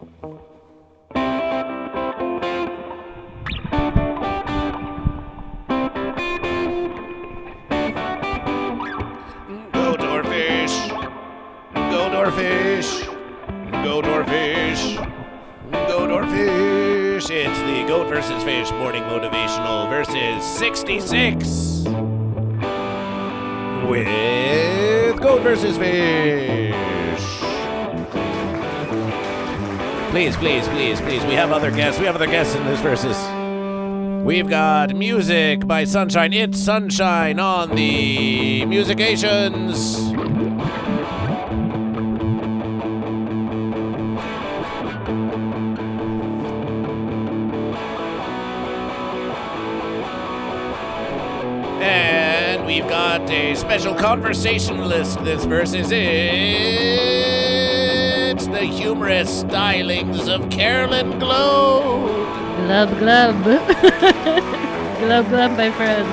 GoatVsFish. It's the Goat vs. Fish morning motivational versus 66 with Goat vs. Fish. Please. We have other guests. In this versus. We've got music by Sunshine. It's Sunshine on the Musications. And we've got a special conversationalist this versus. It's the humorous stylings of Carolyn Glaude. Glub. glub, my friends.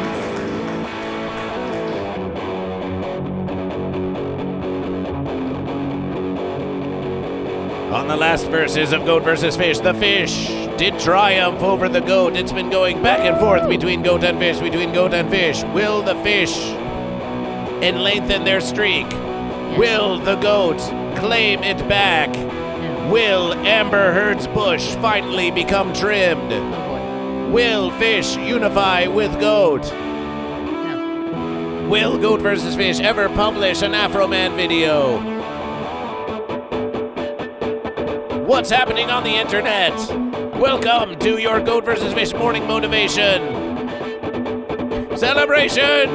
On the last verses of Goat vs. Fish, the fish did triumph over the goat. It's been going back and forth between goat and fish. Will the fish lengthen their streak? Yes. Will the goat claim it back? No. Will Amber Heard's bush finally become trimmed? Oh boy. Will fish unify with goat? No. Will Goat vs. Fish ever publish an Afro Man video? What's happening on the internet? Welcome to your Goat vs. Fish morning motivation. Celebration!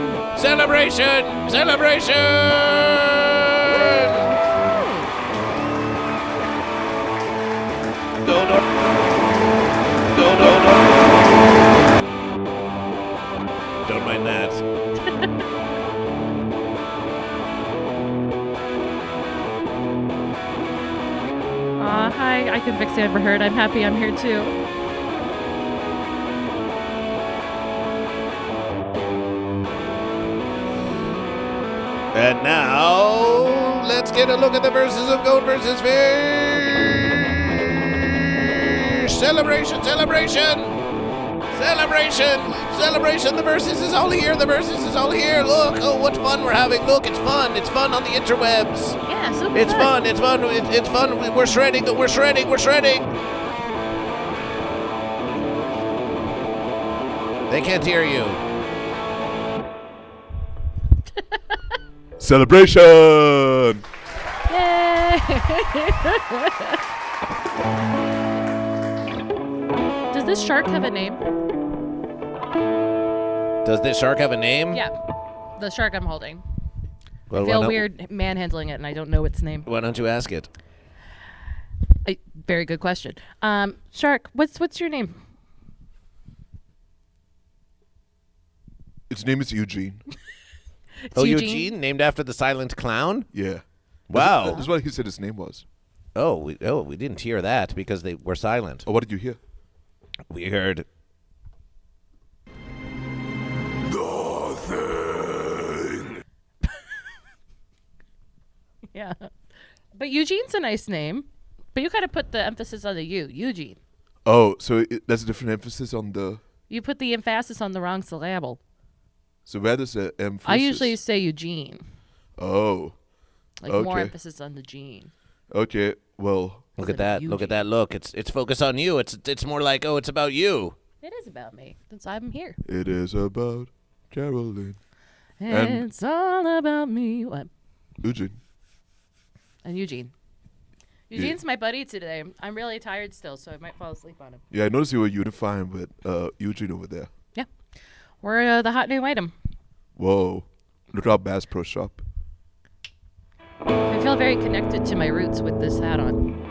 Go. Don't mind that. Hi, I can fix Amber Heard. I'm happy I'm here too. And now, let's get a look at the verses of Goat vs. Fish. Celebration. The verses is all here. Look, oh, what fun we're having. Look, it's fun on the interwebs. Yeah, super It's fun. We're shredding. They can't hear you. Celebration! Yay! Does this shark have a name? Does this shark have a name? Yeah, the shark I'm holding. Well, I feel weird manhandling it, and I don't know its name. Why don't you ask it? Very good question. Shark, what's your name? Its name is Eugene. Eugene? Named after the silent clown? Yeah. Wow. That's what he said his name was. We didn't hear that because they were silent. Oh, what did you hear? We heard nothing. Yeah. But Eugene's a nice name. But you gotta put the emphasis on the U, Eugene. Oh, so there's a different emphasis on the... You put the emphasis on the wrong syllable. So where does the emphasis... I usually say Eugene. Oh. More emphasis on the gene. Okay, well... Look at that. Look, it's focused on you. It's more like, it's about you. It is about me, since I'm here. It is about Carolyn. And it's all about me. What? Eugene. And Eugene. Eugene's my buddy today. I'm really tired still, so I might fall asleep on him. Yeah, I noticed you were unifying with Eugene over there. Yeah. We're the hot new item. Whoa. Look at our Bass Pro Shop. I feel very connected to my roots with this hat on.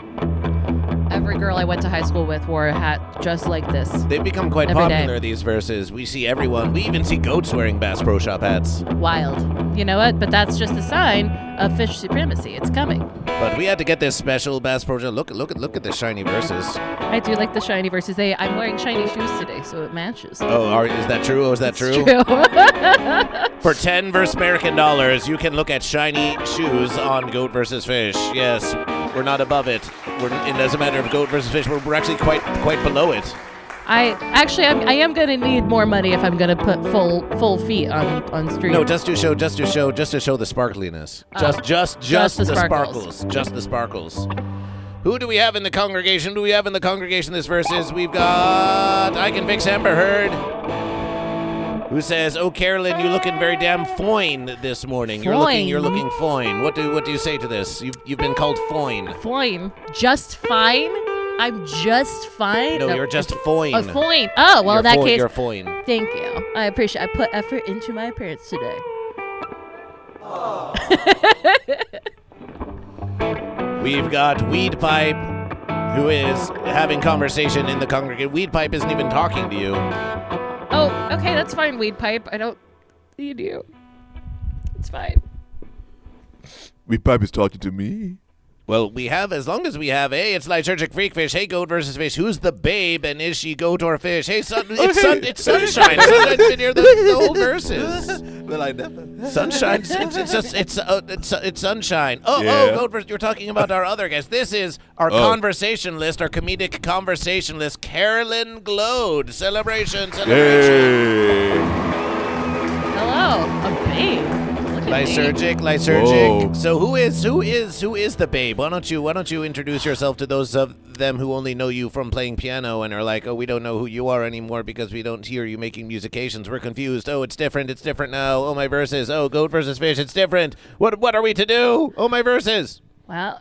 Every girl I went to high school with wore a hat just like this. They've become quite every popular, day. these verses. We see everyone. We even see goats wearing Bass Pro Shop hats. Wild. you know what? But that's just a sign of fish supremacy. It's coming. But we had to get this special Bass Pro. Look at the shiny verses. I do like the shiny versus I'm wearing shiny shoes today, so it matches. Oh, is that true? Is that It's true? For 10 versus American dollars, you can look at shiny shoes on Goat vs. Fish. Yes, we're not above it. And as a matter of Goat vs. Fish, we're actually quite below it. I am gonna need more money if I'm gonna put full feet on stream. No, just to show the sparkliness. Just the sparkles. Just the sparkles. Who do we have in the congregation? This versus we've got I Can Fix Amber Heard, who says, "Oh, Carolyn, you're looking very damn foine this morning. You're looking foine. What do you say to this? You've been called foine. Foine, just fine. I'm just fine. No, you're just foine. A foine. Oh, well, in that case, you're foine. Thank you. I appreciate. I put effort into my appearance today. We've got Weed Pipe, who is having conversation in the congregation. Weed Pipe isn't even talking to you. Oh, okay, that's fine, Weed Pipe. I don't need you. It's fine. Weed Pipe is talking to me. Well, as long as we have, hey, it's Lysergic Freakfish. Hey, Goat vs. Fish. Who's the babe, and is she goat or fish? Hey, it's Sunshine. Sunshine been here the whole verses. Well, I never. Sunshine. It's Sunshine. Oh, Yeah. Goat vs. You're talking about our other guest. This is our conversation list, our comedic conversation list. Carolyn Glaude. Celebration. Yay! Hello, a babe. Lysergic. Whoa. So who is the babe? Why don't you introduce yourself to those of them who only know you from playing piano and are like, oh, we don't know who you are anymore because we don't hear you making musications. We're confused. Oh, it's different now. Oh, my verses. Oh, Goat versus Fish. It's different. What are we to do? Oh, my verses. Well,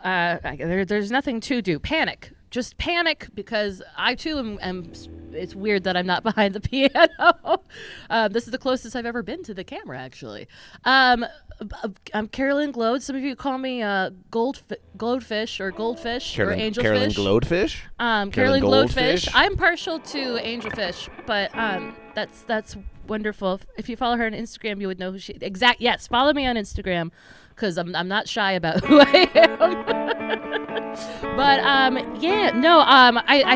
there's nothing to do. Panic. Just panic, because I too am. It's weird that I'm not behind the piano. This is the closest I've ever been to the camera, actually. I'm Carolyn Glaude. Some of you call me Goldfish or Goldfish or Angelfish. Carolyn Glaudefish? Carolyn Glaudefish. I'm partial to Angelfish, but that's wonderful. If you follow her on Instagram, you would know who she. Yes, follow me on Instagram, because I'm not shy about who I am. But I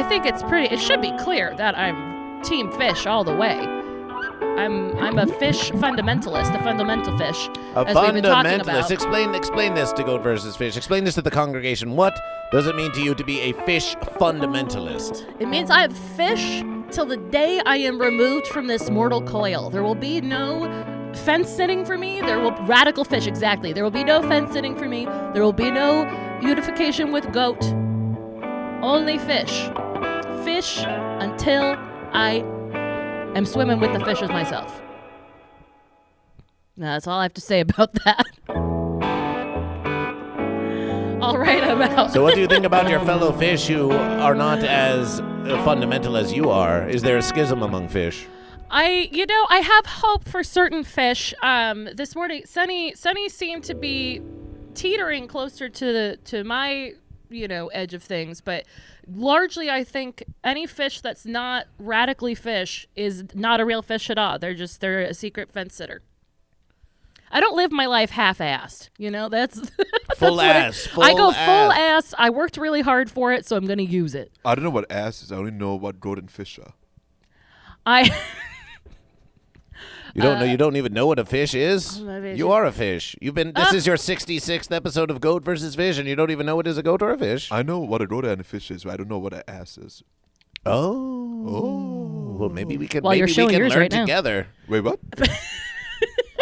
think it should be clear that I'm Team Fish all the way. I'm a fish fundamentalist, a fundamental fish. A as we've been talking fundamentalist. about. Explain this to Goat versus Fish. Explain this to the congregation. What does it mean to you to be a fish fundamentalist? It means I have fish till the day I am removed from this mortal coil. There will be no fence sitting for me. Radical fish, exactly. There will be no fence sitting for me. There will be no unification with goat. Only fish. Fish until I am swimming with the fishes myself. Now, that's all I have to say about that. All right, I'm out. So what do you think about your fellow fish who are not as fundamental as you are? Is there a schism among fish? I have hope for certain fish. This morning, Sunny seemed to be teetering closer to my, edge of things. But largely, I think any fish that's not radically fish is not a real fish at all. They're a secret fence sitter. I don't live my life half-assed. That's full ass. I go full ass. I worked really hard for it, so I'm going to use it. I don't know what ass is. I only know what goat and fish are. You don't know. You don't even know what a fish is. You are a fish. This is your 66th episode of Goat versus Fish, and you don't even know what is a goat or a fish. I know what a goat and a fish is, but I don't know what an ass is. Oh. Well, maybe we can. Well, maybe you're we can yours learn right now. together. Wait, what?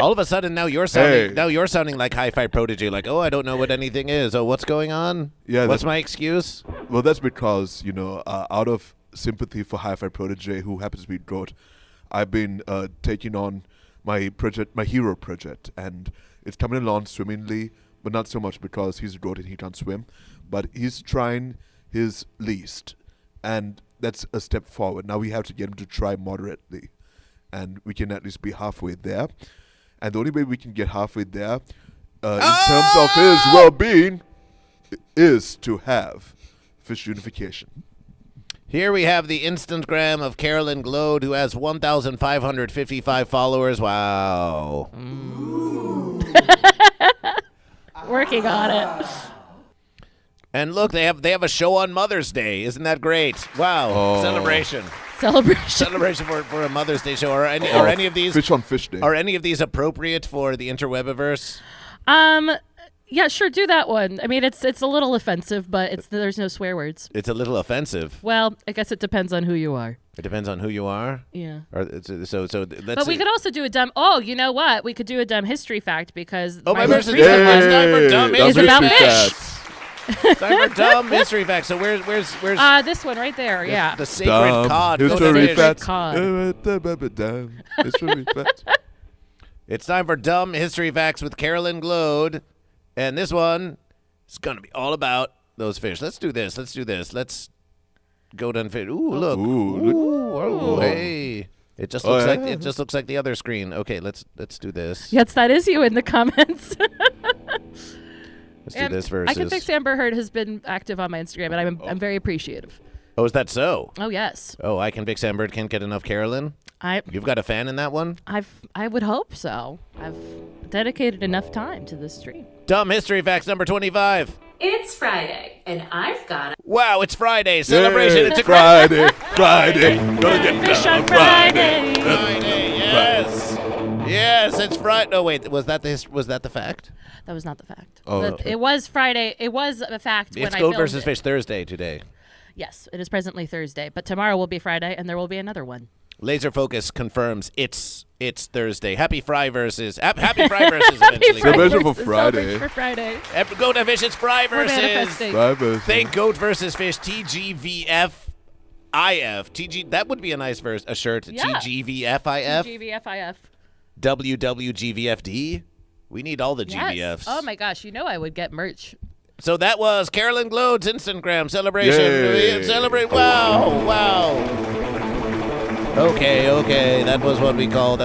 All of a sudden, now you're sounding. Hey. Now you're sounding like Hi-Fi Prodigy. Like, oh, I don't know what anything is. Oh, what's going on? Yeah. What's my excuse? Well, that's because out of sympathy for Hi-Fi Prodigy, who happens to be goat, I've been taking on my hero project, and it's coming along swimmingly, but not so much because he's a goat and he can't swim, but he's trying his least, and that's a step forward. Now we have to get him to try moderately, and we can at least be halfway there. And the only way we can get halfway there, in terms of his well-being, is to have Fish Unification. Here we have the Instagram of Carolyn Glaude, who has 1,555 followers. Wow. Working on it. And look, they have a show on Mother's Day. Isn't that great? Wow. Celebration for a Mother's Day show. Are any of these Fish on Fish Day? Are any of these appropriate for the interwebiverse? Yeah, sure, do that one. I mean, it's a little offensive, but there's no swear words. It's a little offensive. Well, I guess it depends on who you are. It depends on who you are. Yeah. But we could also do a dumb. Oh, you know what? We could do a dumb history fact because my most versus recent one time for dumb is about fish. Time for dumb history facts. So where's this one right there? Yeah. the sacred cod? History Sacred facts. cod. History facts. It's time for dumb history facts with Carolyn Glaude, and this one is gonna be all about those fish. Let's do this. Let's go down fish. Ooh, look. Ooh, hey. It just looks like the other screen. Okay, let's do this. Yes, that is you in the comments. Let's do this versus. I Can Fix Amber Heard has been active on my Instagram, and I'm very appreciative. Oh, is that so? Oh, yes. Oh, I Can Fix Amber can't get enough Carolyn? You've got a fan in that one? I would hope so. I've dedicated enough time to this stream. Dumb history facts number 25. It's Friday, and I've got it. Wow, it's Friday. Celebration. Yay, It's a Friday. Gonna get Fish down on Friday. Friday. Yes. Yes, it's Friday. No, wait. Was that the fact? That was not the fact. Oh, But okay. It was Friday. It was a fact when It's I Goat filmed versus it. Fish Thursday today. Yes, it is presently Thursday, but tomorrow will be Friday, and there will be another one. Laser Focus confirms it's Thursday. Happy Fry versus eventually. Celebration for Versus Friday. Celebration for Friday. Goat and Fish, it's Fry We're versus. manifesting. Thank Goat versus Fish TGVFIF. TG. That would be a nice a shirt. Yeah. TGVFIF. GVFIF. WWGVFD. We need all the GVFs. Yes. Oh my gosh, you know I would get merch. So that was Carolyn Glaude's Instagram celebration. Yay. We celebrate. Wow. Okay. That was what we call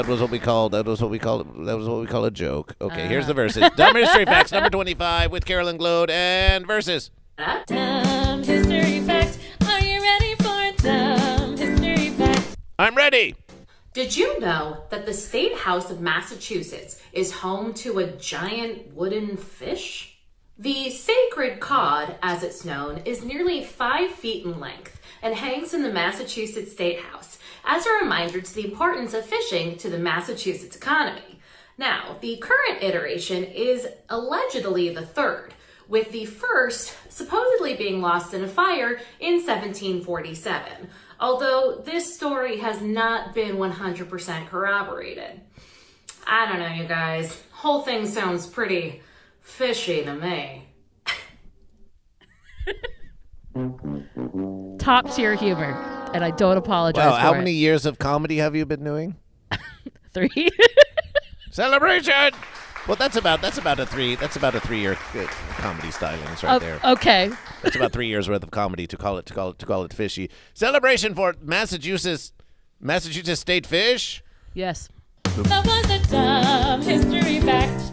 a joke. Okay, here's the verses. Dumb history facts number 25 with Carolyn Glaude and verses. Dumb history fact. Are you ready for a dumb history fact? I'm ready. Did you know that the State House of Massachusetts is home to a giant wooden fish? The sacred cod, as it's known, is nearly 5 feet in length and hangs in the Massachusetts State House as a reminder to the importance of fishing to the Massachusetts economy. Now, the current iteration is allegedly the third, with the first supposedly being lost in a fire in 1747, although this story has not been 100% corroborated. I don't know, you guys. Whole thing sounds pretty fishy to me. Top tier humor, and I don't apologize Wow, for how it. many years of comedy have you been doing? 3. Celebration. Well, that's about a 3-year comedy stylings right there. Okay. That's about 3 years worth of comedy to call it fishy. Celebration for Massachusetts State Fish. Yes. That was a dumb history fact.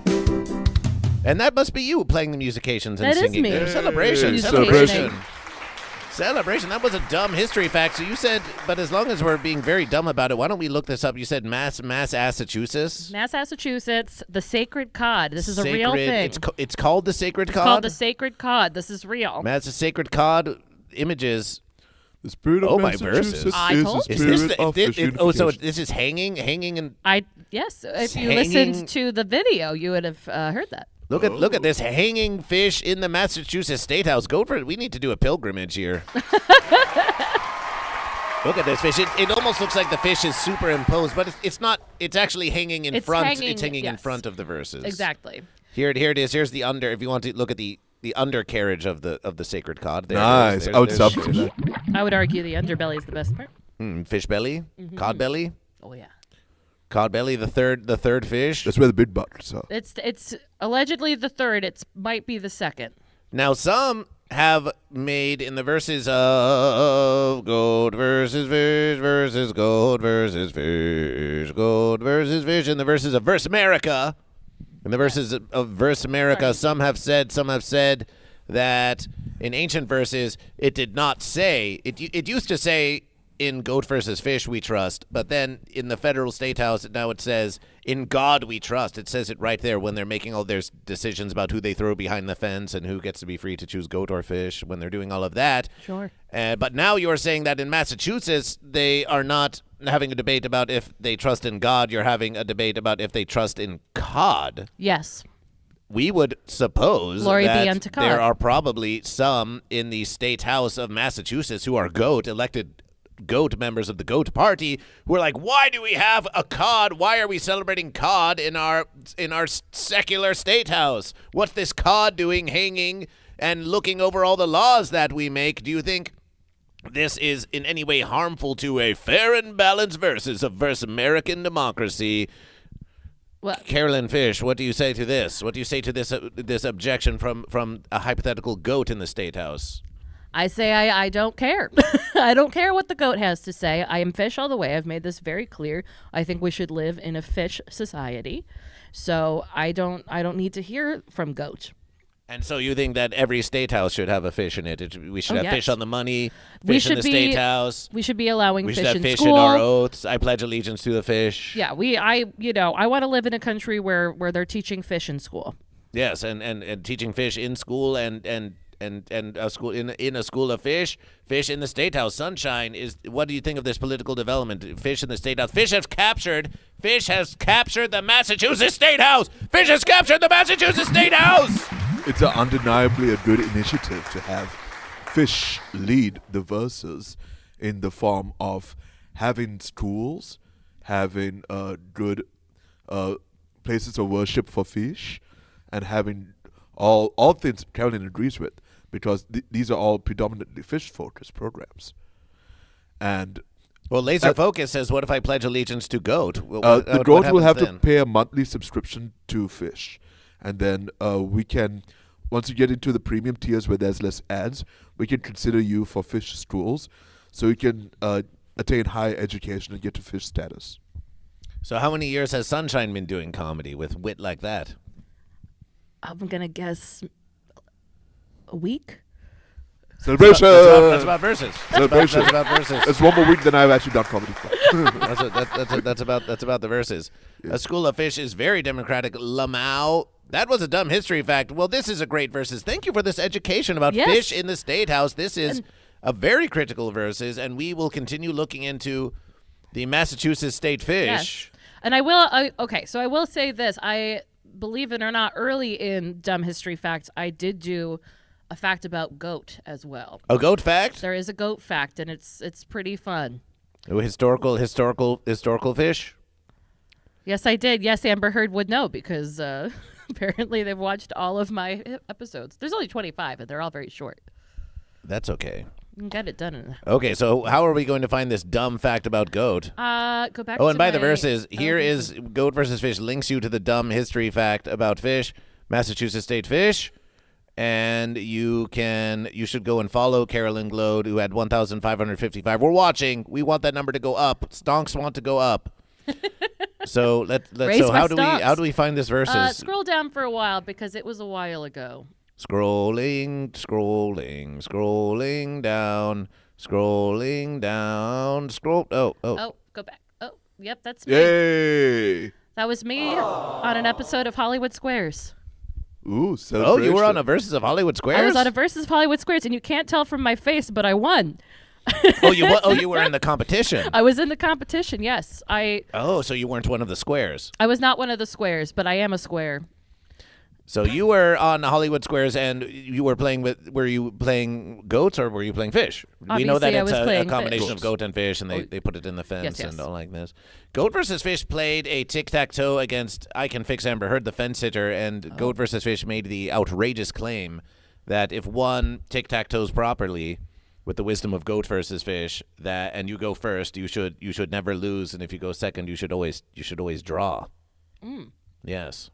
And that must be you playing the musicians and That is singing. me. Celebration. Yay. Celebration. Celebration. That was a dumb history fact. So you said, but as long as we're being very dumb about it, why don't we look this up? You said Massachusetts. Massachusetts, the sacred cod. This is a real thing. It's called the sacred cod. Called the sacred cod. This is real. Mass sacred cod images. The spirit of my Massachusetts verses. I is told the you. spirit of Fish Unification. This is hanging and Yes. If you hanging- listened to the video, you would have heard that. look at this hanging fish in the Massachusetts State House. Go for it. We need to do a pilgrimage here. Look at this fish. It almost looks like the fish is superimposed, but it's not. It's actually hanging in front. It's hanging in yes. front of the verses. Exactly. Here it is. Here's the under. If you want to look at the undercarriage of the sacred cod. There Nice. it is. I would There's- sub to that. I would argue the underbelly is the best part. Fish belly, cod belly, Oh yeah. cod belly. The third fish. That's where the big butters are. It's allegedly the third. It might be the second. Now some have made in the verses of goat versus fish versus goat versus fish, goat versus fish, in the verses of Verse America. In the verses of Verse America, Right. some have said that in ancient verses it did not say it used to say in Goat versus Fish we trust, but then in the federal state house now it says in God we trust. It says it right there when they're making all their decisions about who they throw behind the fence and who gets to be free to choose goat or fish when they're doing all of that. Sure. But now you're saying that in Massachusetts they are not having a debate about if they trust in God. You're having a debate about if they trust in cod. Yes. We would suppose Glory be that unto God. there are probably some in the state house of Massachusetts who are elected goat members of the goat party who are like, why do we have a cod? Why are we celebrating cod in our secular state house? What's this cod doing hanging and looking over all the laws that we make? Do you think this is in any way harmful to a fair and balanced versus American democracy? Well, Carolyn Fish, what do you say to this? What do you say to this objection from a hypothetical goat in the state house? I say I don't care. I don't care what the goat has to say. I am fish all the way. I've made this very clear. I think we should live in a fish society. So I don't need to hear from goat. And so you think that every state house should have a fish in it? We should have yes. fish on the money, We fish in should the state house. We should be allowing We fish should have in fish school. in our oaths. I pledge allegiance to the fish. Yeah, I want to live in a country where they're teaching fish in school. Yes, and teaching fish in school and a school in a school of fish in the state house. Sunshine is. What do you think of this political development? Fish in the state house. Fish has captured the Massachusetts state house. Fish has captured the Massachusetts state house. It's undeniably a good initiative to have fish lead the verses in the form of having schools, having good places of worship for fish, and having all things Carolyn agrees with, because these are all predominantly fish-focused programs. And Well, Laser Focus says, what if I pledge allegiance to goat? the goat will have then? to pay a monthly subscription to fish. And then we can, once you get into the premium tiers where there's less ads, we can consider you for fish schools, so you can attain high education and get to fish status. So how many years has Sunshine been doing comedy with wit like that? I'm going to guess a week. Celebration! That's about verses. Celebration. That's about verses. That's one more week than I've actually done comedy for. That's about the verses. Yeah. A school of fish is very democratic. Lamau. That was a dumb history fact. Well, this is a great verses. Thank you for this education about fish in the state house. This is a very critical verses, and we will continue looking into the Massachusetts state fish. Yes. And I will. So I will say this. I believe it or not, early in dumb history facts, I did do a fact about goat as well. A goat fact? There is a goat fact, and it's pretty fun. Oh, historical fish? Yes, I did. Yes, Amber Heard would know because apparently they've watched all of my episodes. There's only 25, and they're all very short. That's okay. You can get it done. Okay, so how are we going to find this dumb fact about goat? Go back. Oh, and to by the my- verses, here is Goat versus Fish links you to the dumb history fact about fish, Massachusetts state fish, and you should go and follow Carolyn Glaude, who had 1,555. We're watching. We want that number to go up. Stonks want to go up. So Raise so my how stonks. do we find this verses? Scroll down for a while because it was a while ago. Scrolling down. Oh, go back. Oh, yep, that's me. Yay! That was me on an episode of Hollywood Squares. Ooh, celebration. Oh, you were on a Versus of Hollywood Squares? I was on a Versus of Hollywood Squares, and you can't tell from my face, but I won. You were in the competition. I was in the competition, yes. Oh, so you weren't one of the squares. I was not one of the squares, but I am a square. So you were on Hollywood Squares, and you were playing were you playing goats or were you playing fish? We know that Obviously, I it's was a playing combination fish. of goat and fish, and they put it in the fence Yes. and all like this. Goat versus Fish played a tic-tac-toe against I Can Fix Amber Heard, the fence sitter, and Goat versus Fish made the outrageous claim that if one tic-tac-toes properly with the wisdom of Goat versus Fish, and you go first, you should never lose, and if you go second, you should always draw. Yes.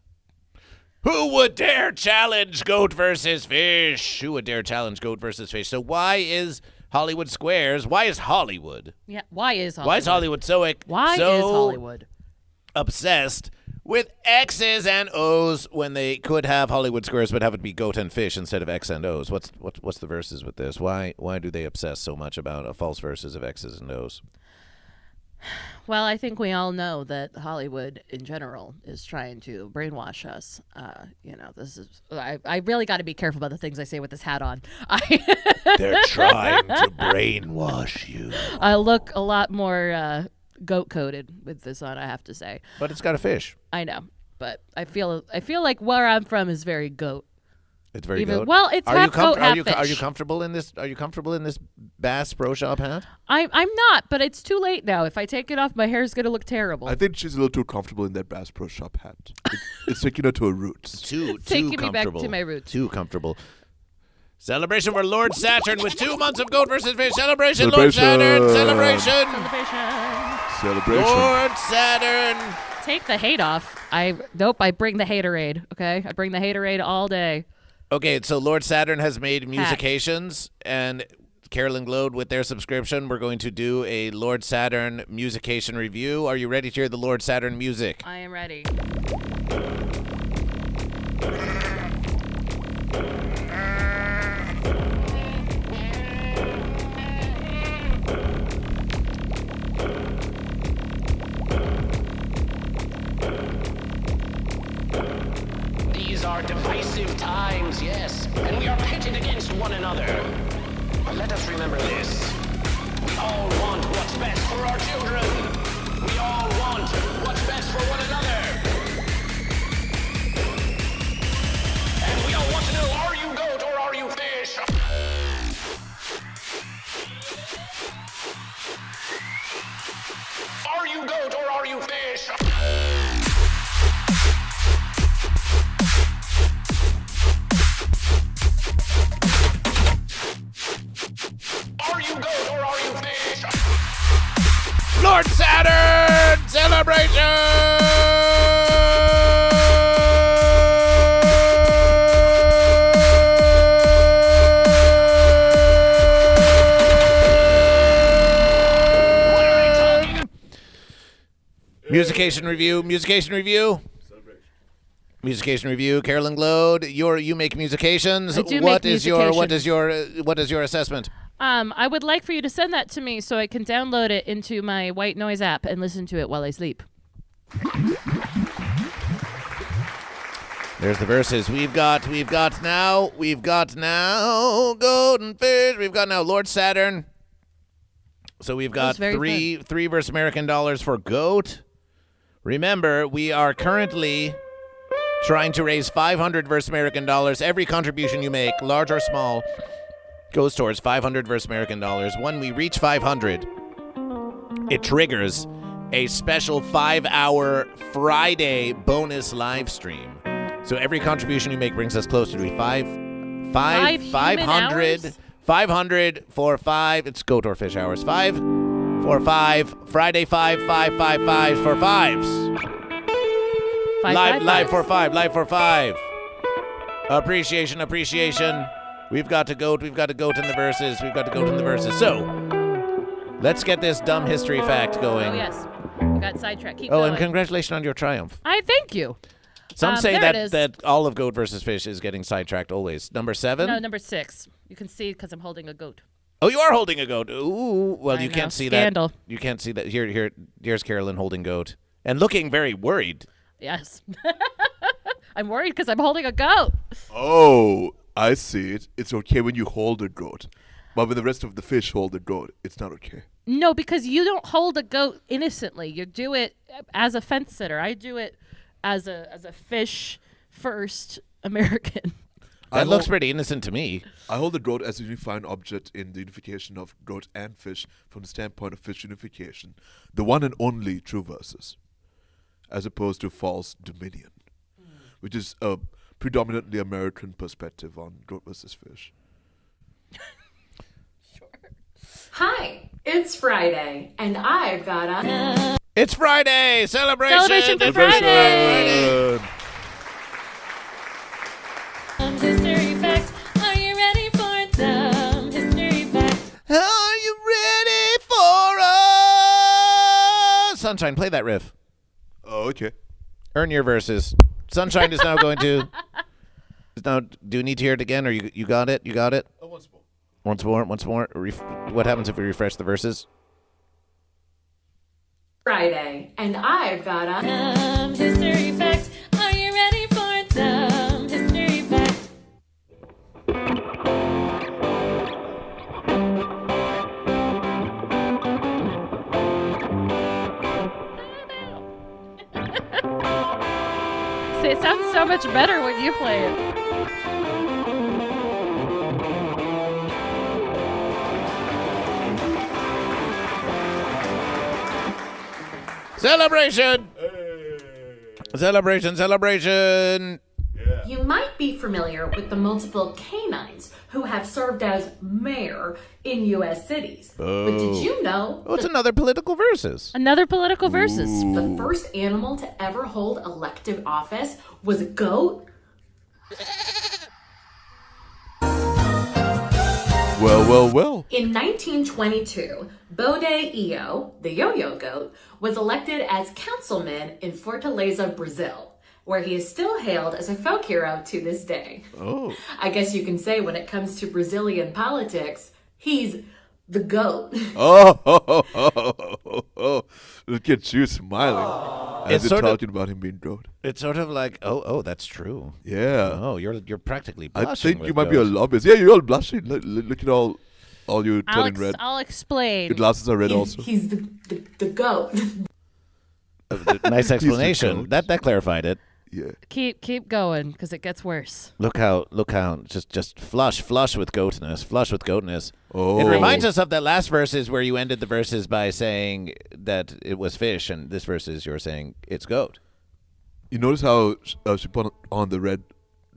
Who would dare challenge Goat versus Fish? Who would dare challenge Goat versus Fish? So why is Hollywood Squares? Why is Hollywood? Yeah, why is Hollywood? Why is Hollywood so Why is Hollywood? obsessed with X's and O's when they could have Hollywood Squares, but have it be goat and fish instead of X and O's. What's the verses with this? Why do they obsess so much about a false verses of X's and O's? Well, I think we all know that Hollywood in general is trying to brainwash us. This is I really got to be careful about the things I say with this hat on. They're trying to brainwash you. I look a lot more goat coated with this on, I have to say. But it's got a fish. I know, but I feel like where I'm from is very goat. It's very goat. Well, it's half goat, half fish. Are you comfortable in this? Are you comfortable in this Bass Pro Shop hat? I'm not, but it's too late now. If I take it off, my hair's gonna look terrible. I think she's a little too comfortable in that Bass Pro Shop hat. It's taking her to her roots. Too taking comfortable. me back to my roots. Too comfortable. Celebration for Lord Saturn with 2 months of Goat vs. Fish. Celebration, Lord Saturn. Celebration. Lord Saturn. Take the hate off. I bring the haterade, okay? I bring the haterade all day. Okay, so Lord Saturn has made Musications, and Carolyn Glaude with their subscription. We're going to do a Lord Saturn Musication review. Are you ready to hear the Lord Saturn music? I am ready. These are divisive times, yes, and we are pitted against one another. But let us remember this. We all want what's best for our children. We all want what's best for one another. And we all want to know, are you goat or are you fish? Are you goat or are you fish? Lord Saturn celebration! Musication review. Musication review. Carolyn Glaude, you make musications. I do make musications. What is your assessment? I would like for you to send that to me so I can download it into my white noise app and listen to it while I sleep. There's the verses. We've got now Goat and Fish. We've got now Lord Saturn. So we've got three versus American dollars for Goat. Remember, we are currently trying to raise 500 versus American dollars. Every contribution you make, large or small, goes towards 500 versus American dollars. When we reach 500, it triggers a special 5-hour Friday bonus live stream. So every contribution you make brings us closer to 500. 500 for 5. It's Goat or Fish hours. 5 for 5. Friday 5 for 5s. Live for 5. Live for 5. Appreciation. We've got to goat in the verses. So, let's get this dumb history fact going. Oh, yes. You got sidetracked. Keep going. And congratulations on your triumph. I thank you. Some say that all of Goat versus Fish is getting sidetracked always. Number 7? No, number 6. You can see because I'm holding a goat. Oh, you are holding a goat. Ooh. Well, you can't see Scandal. that. You can't see that. Here's Carolyn holding goat. And looking very worried. Yes. I'm worried because I'm holding a goat. Oh, I see it. It's okay when you hold a goat. But when the rest of the fish hold the goat, it's not okay. No, because you don't hold a goat innocently. You do it as a fence sitter. I do it as a fish first American. That looks pretty innocent to me. I hold the goat as a unifying object in the unification of goat and fish from the standpoint of Fish Unification, the one and only true versus, as opposed to false dominion, which is a predominantly American perspective on goat versus fish. Hi, it's Friday, and I've got a... It's Friday! Celebration for Friday! History fact. Are you ready for some history fact? Are you ready for us? Sunshine, play that riff. Oh, okay. Earn your verses. Sunshine is now going to. Now, do you need to hear it again, or you got it? You got it? Oh, once more. Once more. What happens if we refresh the verses? Friday, and I've got a Dumb history fact. Are you ready for a dumb history fact? See, it sounds so much better when you play it. Celebration! Celebration! You might be familiar with the multiple canines who have served as mayor in U.S. cities. But did you know Oh, it's another political verses. Another political versus. the first animal to ever hold elective office was a goat? Well. In 1922, Bode Io, the yo-yo goat, was elected as councilman in Fortaleza, Brazil, where he is still hailed as a folk hero to this day. Oh. I guess you can say when it comes to Brazilian politics, he's the goat. Oh. Look at you smiling as It's you're sort of- talking about him being goat. It's sort of like, oh, that's true. Yeah. Oh, you're practically I blushing. think you with might be a goat. lobbyist. Yeah, you're all blushing. Look at all you turning red. I'll explain. Your glasses are red He's, also. he's the goat. Nice explanation. goat. That clarified it. Yeah. Keep going, because it gets worse. Look how just flush with goatness. Oh. It reminds us of that last verses where you ended the verses by saying that it was fish, and this verses you're saying it's goat. You notice how she put on the red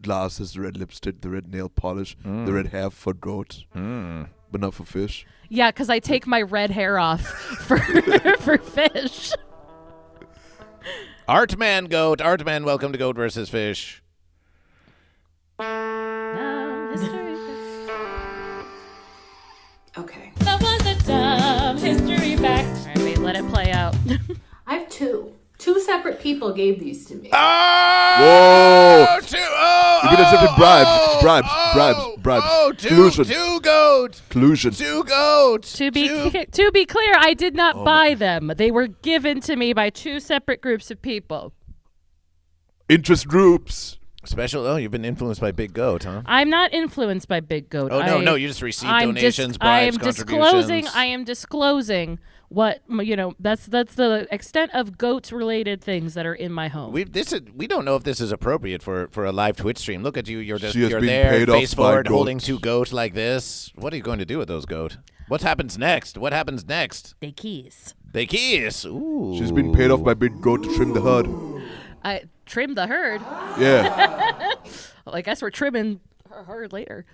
glasses, the red lipstick, the red nail polish, the red hair for goat, but not for fish. Yeah, because I take my red hair off for for fish. Artman, welcome to Goat versus Fish. History. Okay. That was a dumb history fact. All right, wait, let it play out. I have two. Two separate people gave these to me. Whoa! You're gonna accept bribes. Oh, Collusion. two goat. Collusion. Two goat. To be clear, I did not buy them. They were given to me by two separate groups of people. Interest groups. Special. Oh, you've been influenced by Big Goat, huh? I'm not influenced by Big Goat. Oh, no, you just received donations, bribes, contributions. I am disclosing what, that's the extent of goat-related things that are in my home. We don't know if this is appropriate for a live Twitch stream. Look at you. You're She has been there, paid off face by forward, goats. holding two goats like this. What are you going to do with those goat? What happens next? They keys. They kiss. Ooh. She's been paid off by Big Goat to trim the herd. I trimmed the herd. Yeah. Well, I guess we're trimming her herd later.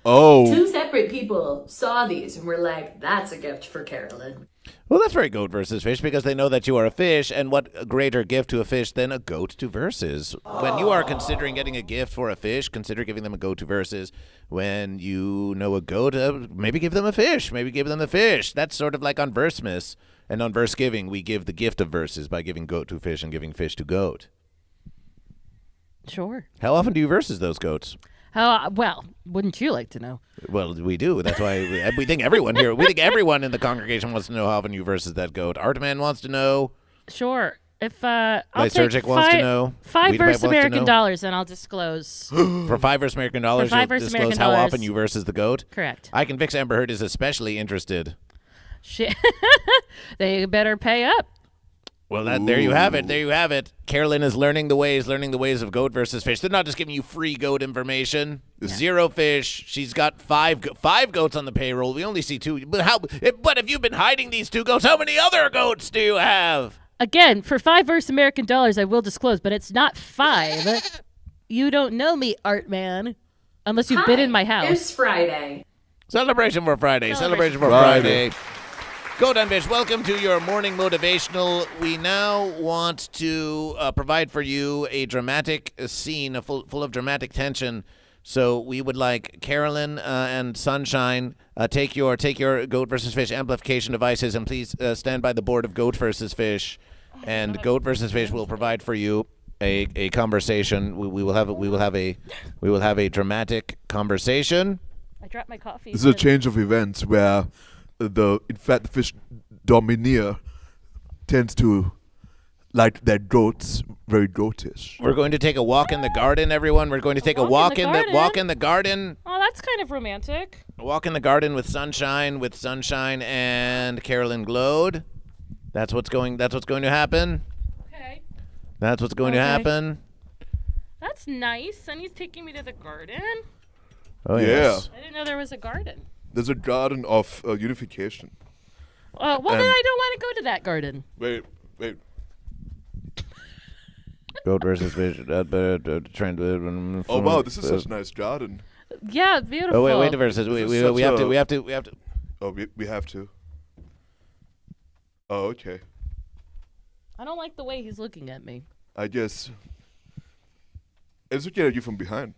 Oh. Two separate people saw these and were like, that's a gift for Carolyn. Well, that's very Goat versus Fish because they know that you are a fish, and what greater gift to a fish than a goat to versus? When you are considering getting a gift for a fish, consider giving them a goat to versus. When you know a goat, maybe give them a fish. Maybe give them the fish. That's sort of like on Versmas. And on Verse Giving, we give the gift of verses by giving goat to fish and giving fish to goat. Sure. How often do you versus those goats? Well, wouldn't you like to know? Well, we do. That's why we think everyone here, we think everyone in the congregation wants to know how often you versus that goat. Artman wants to know. Sure. If I'll Lysergic take wants to know. $5 Weedpipe versus wants to American know. dollars, and I'll disclose. For $5 versus American dollars, For $5 you'll versus disclose American how dollars. often you versus the goat? Correct. I can fix Amber Heard is especially interested. Shit. They better pay up. Well, there you have it. There you have it. Carolyn is learning the ways of goat versus fish. They're not just giving you free goat information. Zero fish. She's got five goats on the payroll. We only see two. But if you've been hiding these two goats, how many other goats do you have? Again, for $5 versus American dollars, I will disclose, but it's not 5. You don't know me, Art Man, unless you've been in my house. It's Friday. Celebration for Friday. Celebration for Friday. Friday. GoatVsFish, welcome to your morning motivational. We now want to provide for you a dramatic scene, full of dramatic tension. So we would like Carolyn and Sunshine take your Goat versus Fish amplification devices and please stand by the board of Goat versus Fish. And Goat versus Fish will provide for you a conversation. We will have a dramatic conversation. I dropped my coffee. This is a change of events where the fish domineer tends to like their goats, very goatish. We're going to take a walk in the garden, everyone. We're going to take a walk in the garden. Oh, that's kind of romantic. A walk in the garden with Sunshine and Carolyn Glaude. That's what's going to happen. Okay. That's what's going to happen. That's nice. And he's taking me to the garden. Oh Yeah. yes. I didn't know there was a garden. There's a garden of unification. Well, then I don't want to go to that garden. Wait. Goat versus fish. Trend. Oh wow, this is such a nice garden. Yeah, beautiful. Oh wait, versus. We have to. Oh, we have to. Oh, okay. I don't like the way he's looking at me. I guess it's looking at you from behind.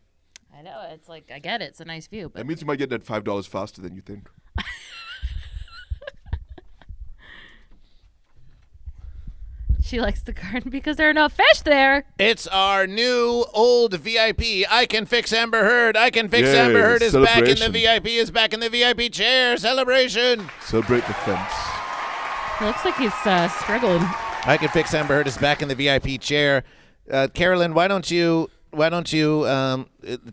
I know, it's like, I get it. It's a nice view. But That means you might get that $5 faster than you think. she likes the garden because there are no fish there. It's our new old VIP. I Can Fix Amber Heard. I Can Fix Yay, Amber Heard is back in the celebration. VIP. Is back in the VIP chair. Celebration. Celebrate the fence. It looks like he's struggling. I Can Fix Amber Heard is back in the VIP chair. Carolyn, why don't you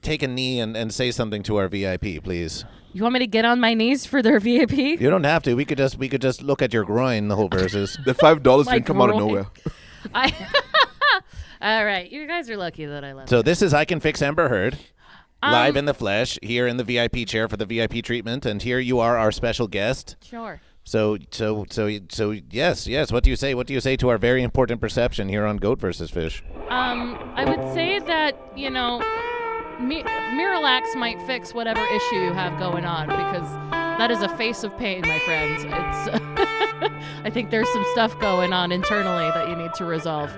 take a knee and say something to our VIP, please? You want me to get on my knees for their VIP? You don't have to. We could just look at your groin the whole verses. The $5 My didn't come out of groin. nowhere. All right, you guys are lucky that I left. So this is I Can Fix Amber Heard, live in the flesh, here in the VIP chair for the VIP treatment, and here you are, our special guest. Sure. So yes. What do you say? What do you say to our very important perception here on Goat versus Fish? I would say that, Miralax might fix whatever issue you have going on, because that is a face of pain, my friends. It's I think there's some stuff going on internally that you need to resolve,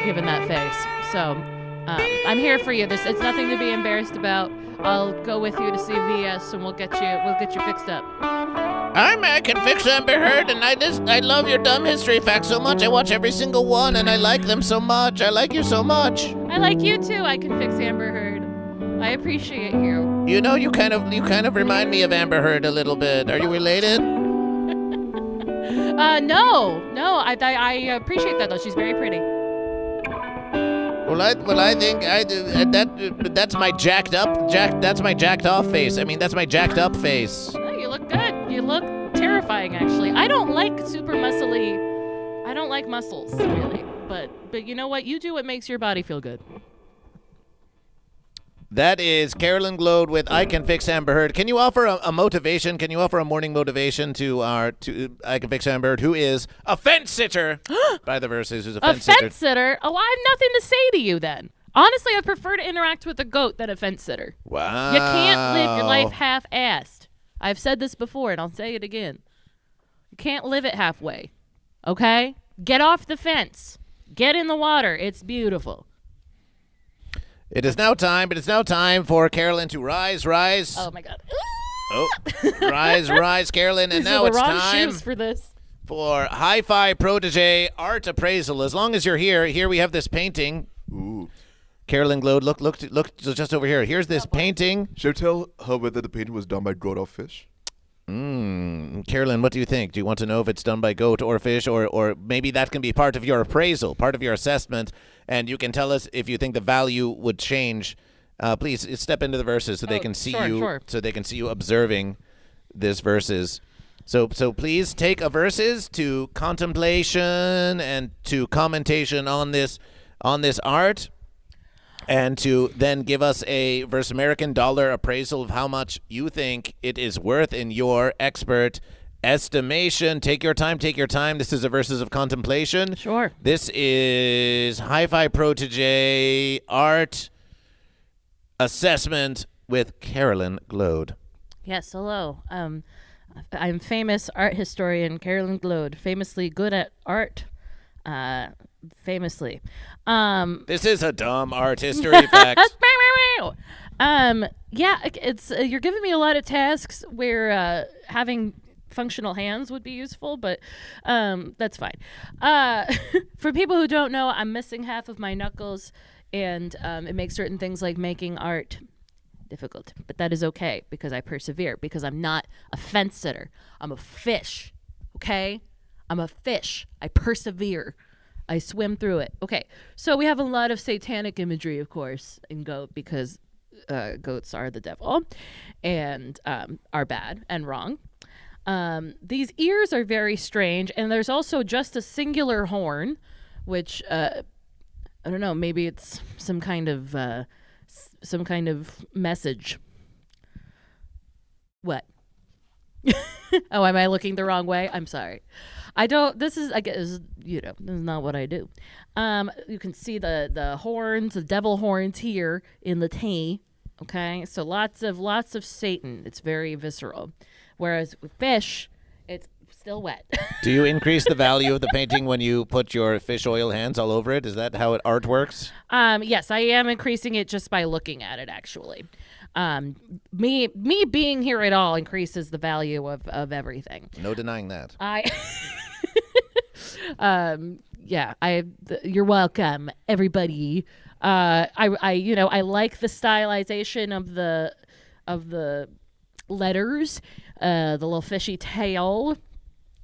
given that face. So I'm here for you. It's nothing to be embarrassed about. I'll go with you to see VS, and we'll get you fixed up. I Can Fix Amber Heard, and I love your dumb history facts so much. I watch every single one, and I like them so much. I like you so much. I like you too. I Can Fix Amber Heard. I appreciate you. You know, you kind of remind me of Amber Heard a little bit. Are you related? No. I appreciate that though. She's very pretty. Well, I think that's my jacked off face. I mean, that's my jacked up face. Oh, you look good. You look terrifying, actually. I don't like super muscly. I don't like muscles, really. But you know what? You do what makes your body feel good. That is Carolyn Glaude with I Can Fix Amber Heard. Can you offer a motivation? Can you offer a morning motivation to I Can Fix Amber Heard, who is a fence sitter by the verses, who's a fence sitter? A fence sitter? Oh, I have nothing to say to you then. Honestly, I prefer to interact with a goat than a fence sitter. Wow. You can't live your life half-assed. I've said this before, and I'll say it again. You can't live it halfway. Okay? Get off the fence. Get in the water. It's beautiful. It is now time for Carolyn to rise. Oh my God. Oh, rise, Carolyn. And These now are the it's wrong time shoes for this. for Hi-Fi Protege Art Appraisal. As long as you're here we have this painting. Ooh. Carolyn Glaude, look just over here. Here's this painting. Should I tell her whether the painting was done by goat or fish? Carolyn, what do you think? Do you want to know if it's done by goat or fish, or maybe that can be part of your appraisal, part of your assessment, and you can tell us if you think the value would change. Please step into the verses so they can see you. Sure. So they can see you observing this verses. So please take a verses to contemplation and to commentation on this art, and to then give us a versus American dollar appraisal of how much you think it is worth in your expert estimation. Take your time. This is a verses of contemplation. Sure. This is Hi-Fi Protege Art Assessment with Carolyn Glaude. Yes, hello. I'm famous art historian Carolyn Glaude, famously good at art. Famously. This is a dumb art history fact. Yeah, it's you're giving me a lot of tasks where having functional hands would be useful, but that's fine. For people who don't know, I'm missing half of my knuckles, and it makes certain things like making art difficult. But that is okay because I persevere, because I'm not a fence sitter. I'm a fish, okay? I'm a fish. I persevere. I swim through it. Okay, so we have a lot of satanic imagery, of course, in goat because goats are the devil and are bad and wrong. These ears are very strange, and there's also just a singular horn, which I don't know. Maybe it's some kind of message. What? Oh, am I looking the wrong way? I'm sorry. I don't. This is, I guess, this is not what I do. You can see the horns, the devil horns here in the T. Okay, so lots of Satan. It's very visceral. Whereas with fish, it's still wet. Do you increase the value of the painting when you put your fish oil hands all over it? Is that how art works? Yes, I am increasing it just by looking at it, actually. Me being here at all increases the value of everything. No denying that. You're welcome, everybody. I like the stylization of the letters, the little fishy tail.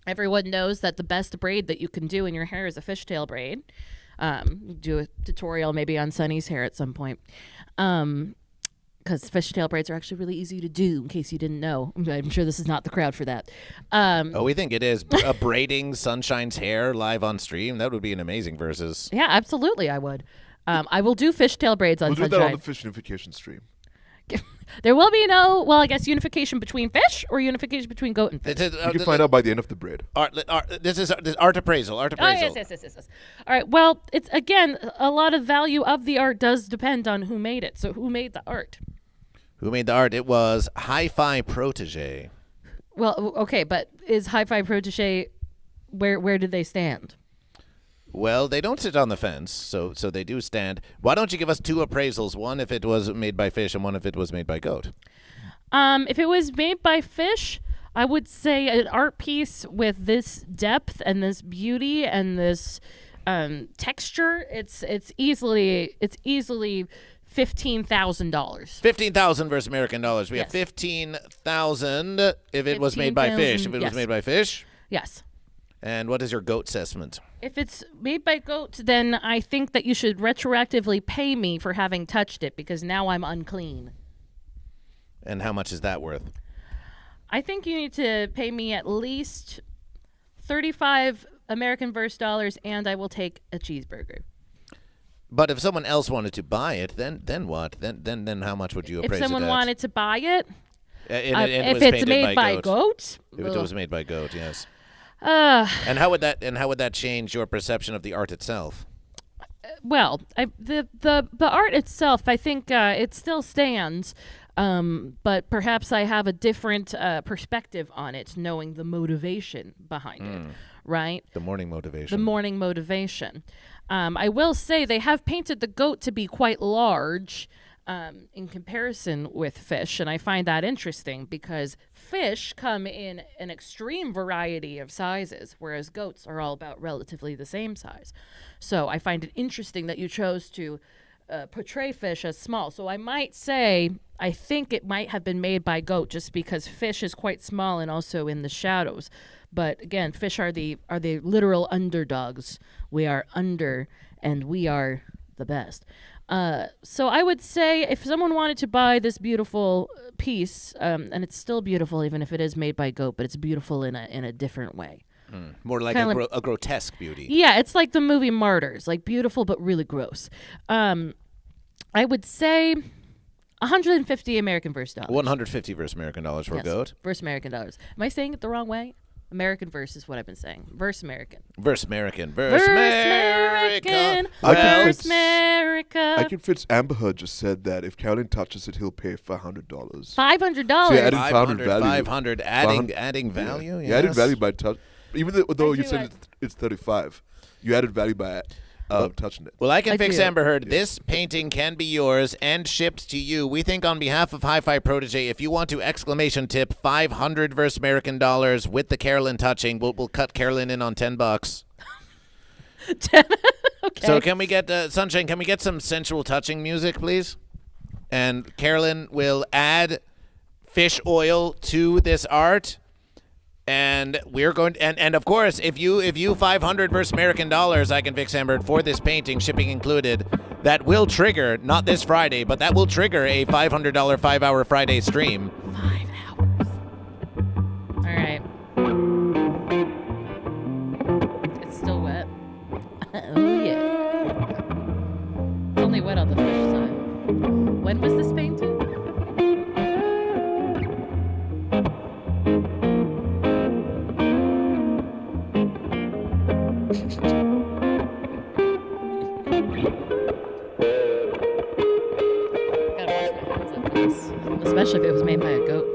Everyone knows that the best braid that you can do in your hair is a fishtail braid. Do a tutorial maybe on Sunny's hair at some point. Because fishtail braids are actually really easy to do, in case you didn't know. I'm sure this is not the crowd for that. We think it is. Braiding Sunshine's hair live on stream, that would be an amazing versus. Yeah, absolutely, I would. I will do fishtail braids on Sunshine. We'll do that on the Fish Unification stream. There will be no, I guess unification between fish or unification between goat and fish. You can find out by the end of the braid. This is art appraisal. Art appraisal. Oh, yes. All right. Well, it's again, a lot of value of the art does depend on who made it. So who made the art? Who made the art? It was Hi-Fi Protege. Well, okay, but is Hi-Fi Protege, where did they stand? Well, they don't sit on the fence, so they do stand. Why don't you give us two appraisals? One if it was made by fish and one if it was made by goat. If it was made by fish, I would say an art piece with this depth and this beauty and this texture. It's easily $15,000. $15,000 versus American dollars. We have $15,000 if it was made by fish. If it was made by fish. Yes. And what is your goat assessment? If it's made by goat, then I think that you should retroactively pay me for having touched it because now I'm unclean. And how much is that worth? I think you need to pay me at least 35 American verse dollars, and I will take a cheeseburger. But if someone else wanted to buy it, then what? Then how much would you appraise it at? If someone wanted to buy it, if it's made by goat? If it was made by goat, yes. And how would that change your perception of the art itself? Well, the art itself, I think it still stands, but perhaps I have a different perspective on it, knowing the motivation behind it, right? The morning motivation. The morning motivation. I will say they have painted the goat to be quite large in comparison with fish, and I find that interesting because fish come in an extreme variety of sizes, whereas goats are all about relatively the same size. So I find it interesting that you chose to portray fish as small. So I might say I think it might have been made by goat just because fish is quite small and also in the shadows. But again, fish are the literal underdogs. We are under, and we are the best. So I would say if someone wanted to buy this beautiful piece, and it's still beautiful even if it is made by goat, but it's beautiful in a different way. More like a grotesque beauty. Yeah, it's like the movie Martyrs, like beautiful but really gross. I would say 150 American verse dollars. 150 versus American dollars for a goat. Versus American dollars. Am I saying it the wrong way? American verse is what I've been saying. Verse American. Verse American. Verse American. Verse America. I can fix Amber Heard just said that if Carolyn touches it, he'll pay $500. $500. So you added 500 adding value. You added value by touch. Even though you said it's 35, you added value by touching it. Well, I can I fix feel- Amber Heard. This painting can be yours and shipped to you. We think on behalf of Hi-Fi Protege, if you want to exclamation tip 500 verse American dollars with the Carolyn touching, we'll cut Carolyn in on $10. Okay. So can we get Sunshine? Can we get some sensual touching music, please? And Carolyn will add fish oil to this art. And we're going to, and of course, if you 500 versus American dollars, I can fix Amber for this painting, shipping included, that will trigger, not this Friday, but that will trigger a $500 5-hour Friday stream. 5 hours. All right. It's still wet. Oh yeah. It's only wet on the fish side. When was this painted? Gotta wash my hands after this, especially if it was made by a goat.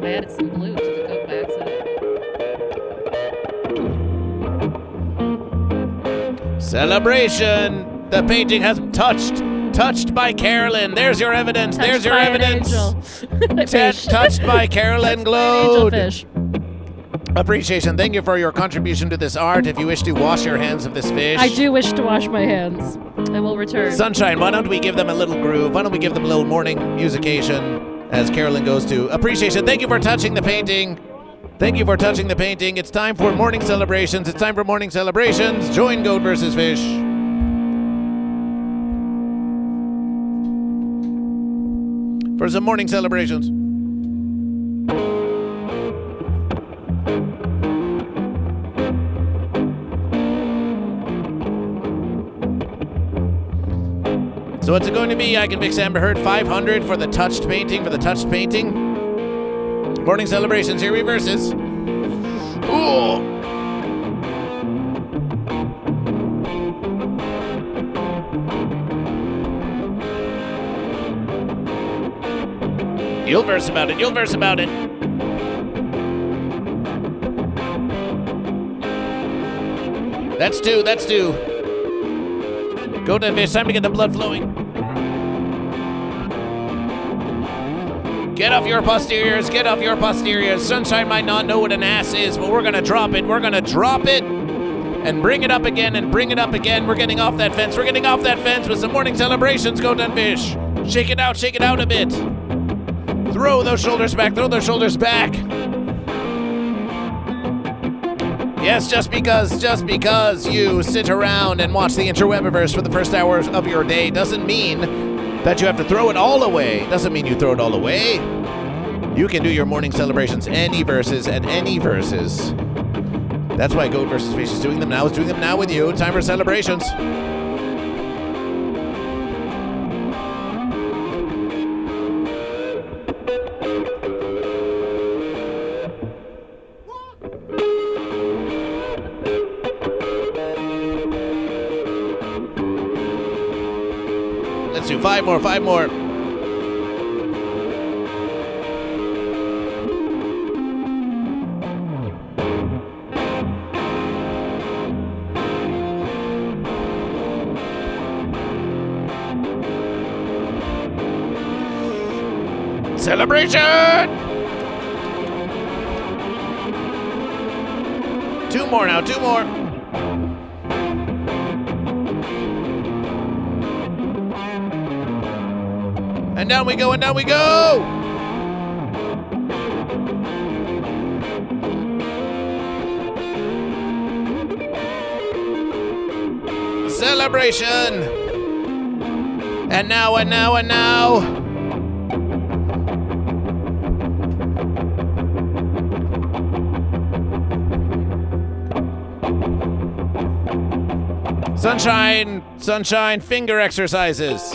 I added some blue to the goat by accident. Celebration! The painting has touched by Carolyn. There's your evidence. There's your evidence. Touched by Carolyn Glaude. Angelfish. Appreciation. Thank you for your contribution to this art. If you wish to wash your hands of this fish. I do wish to wash my hands. I will return. Sunshine, why don't we give them a little groove? Why don't we give them a little morning musication as Carolyn goes to appreciation. Thank you for touching the painting. Thank you for touching the painting. It's time for morning celebrations. It's time for morning celebrations. Join Goat versus Fish. For some morning celebrations. So what's it going to be? I can fix Amber Heard 500 for the touched painting. Morning celebrations. Here we versus. Ooh. You'll verse about it. That's two. Go to fish. Time to get the blood flowing. Get off your posteriors. Sunshine might not know what an ass is, but we're going to drop it. And bring it up again. We're getting off that fence. With some morning celebrations. Go to fish. Shake it out a bit. Throw those shoulders back. Yes, just because you sit around and watch the interwebiverse for the first hours of your day doesn't mean that you have to throw it all away. Doesn't mean you throw it all away. You can do your morning celebrations any verses at any verses. That's why Goat versus Fish is doing them now. It's doing them now with you. Time for celebrations. Let's do five more. Celebration! Two more. And down we go. Celebration. And now. Sunshine, finger exercises.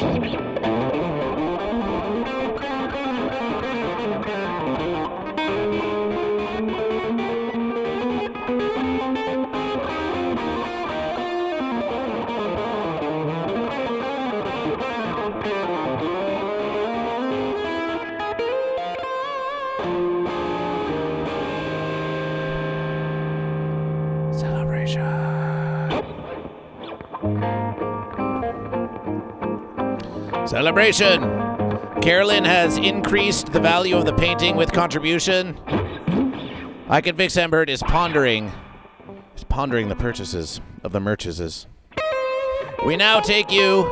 Celebration. Carolyn has increased the value of the painting with contribution. I Can Fix Embert is pondering the purchases of the merchases. We now take you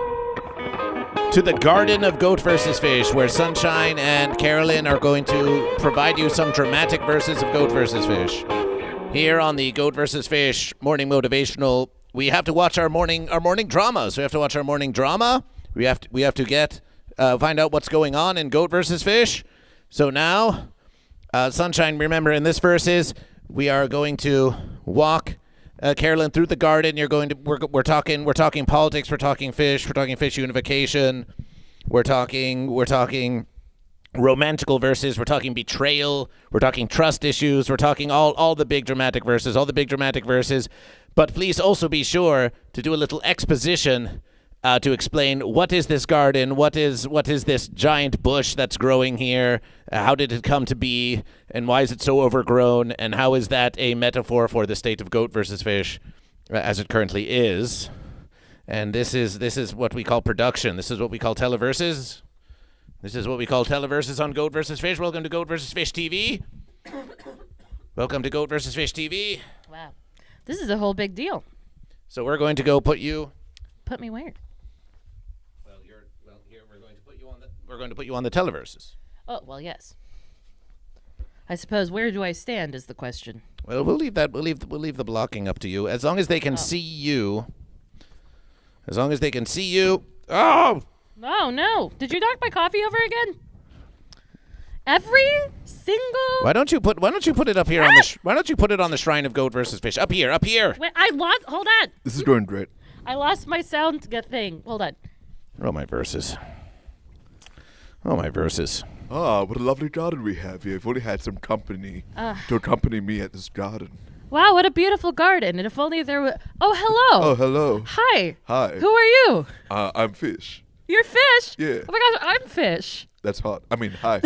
to the Garden of Goat vs. Fish, where Sunshine and Carolyn are going to provide you some dramatic verses of Goat vs. Fish. Here on the Goat vs. Fish Morning Motivational, we have to watch our morning dramas. We have to watch our morning drama. We have to get find out what's going on in Goat vs. Fish. So now, Sunshine, remember in this verses, we are going to walk Carolyn through the garden. We're talking politics, we're talking fish unification, we're talking romantical verses, we're talking betrayal, we're talking trust issues, we're talking all the big dramatic verses, but please also be sure to do a little exposition to explain what is this garden, what is this giant bush that's growing here, how did it come to be, and why is it so overgrown, and how is that a metaphor for the state of Goat versus Fish as it currently is. And this is what we call production. This is what we call televerses. This is what we call televerses on Goat vs. Fish. Welcome to Goat vs. Fish TV. Welcome to Goat vs. Fish TV. Wow. This is a whole big deal. So we're going to go put you... Put me where? Here we're going to put you on the televerses. Oh, well, yes. I suppose where do I stand is the question. Well, we'll leave the blocking up to you. As long as they can see you. As long as they can see you. Oh! Oh, no. Did you knock my coffee over again? Every single... Why don't you put it up here why don't you put it on the shrine of Goat versus Fish? Up here. Wait, hold on. This is going great. I lost my sound thing. Hold on. Oh, my verses. Ah, what a lovely garden we have here. I've only had some company to accompany me at this garden. Wow, what a beautiful garden. And if only there were... Oh, hello. Oh, hello. Hi. Hi. Who are you? I'm Fish. You're Fish? Yeah. Oh my gosh, I'm Fish. That's hot. I mean, hi.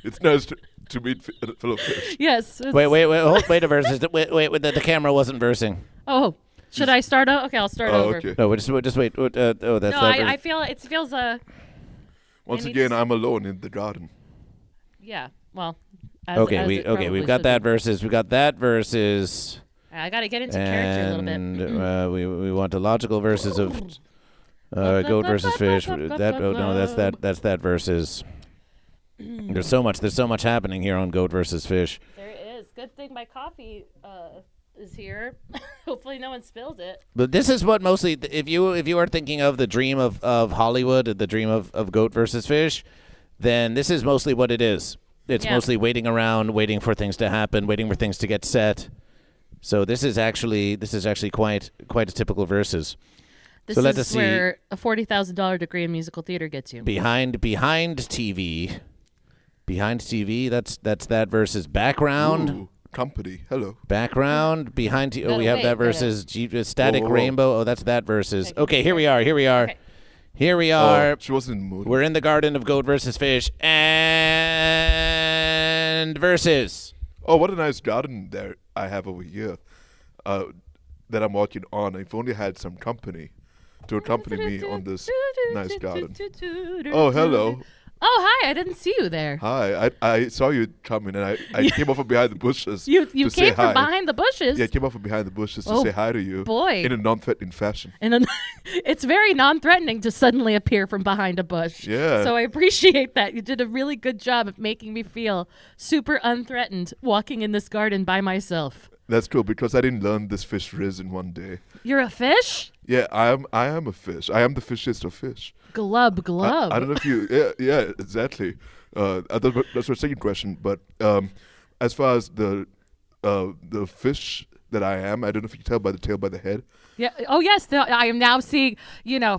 It's nice to meet fellow fish. Yes. Wait a verses. Wait, the camera wasn't versing. Oh, should I start over? Okay, I'll start over. Okay. No, just wait. That's No, that I feel it feels Once maybe again, just- I'm alone in the garden. yeah. Well, we've got that verses. We got that verses. I got to get into character a little bit. And we want the logical verses of Goat versus Fish. That's that verses. There's so much happening here on Goat versus Fish. There is. Good thing my coffee is here. Hopefully no one spills it. But this is what mostly, if you are thinking of the dream of Hollywood, the dream of Goat versus Fish, then this is mostly what it is. It's mostly waiting around, waiting for things to happen, waiting for things to get set. So this is actually quite a typical verses. This so let us is see. where a $40,000 degree in musical theater gets you. Behind TV. That's that versus background. Ooh, company. Hello. Background behind. No, we have wait, that versus static Whoa, whoa. rainbow. Oh, that's that versus. Okay, here we are. Okay. Here we are. Oh, she wasn't in the mood. We're in the garden of Goat versus Fish and versus. Oh, what a nice garden there I have over here that I'm walking on. If only I had some company to accompany me on this nice garden. Oh, hello. Oh, hi. I didn't see you there. Hi. I saw you coming, and I came off from behind the bushes You to say came from hi. behind the bushes. Yeah, I came off from behind the bushes to Oh, say hi to you. boy. In a non-threatening fashion. And it's very non-threatening to suddenly appear from behind a bush. Yeah. So I appreciate that. You did a really good job of making me feel super unthreatened walking in this garden by myself. That's cool, because I didn't learn this fish riz in one day. You're a fish? Yeah, I am a fish. I am the fishiest of fish. Glub. I don't know if you... Yeah, exactly. That's my second question. But as far as the fish that I am, I don't know if you can tell by the tail, by the head. Yeah. Oh, yes. I am now seeing, your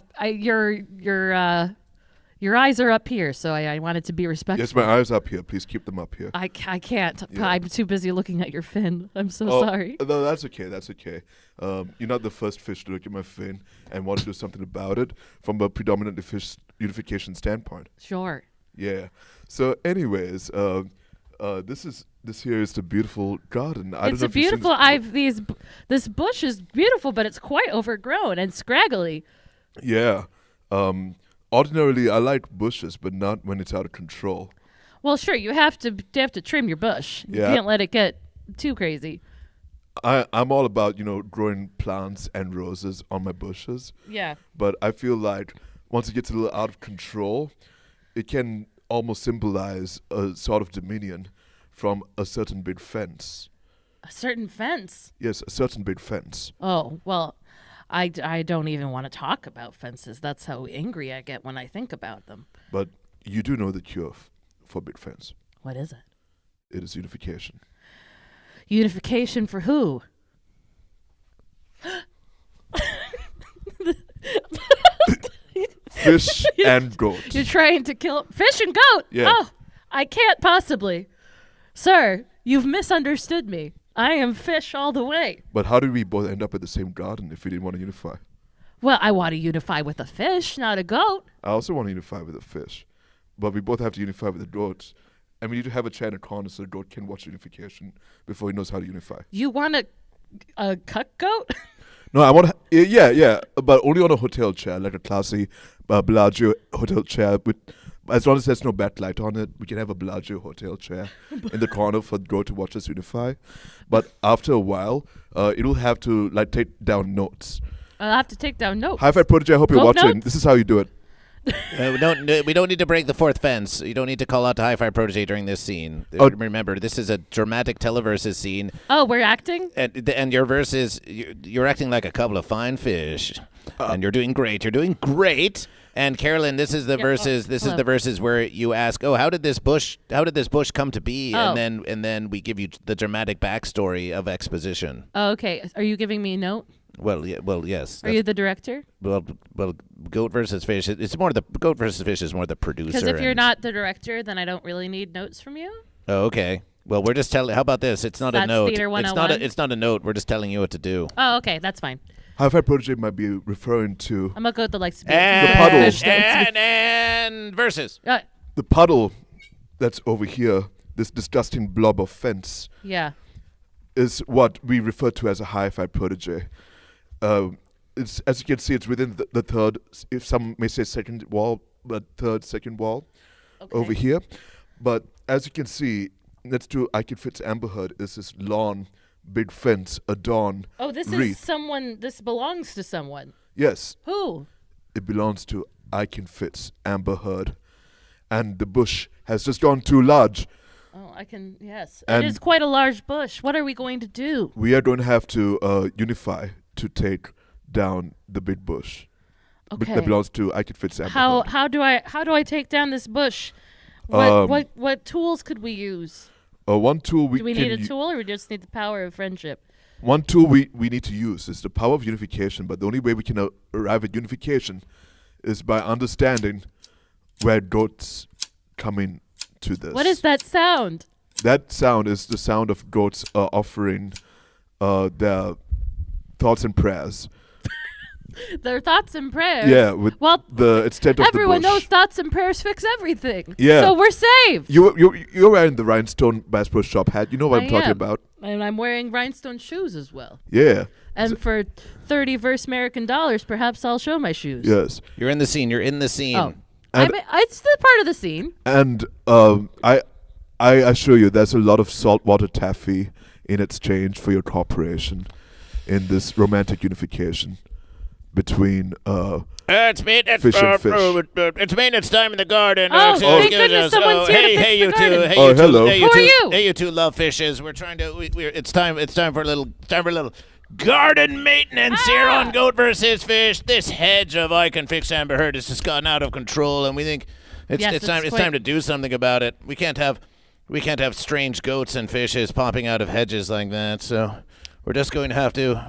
eyes are up here, so I wanted to be respectful. Yes, my eyes up here. Please keep them up here. I can't. Yeah. I'm too busy looking at your fin. I'm so sorry. No, that's okay. That's okay. You're not the first fish to look at my fin and want to do something about it from a predominantly Fish Unification standpoint. Sure. Yeah. So, anyways, this here is the beautiful garden. I don't It's know a if you've seen beautiful. This bush is beautiful, but it's quite overgrown and scraggly. Yeah. Ordinarily, I like bushes, but not when it's out of control. Well, sure, you have to trim your bush. You Yeah. can't let it get too crazy. I'm all about, growing plants and roses on my bushes. Yeah. But I feel like once it gets a little out of control, it can almost symbolize a sort of dominion from a certain big fence. A certain fence. Yes, a certain big fence. Oh, well, I don't even want to talk about fences. That's how angry I get when I think about them. But you do know the cure for big fence. What is it? It is unification. Unification for who? Fish and goat. You're trying to kill fish and goat. Yeah. Oh, I can't possibly. Sir, you've misunderstood me. I am fish all the way. But how did we both end up at the same garden if we didn't want to unify? Well, I want to unify with a fish, not a goat. I also want to unify with a fish. But we both have to unify with the goats. And we need to have a chair in a corner so the goat can watch unification before he knows how to unify. You want a cuck goat? No, I want to, yeah, but only on a hotel chair, like a classy Bellagio hotel chair. As long as there's no backlight on it, we can have a Bellagio hotel chair in the corner for the goat to watch us unify. But after a while, it'll have to take down notes. I'll have to take down notes. Hi-Fi Protege, I hope you're Both watching. notes? This is how you do it. We don't need to break the fourth fence. You don't need to call out to Hi-Fi Protege during this scene. Oh. Remember, this is a dramatic televerses scene, Oh, we're acting? and your verse is you're acting like a couple of fine fish, and you're doing great. You're doing great. And Carolyn, this is the verses. This is the verses where you ask, "Oh, how did this bush come to be?" Oh. And then we give you the dramatic backstory of exposition. Oh, okay. Are you giving me a note? Well, yes. Are you the director? Well, Goat versus Fish. It's more the Goat versus Fish is more the producer. Because if you're and- not the director, then I don't really need notes from you. Oh, okay. Well, we're just telling. How about this? It's not a That's note. Theater It's 101? it's not a note. We're just telling you what to do. Oh, okay. That's fine. Hi-Fi Protege might be referring to I'm a goat that likes to be puddle. And versus. the puddle that's over here, this disgusting blob of fence, Yeah. is what we refer to as a Hi-Fi Protege. It's, as you can see, it's within the third, if some may say second wall, but second wall Okay. over here. But as you can see, next to I Can Fit's Amberheard is this lawn, big fence, adorned Oh, this wreath. is someone. This belongs to someone. Yes, Who? it belongs to I Can Fit's Amberheard. And the bush has just gone too large. Oh, I can. Yes. And- it is quite a large bush. What are we going to do? We are going to have to unify to take down the big bush. Okay. That belongs to I Can Fit's Amberheard. How do I take down this bush? What tools could we use? One tool we Do we can need a u- tool, or we just need the power of friendship? One tool we need to use is the power of unification, but the only way we can arrive at unification is by understanding where goats come in to this. What is that sound? That sound is the sound of goats offering their thoughts and prayers. Their thoughts and prayers. Yeah, with Well, the extent of everyone the bush. knows thoughts and prayers fix everything. Yeah. So we're saved. You're wearing the rhinestone Bass Pro Shop hat. You know what I'm talking about. And I'm wearing rhinestone shoes as well. Yeah. And for 30 verse American dollars, perhaps I'll show my shoes. Yes. You're in the scene. You're in the scene. Oh. And- It's the part of the scene. And I assure you, there's a lot of saltwater taffy in exchange for your cooperation in this romantic unification between It's maintenance. Fish and fish. It's maintenance time in the garden. Oh, thank goodness someone's here to fix hey, the you garden. two. Hey, Oh, you two. hello. Hey, Who are two. you? Hey, you two love fishes. We're trying to. It's time for a little. Garden maintenance here on Goat versus Fish. This hedge of I Can Fix Amberheard has just gotten out of control, and we think it's time to do something about it. We can't have strange goats and fishes popping out of hedges like that. So we're just going to have to.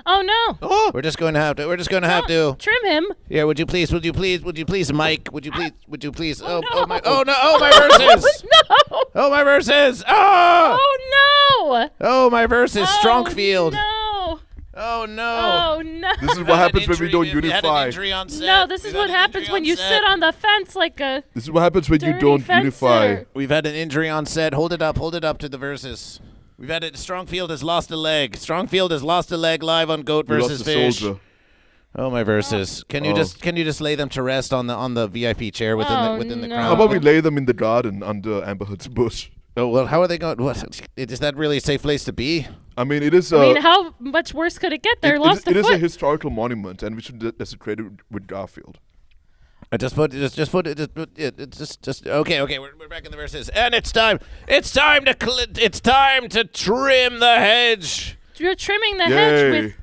Oh, no. We're just going to have to. Trim him. Yeah, would you please, Mike? Would you please? Oh, no. my verses! No. Oh, my verses! Oh! Oh, no. Oh, my verses! Strongfield! No. Oh no! Oh, no. this is what happens when we don't unify. No, this is what happens when you sit on the fence like a This is what happens when you dirty don't fencer. unify. We've had an injury on set. Hold it up to the verses. We've had it. Strongfield has lost a leg. Strongfield has lost a leg live on Goat We versus lost a Fish. soldier. Oh, my verses. Can you just lay them to rest on the VIP chair within the no. crowd? How about we lay them in the garden under Amber Heard's bush? Oh, well, how are they going? What is that really a safe place to be? I mean, it is. I mean, how much worse could it get? They're lost it a is foot. a historical monument, and we should desecrate it with Garfield. Just put it. Okay. We're back in the verses, and it's time. It's time to trim the hedge. You're trimming the Yay. hedge with.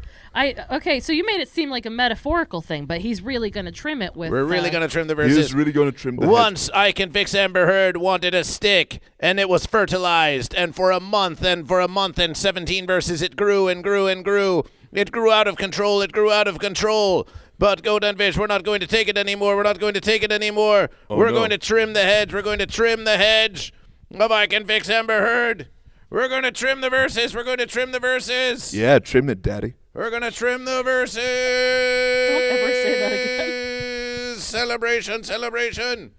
Okay, so you made it seem like a metaphorical thing, but he's really going to trim it with. We're really gonna trim the He verses. is really going to trim the Once I Can Fix Amber Heard wanted a stick, and it was fertilized, and for a month and 17 verses, it grew and grew and grew. It grew out of control. But Goat and Fish, we're not going to take it anymore. We're no. going to trim the hedge. We're going to trim the hedge of I Can Fix Amber Heard. We're going to trim the verses. Yeah, trim it, Daddy. We're going to trim the verses. Don't ever say that again. Celebration.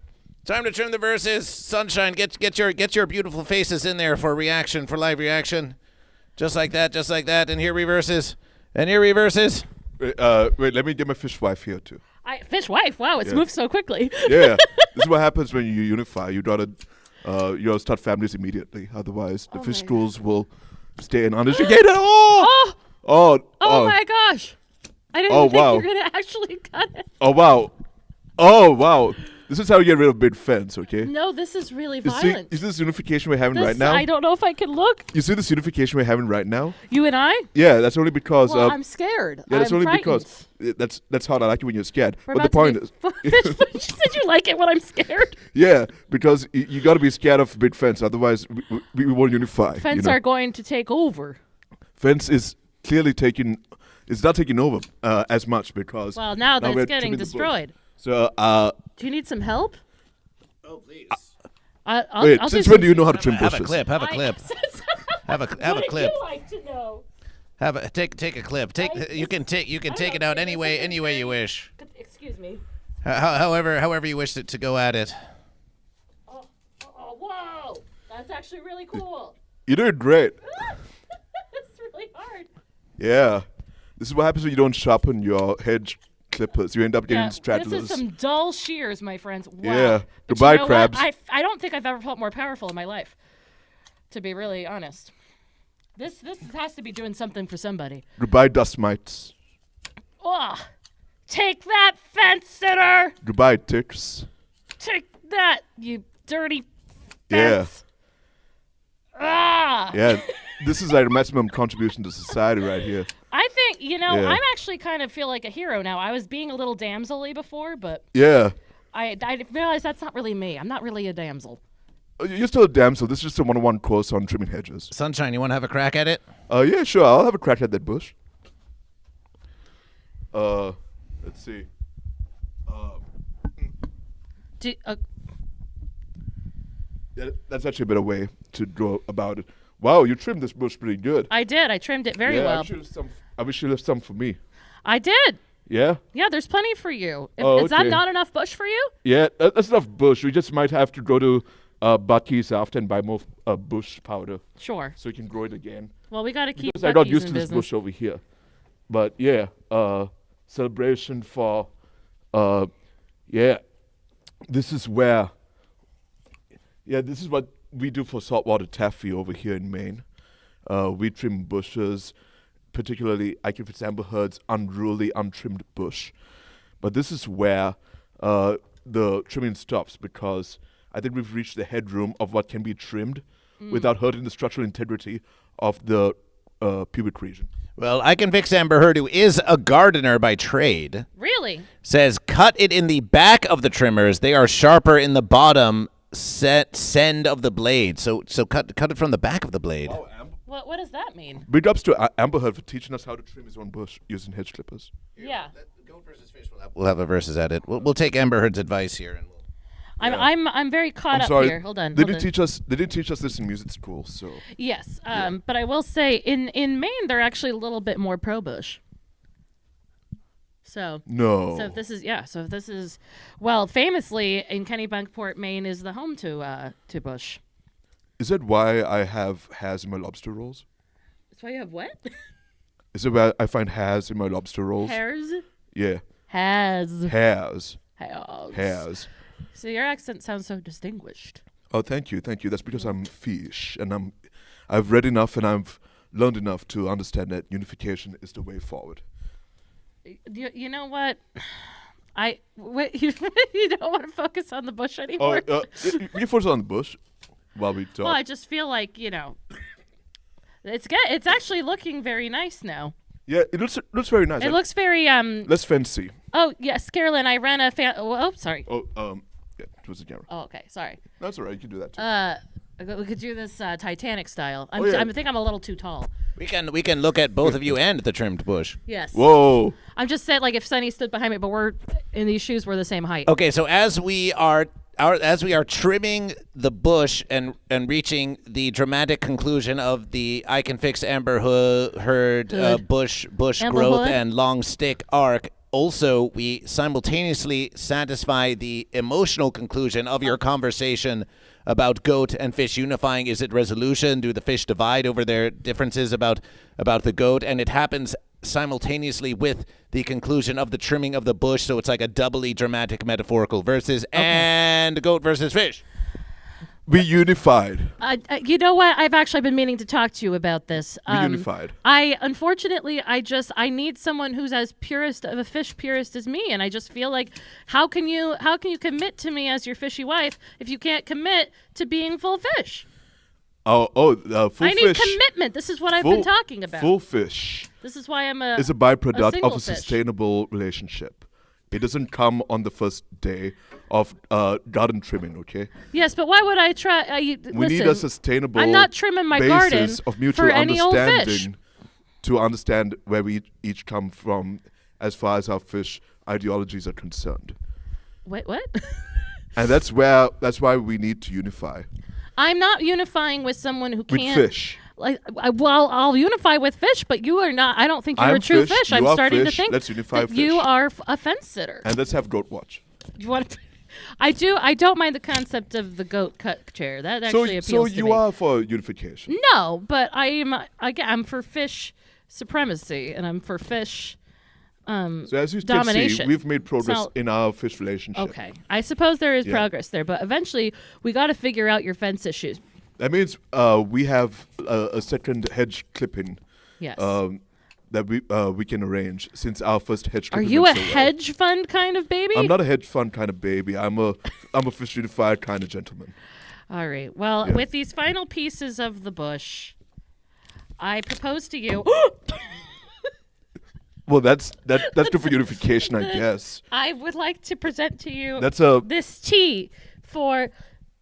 Time to trim the verses. Sunshine, get your beautiful faces in there for live reaction. Just like that. And here reverses. Wait, let me get my fish wife here too. Fish wife. Wow, it's moved so quickly. Yeah, this is what happens when you unify. You gotta start families immediately. Otherwise, the fish schools will stay in uneducated. Oh my gosh! I didn't think you were gonna actually cut it. Oh wow! This is how you get rid of big fence, okay? No, this is really You see violent. this unification we're having right now? I don't know if I can look. You see this unification we're having right now? You and I? Yeah, that's only because. Well, I'm scared. Yeah, that's I'm only frightened. because that's hard. I like it when you're scared. We're but the about point to is, be She said you like it when I'm scared. yeah, because you got to be scared of big fence. Otherwise, we won't unify. Fence you know? are going to take over. Fence is clearly taking. It's not taking over as much because. Well, now that we're it's getting trimming the bush. destroyed. So, Do you need some help? Oh, please. I'll since do when do you know how to trim Have bushes? a clip. Have a clip. Have a clip. What would you like to know? Take a clip. You can take it out any way you wish. Excuse me. However you wish to go at it. Oh, whoa! That's actually really cool. You're doing great. It's really hard. Yeah, this is what happens when you don't sharpen your hedge clippers. You end up getting straddlers. This is some dull shears, my friends. Wow. Yeah. But Goodbye, you know what? crabs. I don't think I've ever felt more powerful in my life, to be really honest. This has to be doing something for somebody. Goodbye, dust mites. Ugh. Take that, fence sitter! Goodbye, ticks. Take that, you dirty Yeah. fence. Ah! Yeah, this is our maximum contribution to society right here. I think, Yeah. I'm actually kind of feel like a hero now. I was being a little damsel-y before, but Yeah. I realized that's not really me. I'm not really a damsel. You're still a damsel. This is just a one-on-one course on trimming hedges. Sunshine, you want to have a crack at it? Yeah, sure. I'll have a crack at that bush. Let's see. Yeah, that's actually a better way to go about it. Wow, you trimmed this bush pretty good. I did. I trimmed it very well. I wish you left some for me. I did. Yeah? Yeah, there's plenty for you. Is that Okay. not enough bush for you? Yeah, that's enough bush. We just might have to go to Bucky's after and buy more bush powder Sure. so you can grow it again. Well, we got to keep Because I got Buc-ee's used in to this business. bush over here. But yeah, celebration for, this is where, this is what we do for saltwater taffy over here in Maine. We trim bushes, particularly I can fit Amber Heard's unruly, untrimmed bush. But this is where the trimming stops because I think we've reached the headroom of what can be trimmed without hurting the structural integrity of the pubic region. Well, I Can Fix Amber Heard, who is a gardener by trade, Really? says cut it in the back of the trimmers. They are sharper in the bottom send of the blade. So cut it from the back of the blade. What does that mean? Big ups to Amber Heard for teaching us how to trim his own bush using hedge clippers. Yeah. GoatVsFish we'll have a versus at it. We'll take Amber Heard's advice here and we'll. I'm very caught I'm up sorry. here. Hold on. They hold didn't on. teach us. They didn't teach us this in music school. So Yes, but I will say in Maine they're actually a little bit more pro bush. So no. So if this is well, famously in Kennebunkport, Maine is the home to bush. Is that why I have hairs in my lobster rolls? That's why you have what? Is it why I find hairs in my lobster rolls? Hairs? Yeah. Has. Has. Has. Has. So your accent sounds so distinguished. Oh, thank you. That's because I'm fish, and I've read enough and I've learned enough to understand that unification is the way forward. You know what? You don't want to focus on the bush anymore. You focus on the bush while we talk. Well, I just feel like it's actually looking very nice now. Yeah, it looks very nice. It looks very less fancy. Oh yes, Carolyn, I ran a sorry. Yeah, it was a camera. Oh, okay, sorry. That's all right. You can do that too. We could do this Titanic style. I think I'm a little too tall. We can look at both of you and the trimmed bush. Yes. Whoa. I'm just saying, like, if Sunny stood behind me, but we're in these shoes, we're the same height. Okay, so as we are trimming the bush and reaching the dramatic conclusion of the I Can Fix Amber Heard bush Amber growth Hood? and long stick arc, also we simultaneously satisfy the emotional conclusion of your conversation about goat and fish unifying. Is it resolution? Do the fish divide over their differences about the goat? And it happens simultaneously with the conclusion of the trimming of the bush, so it's like a doubly dramatic metaphorical versus and goat versus fish. We unified. You know what? I've actually been meaning to talk to you about this. We unified. Unfortunately, I need someone who's as purist of a fish purist as me, and I just feel like, how can you commit to me as your fishy wife if you can't commit to being full fish? Full I need fish. commitment. This is what I've been talking about. Full fish This is why I'm is a byproduct single of a fish. sustainable relationship. It doesn't come on the first day of garden trimming, okay? Yes, but why would I try? We need a sustainable I'm not trimming my garden basis of mutual for any old fish. understanding to understand where we each come from as far as our fish ideologies are concerned. Wait, what? And that's why we need to unify. I'm not unifying with someone who With can't. fish. Like, I'll unify with fish, but you are not. I don't think you're I'm a true fish, I'm you are starting fish, to think let's unify that fish. you are a fence sitter. And let's have goat watch. You want? I do. I don't mind the concept of the goat cut chair. That actually appeals So to you me. are for unification. No, but I'm for fish supremacy, and I'm for fish. So as you can domination. see, we've made progress So- in our fish relationship. Okay, I suppose there is Yeah. progress there, but eventually we got to figure out your fence issues. That means we have a second hedge clipping Yes. that we can arrange since our first hedge Are clipping you a went so well. hedge fund kind of baby? I'm not a hedge fund kind of baby. I'm a fish unified kind of gentleman. All right. Well, Yeah. with these final pieces of the bush, I propose to you. Well, that's good for unification, I guess. I would like to present to you That's this tea for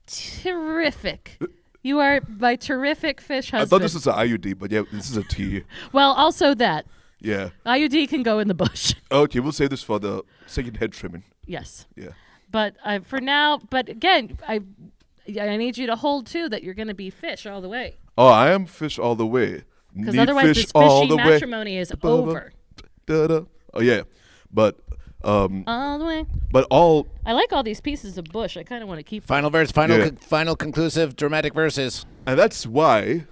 terrific. You are my terrific fish I husband. thought this was an IUD, but yeah, this is a tea. Well, also that. Yeah. IUD can go in the bush. Okay, we'll save this for the second head trimming. Yes. Yeah. But for now, but again, I need you to hold too that you're going to be fish all the way. Oh, I am fish all the way. Because Need otherwise fish this all fishy the way. matrimony is over. Da-da. Oh yeah, but All the way. but all I like all these pieces of bush. I kind of want to keep them. Final verse, Yeah. final conclusive dramatic verses. and that's why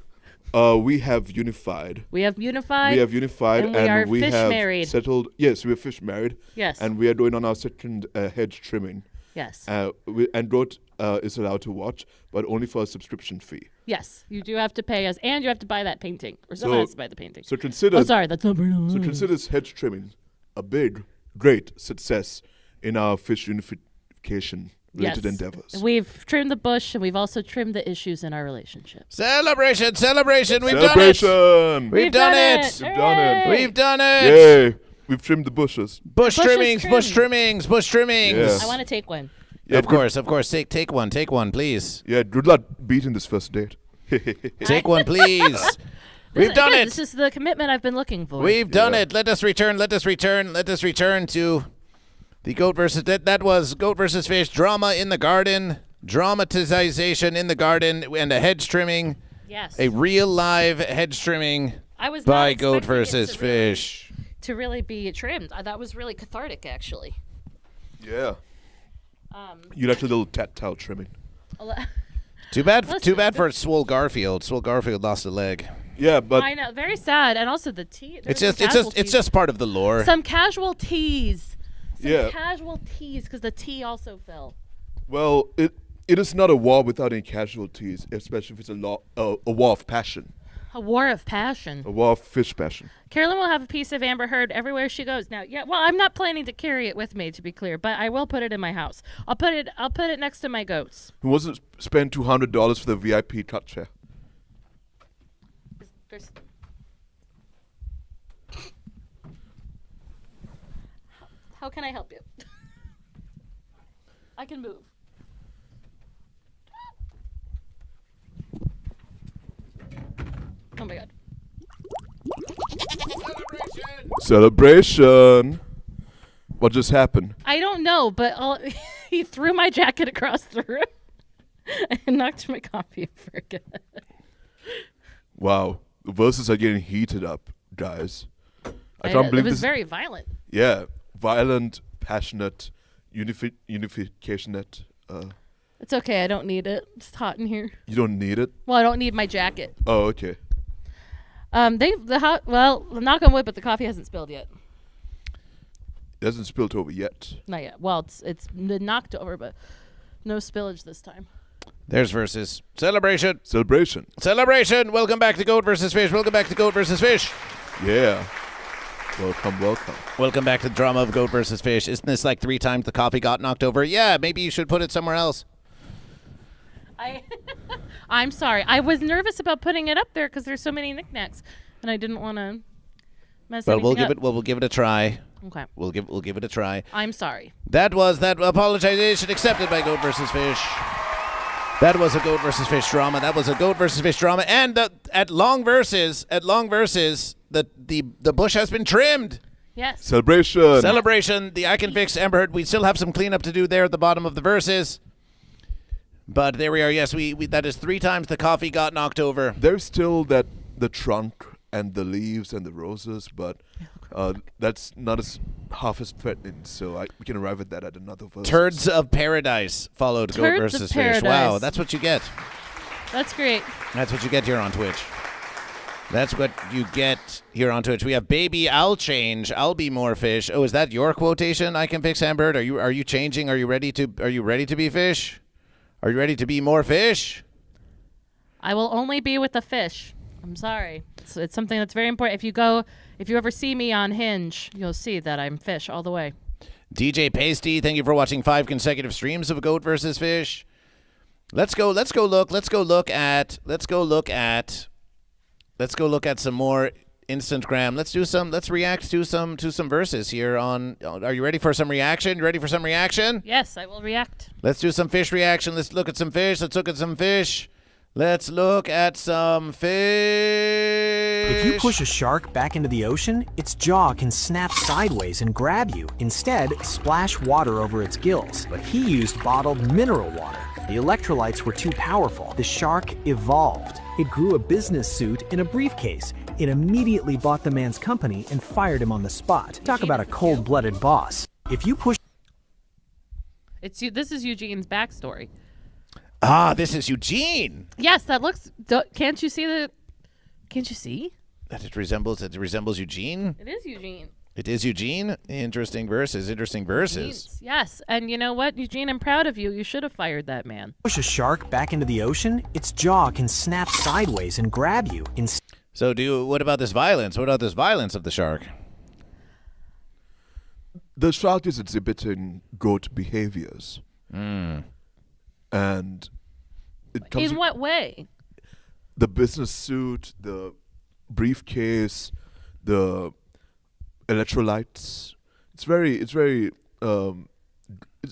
we have unified. We have unified. We have unified, and we are fish have married. settled. Yes, we are fish married. Yes. And we are doing on our second hedge trimming. Yes. And Goat is allowed to watch, but only for a subscription fee. Yes. You do have to pay us, and you have to buy that painting, or someone has to buy the painting. So consider. Oh, sorry, that's not very So consider this hedge trimming a big, great success in our fish unification related endeavors. We've trimmed the bush, and we've also trimmed the issues in our relationship. Celebration! We've Celebration! done it! We've done it! We've done it. Hooray! We've done it! Yay! We've trimmed the bushes. Bush Bush is trimmings! Yeah. I want to take one. Yeah, Of course. Take one, please. Yeah, good luck beating this first date. Take one, please. We've done Again, it. This is the commitment I've been looking for. We've done Yeah. it. Let us return to the goat versus that was goat versus fish drama in the garden, dramatization in the garden, and a hedge trimming, Yes. a real live hedge trimming I was by not goat expecting it versus to really- fish. to really be trimmed. That was really cathartic, actually. Yeah. You like a little tat-towel trimming. Too bad Listen, for Swole Garfield. Swole Garfield lost a leg. Yeah, but I know, very sad, and also the tea. It's just part of the lore. Some casualties. Yeah. Casualties, because the tea also fell. well, it is not a war without any casualties, especially if it's a war of passion, A war of passion. a war of fish passion. Carolyn will have a piece of Amber Heard everywhere she goes. Now, yeah, well, I'm not planning to carry it with me, to be clear, but I will put it in my house. I'll put it next to my goats. Who wants to spend $200 for the VIP cut chair? There's- How can I help you? I can move. Oh my god. Celebration! What just happened? I don't know, but he threw my jacket across the room and knocked my coffee over again. Wow, the verses are getting heated up, guys. I It can't believe was this. very violent. Yeah, violent, passionate, unificationate. It's okay. I don't need it. It's hot in here. You don't need it. Well, I don't need my jacket. Oh, okay. Knock on wood, but the coffee hasn't spilled yet. It hasn't spilled over yet. Not yet. Well, it's knocked over, but no spillage this time. There's versus. Celebration. Celebration. Celebration. Welcome back to Goat vs. Fish. Welcome back to Goat vs. Fish. Yeah. Welcome, welcome. Welcome back to the drama of Goat vs. Fish. Isn't this like 3 times the coffee got knocked over? Yeah, maybe you should put it somewhere else. I'm sorry. I was nervous about putting it up there because there's so many knickknacks, and I didn't want to mess Well, anything up. we'll give it a try. Okay. We'll give it a try. I'm sorry. That apologization accepted by Goat vs. Fish. That was a Goat vs. Fish drama. That was a Goat vs. Fish drama. And at long verses, the bush has been trimmed. Yes. Celebration. Celebration. The I Can Fix Amber Heard. We still have some cleanup to do there at the bottom of the verses. But there we are. Yes, we that is 3 times the coffee got knocked over. There's still the trunk and the leaves and the roses, but that's not as half as threatening. So we can arrive at that at another verse. Turds of Paradise followed Goat Turds of versus Fish. Wow, Paradise. that's what you get. That's great. That's what you get here on Twitch. That's what you get here on Twitch. We have Baby, I'll change. I'll be more fish. Oh, is that your quotation? I Can Fix Amber Heard. Are you changing? Are you ready to be fish? Are you ready to be more fish? I will only be with the fish. I'm sorry. It's something that's very important. If you ever see me on Hinge, you'll see that I'm fish all the way. DJ Pasty, thank you for watching 5 consecutive streams of Goat versus Fish. Let's go look at some more Instagram. Let's react to some verses here on. Are you ready for some reaction? You ready for some reaction? Yes, I will react. Let's do some fish reaction. Let's look at some fish. Let's look at some fish. If you push a shark back into the ocean, its jaw can snap sideways and grab you. Instead, splash water over its gills. But he used bottled mineral water. The electrolytes were too powerful. The shark evolved. It grew a business suit in a briefcase. It immediately bought the man's company and fired him on the spot. Talk about a cold-blooded boss. If you push... This is Eugene's backstory. Ah, this is Eugene. Yes, that looks. Can't you see? That it resembles Eugene. It is Eugene. It is Eugene. Interesting verses. Yes, and you know what, Eugene, I'm proud of you. You should have fired that man. Push a shark back into the ocean, its jaw can snap sideways and grab you. So what about this violence? What about this violence of the shark? The shark is exhibiting goat behaviors. And it comes In what way? the business suit, the briefcase, the electrolytes.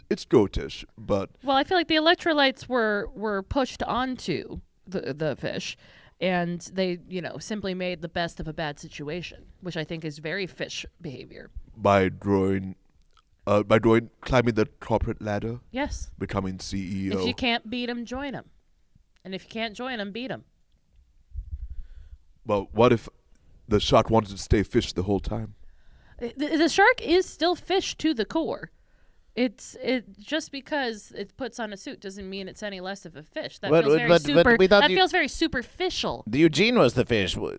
It's goatish, but Well, I feel like the electrolytes were pushed onto the fish, and they simply made the best of a bad situation, which I think is very fish behavior. by climbing the corporate ladder, Yes. becoming CEO. If you can't beat them, join them, and if you can't join them, beat them. Well, what if the shark wanted to stay fish the whole time? The shark is still fish to the core. just because it puts on a suit doesn't mean it's any less of a fish. That But- feels very but super. we thought That you- feels very superficial. The Eugene was the fish. We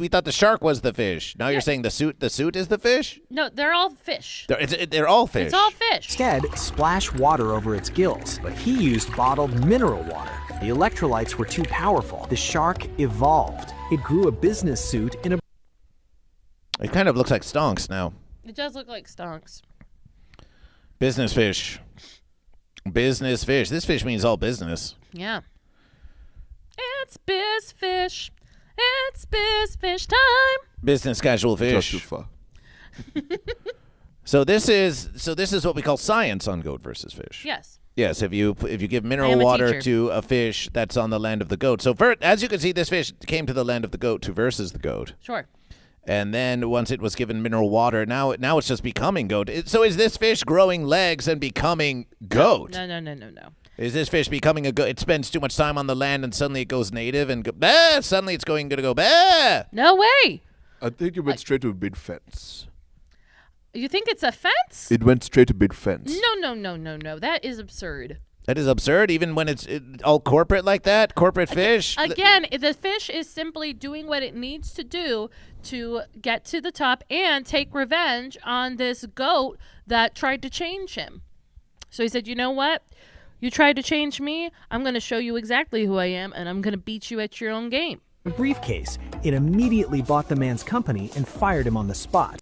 thought the shark was the fish. Now you're saying the suit is the fish? No, they're all fish. They're all fish. It's all fish. Instead, splash water over its gills, but he used bottled mineral water. The electrolytes were too powerful. The shark evolved. It grew a business suit in a It kind of looks like stonks now. It does look like stonks. Business fish. Business fish. This fish means all business. Yeah. It's BizFish. It's BizFish time. Business casual Just fish. too far. So this is what we call science on Goat versus Fish. Yes. Yes, if you give mineral am a water teacher. to a fish that's on the land of the goat. So as you can see, this fish came to the land of the goat to versus the goat. Sure. And then once it was given mineral water, now it's just becoming goat. So is this fish growing legs and becoming goat? No. Is this fish becoming a goat? It spends too much time on the land and suddenly it goes native and suddenly it's going to go bah. No way. I think it went straight to a bid fence. You think it's a fence? It went straight to bid fence. No. That is absurd. That is absurd, even when it's all corporate like that. Corporate fish. Again, the fish is simply doing what it needs to do to get to the top and take revenge on this goat that tried to change him. So he said, you know what? You tried to change me. I'm going to show you exactly who I am, and I'm going to beat you at your own game. briefcase. It immediately bought the man's company and fired him on the spot.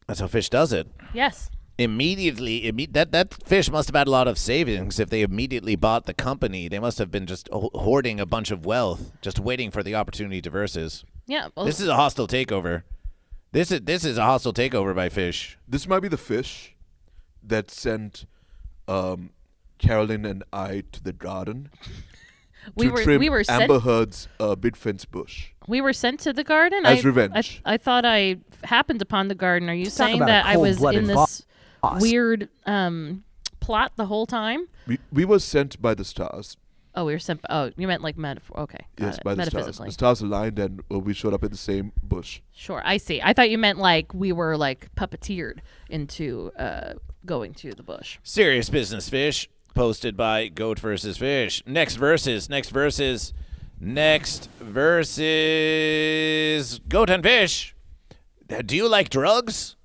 That's how fish does it. Yes. That fish must have had a lot of savings if they immediately bought the company. They must have been just hoarding a bunch of wealth, just waiting for the opportunity to versus. Yeah. Well, This is a hostile takeover. This is a hostile takeover by fish. This might be the fish that sent Carolyn and I to the garden we trim were sent. Amber Heard's bid fence bush. We were sent to the garden As revenge. I thought I happened upon the garden. Are you Talk saying about a that I was cold-blooded in this boss. weird plot the whole time? We were sent by the stars. Oh, we were sent. Oh, you meant like metaphor. Okay, got Yes, it. by the stars. Metaphysically. The stars aligned and we showed up in the same bush. Sure, I see. I thought you meant like we were like puppeteered into going to the bush. Serious business fish. Posted by Goat versus Fish. Next versus Goat and Fish. Do you like drugs?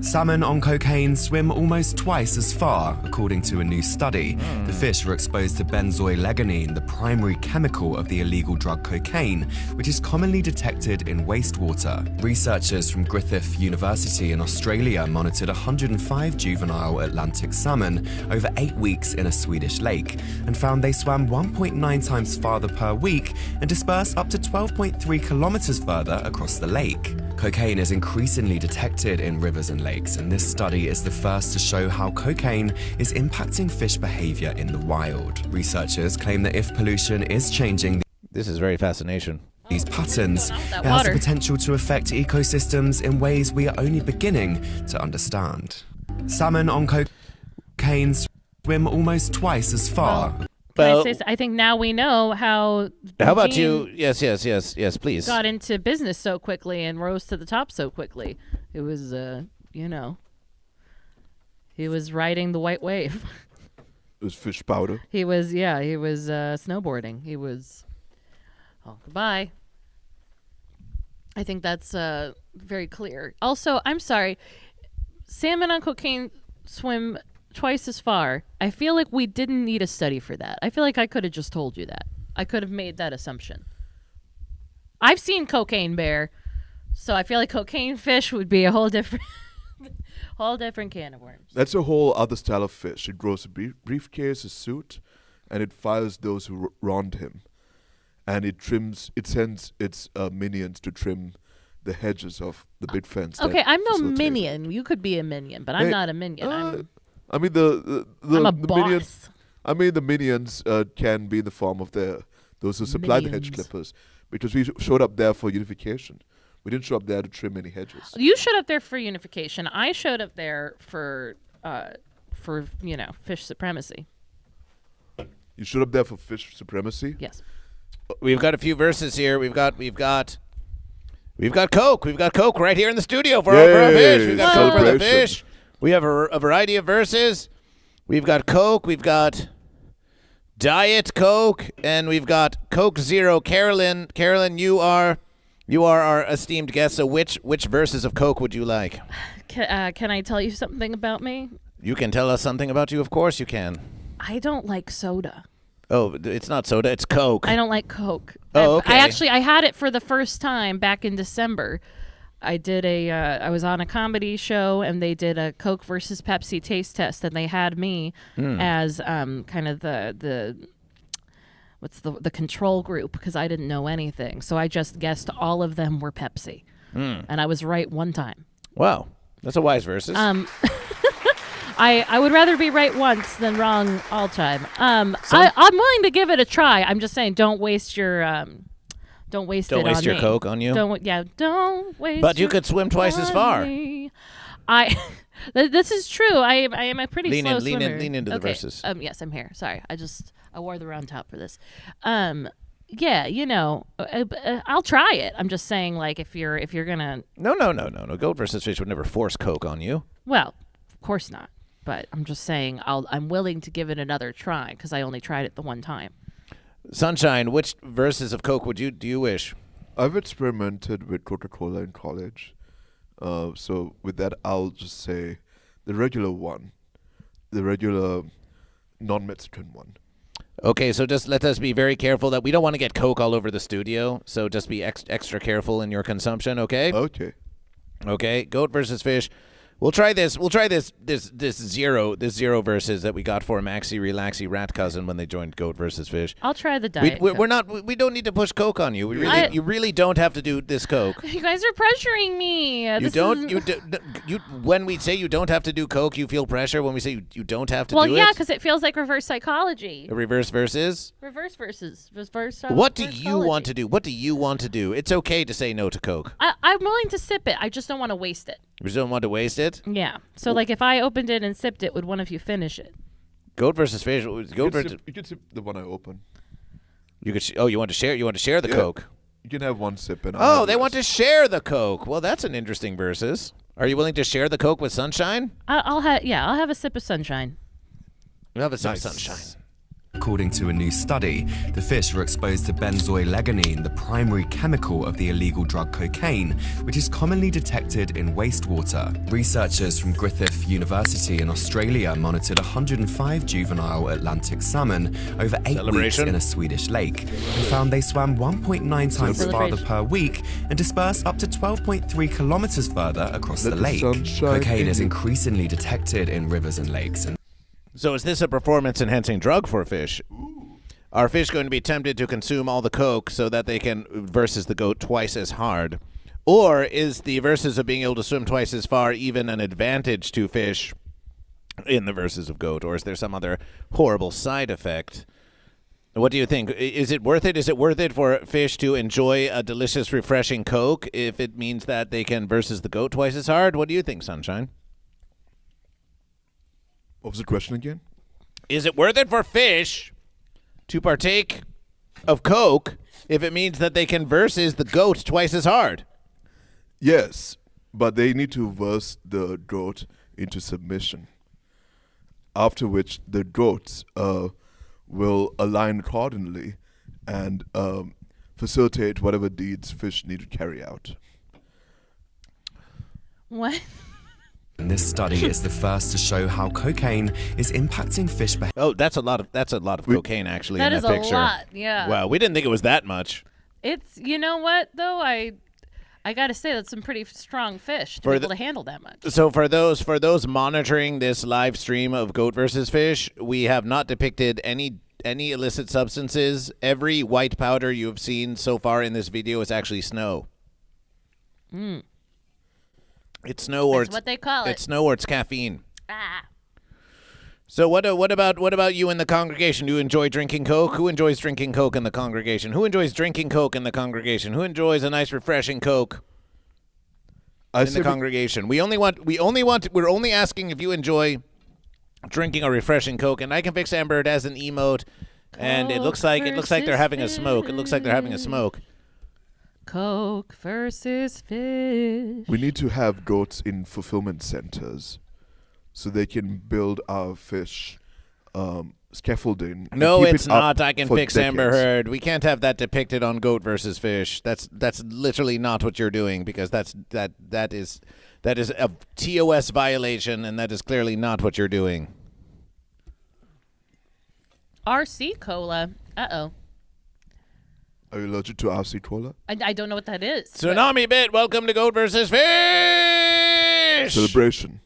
Salmon on cocaine swim almost twice as far, according to a new study. The fish were exposed to benzoylecgonine, the primary chemical of the illegal drug cocaine, which is commonly detected in wastewater. Researchers from Griffith University in Australia monitored 105 juvenile Atlantic salmon over 8 weeks in a Swedish lake and found they swam 1.9 times farther per week and dispersed up to 12.3 kilometers further across the lake. Cocaine is increasingly detected in rivers and lakes, and this study is the first to show how cocaine is impacting fish behavior in the wild. Researchers claim that if pollution is changing This is very fascination. these patterns, That it has water. the potential to affect ecosystems in ways we are only beginning to understand. Salmon on cocaine swim almost twice as far. Well, I think now we know how. how about Eugene you? Yes, please. got into business so quickly and rose to the top so quickly. It was, he was riding the white wave. It was fish powder. He was snowboarding. He was, goodbye. I think that's very clear. Also, I'm sorry, salmon on cocaine swim twice as far. I feel like we didn't need a study for that. I feel like I could have just told you that. I could have made that assumption. I've seen cocaine bear, so I feel like cocaine fish would be a whole different, can of worms. That's a whole other style of fish. It grows a briefcase, a suit, and it fires those who wronged him. And it sends its minions to trim the hedges of the bid fence. that Okay, I'm no facilitate- minion. You could be a minion, but I'm Hey, not a minion. I mean the I'm a minions. boss. I mean the minions can be in the form of those who supply the hedge Minions. clippers, because we showed up there for unification. We didn't show up there to trim any hedges. You showed up there for unification. I showed up there for fish supremacy. You showed up there for fish supremacy. Yes. We've got a few verses here. We've got We've got Coke. We've got Coke right here in the studio for our fish. We've got Coke for the Celebration. fish. We have a variety of verses. We've got Coke. We've got Diet Coke, and we've got Coke Zero. Carolyn, you are our esteemed guest. So which verses of Coke would you like? Can I tell you something about me? You can tell us something about you. Of course you can. I don't like soda. Oh, it's not soda. It's Coke. I don't like Coke. Oh, okay. I had it for the first time back in December. I did I was on a comedy show, and they did a Coke versus Pepsi taste test, and they had me as kind of the control group, because I didn't know anything. So I just guessed all of them were Pepsi, and I was right one time. Wow, that's a wise versus. I would rather be right once than wrong all time. I'm willing to give it a try. I'm just saying, don't waste your don't waste Don't it waste on your me. Coke on you. Don't waste. But you your could swim twice as far. money. This is true. I am a pretty slow swimmer. Lean into the Okay. verses. Yes, I'm here. Sorry, I wore the round top for this. Yeah, I'll try it. I'm just saying, like, if you're gonna. No. Goat versus Fish would never force Coke on you. Well, of course not. But I'm just saying, I'm willing to give it another try, because I only tried it the one time. Sunshine, which verses of Coke do you wish? I've experimented with Coca-Cola in college. So with that, I'll just say the regular one. The regular non-Mexican one. Okay, so just let us be very careful that we don't want to get Coke all over the studio. So just be extra careful in your consumption, okay? Okay. Okay, Goat versus Fish. We'll try this zero verses that we got for Maxi Relaxy Rat Cousin when they joined Goat versus Fish. I'll try the diet. We don't need to push Coke on you. You really don't have to do this Coke. You guys are pressuring me. When we say you don't have to do Coke, you feel pressure. When we say you don't have to do it. Well, yeah, because it feels like reverse psychology. A reverse versus? Reverse. What do you want to do? What do you want to do? It's okay to say no to Coke. I'm willing to sip it. I just don't want to waste it. You just don't want to waste it? Yeah. So, like, if I opened it and sipped it, would one of you finish it? Goat versus Fish. You can sip the one I open. You could. You want to share? You want to share the Coke? You can have one sip and they want to share the Coke. Well, that's an interesting versus. Are you willing to share the Coke with Sunshine? I'll have a sip of Sunshine. We'll have a sip of Sunshine. According to a new study, the fish were exposed to benzoylecgonine, the primary chemical of the illegal drug cocaine, which is commonly detected in wastewater. Researchers from Griffith University in Australia monitored 105 juvenile Atlantic salmon over 8 weeks in a Swedish lake and found they swam 1.9 times farther per week and dispersed up to 12.3 kilometers further across the lake. Cocaine is increasingly detected in rivers and lakes. So is this a performance-enhancing drug for fish? Are fish going to be tempted to consume all the Coke so that they can versus the goat twice as hard? Or is the versus of being able to swim twice as far even an advantage to fish in the versus of goat? Or is there some other horrible side effect? What do you think? Is it worth it? Is it worth it for fish to enjoy a delicious, refreshing Coke if it means that they can versus the goat twice as hard? What do you think, Sunshine? What was the question again? Is it worth it for fish to partake of Coke if it means that they can versus the goat twice as hard? Yes, but they need to verse the goat into submission. After which the goats will align accordingly and facilitate whatever deeds fish need to carry out. What? This study is the first to show how cocaine is impacting fish behavior. Oh, that's a lot of cocaine actually in that picture. That is a lot, yeah. Wow, we didn't think it was that much. It's, you know what though, I got to say that's some pretty strong fish to be able to handle that much. So for those monitoring this live stream of Goat versus Fish, we have not depicted any illicit substances. Every white powder you have seen so far in this video is actually snow. It's snow or That's what they call it. It's snow or it's caffeine. Ah. So what about you in the congregation? Do you enjoy drinking Coke? Who enjoys drinking Coke in the congregation? Who enjoys drinking Coke in the congregation? Who enjoys a nice refreshing Coke in the congregation? We're only asking if you enjoy drinking a refreshing Coke, and I can fix Amber it as an emote, and it looks like they're having a smoke. It looks like they're having a smoke. Coke versus fish. We need to have goats in fulfillment centers so they can build our fish scaffolding. and No, keep it's it up not. I can for fix Amber decades. Heard. We can't have that depicted on Goat versus Fish. That's literally not what you're doing, because that is a TOS violation, and that is clearly not what you're doing. RC Cola. Uh-oh. Are you allergic to RC Cola? I don't know what that is. Tsunami Bit, welcome to Goat versus Fish. Celebration.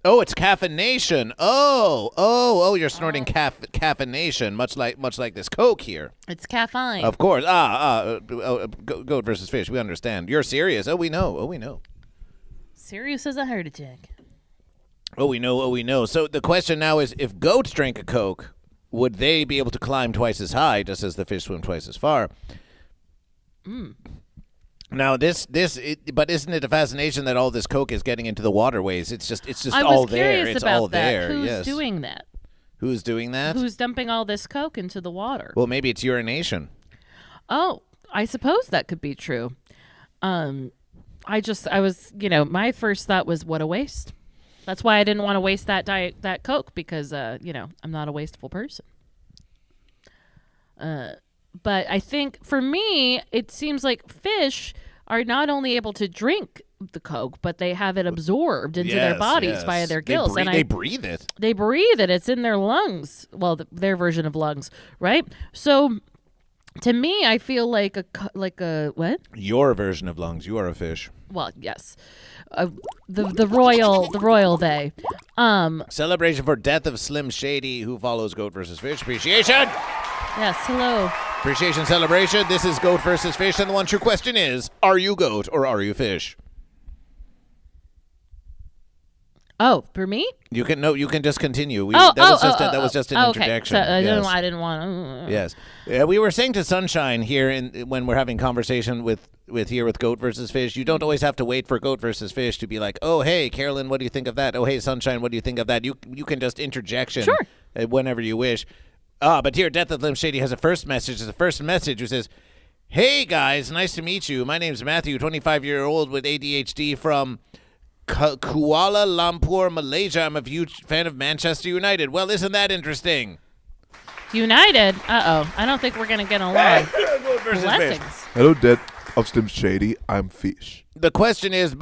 Oh, it's caffeination. Oh, you're snorting caffeination, much like this Coke here. It's caffeine. Of course. Goat versus Fish. We understand. You're serious. Oh, we know. Serious as a heart attack. Oh, we know. So the question now is, if goats drank a Coke, would they be able to climb twice as high, just as the fish swim twice as far? Now, but isn't it a fascination that all this Coke is getting into the waterways? It's just I all was there. curious It's about all that. there. Who's yes. doing that? Who's doing that? Who's dumping all this Coke into the water? Well, maybe it's urination. Oh, I suppose that could be true. My first thought was, what a waste. That's why I didn't want to waste that Coke, because I'm not a wasteful person. But I think for me, it seems like fish are not only able to drink the Coke, but they have it absorbed into their bodies via their gills. They breathe it. They breathe it. It's in their lungs. Well, their version of lungs, right? So, to me, I feel like a what? Your version of lungs. You are a fish. Well, yes, the royal they. Celebration for death of Slim Shady, who follows Goat versus Fish. Appreciation. Yes. Hello. Appreciation celebration. This is Goat versus Fish, and the one true question is: are you goat or are you fish? Oh, for me? You can just continue. That was just an introduction. Okay. So, Yes. I didn't want. Yes. We were saying to Sunshine here when we're having conversation with Goat versus Fish, you don't always have to wait for Goat versus Fish to be like, oh, hey, Carolyn, what do you think of that? Oh, hey, Sunshine, what do you think of that? You can just interjection whenever you wish. But here, Death of Slim Shady has a first message. It's a first message which says, hey, guys, nice to meet you. My name's Matthew, 25-year-old with ADHD from Kuala Lumpur, Malaysia. I'm a huge fan of Manchester United. Well, isn't that interesting? United? Uh-oh. I don't think we're going to get along. Blessings. Hello, Death of Slim Shady. I'm Fish. The question is,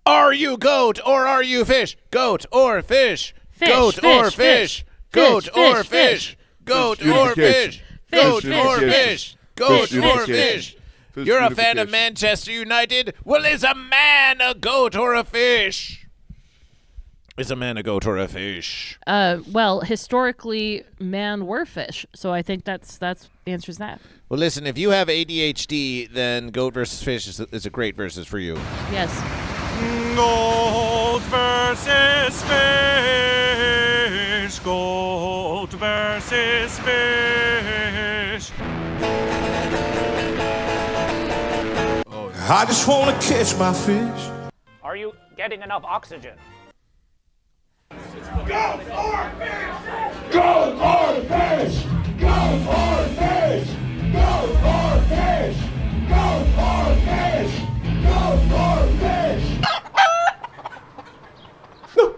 are you goat or are you fish? Goat or fish? Goat or fish? Goat or fish? Goat or fish? Goat or fish? Goat or fish? You're a fan of Manchester United? Well, is a man a goat or a fish? Is a man a goat or a fish? Well, historically, man were fish, so I think that's answers that. Well, listen, if you have ADHD, then Goat versus Fish is a great versus for you. Yes. Goat versus fish. Goat versus fish. I just want to catch my fish. Are you getting enough oxygen? Goat or fish! Goat or fish! Goat or fish! Goat or fish! Goat or fish! Goat or fish!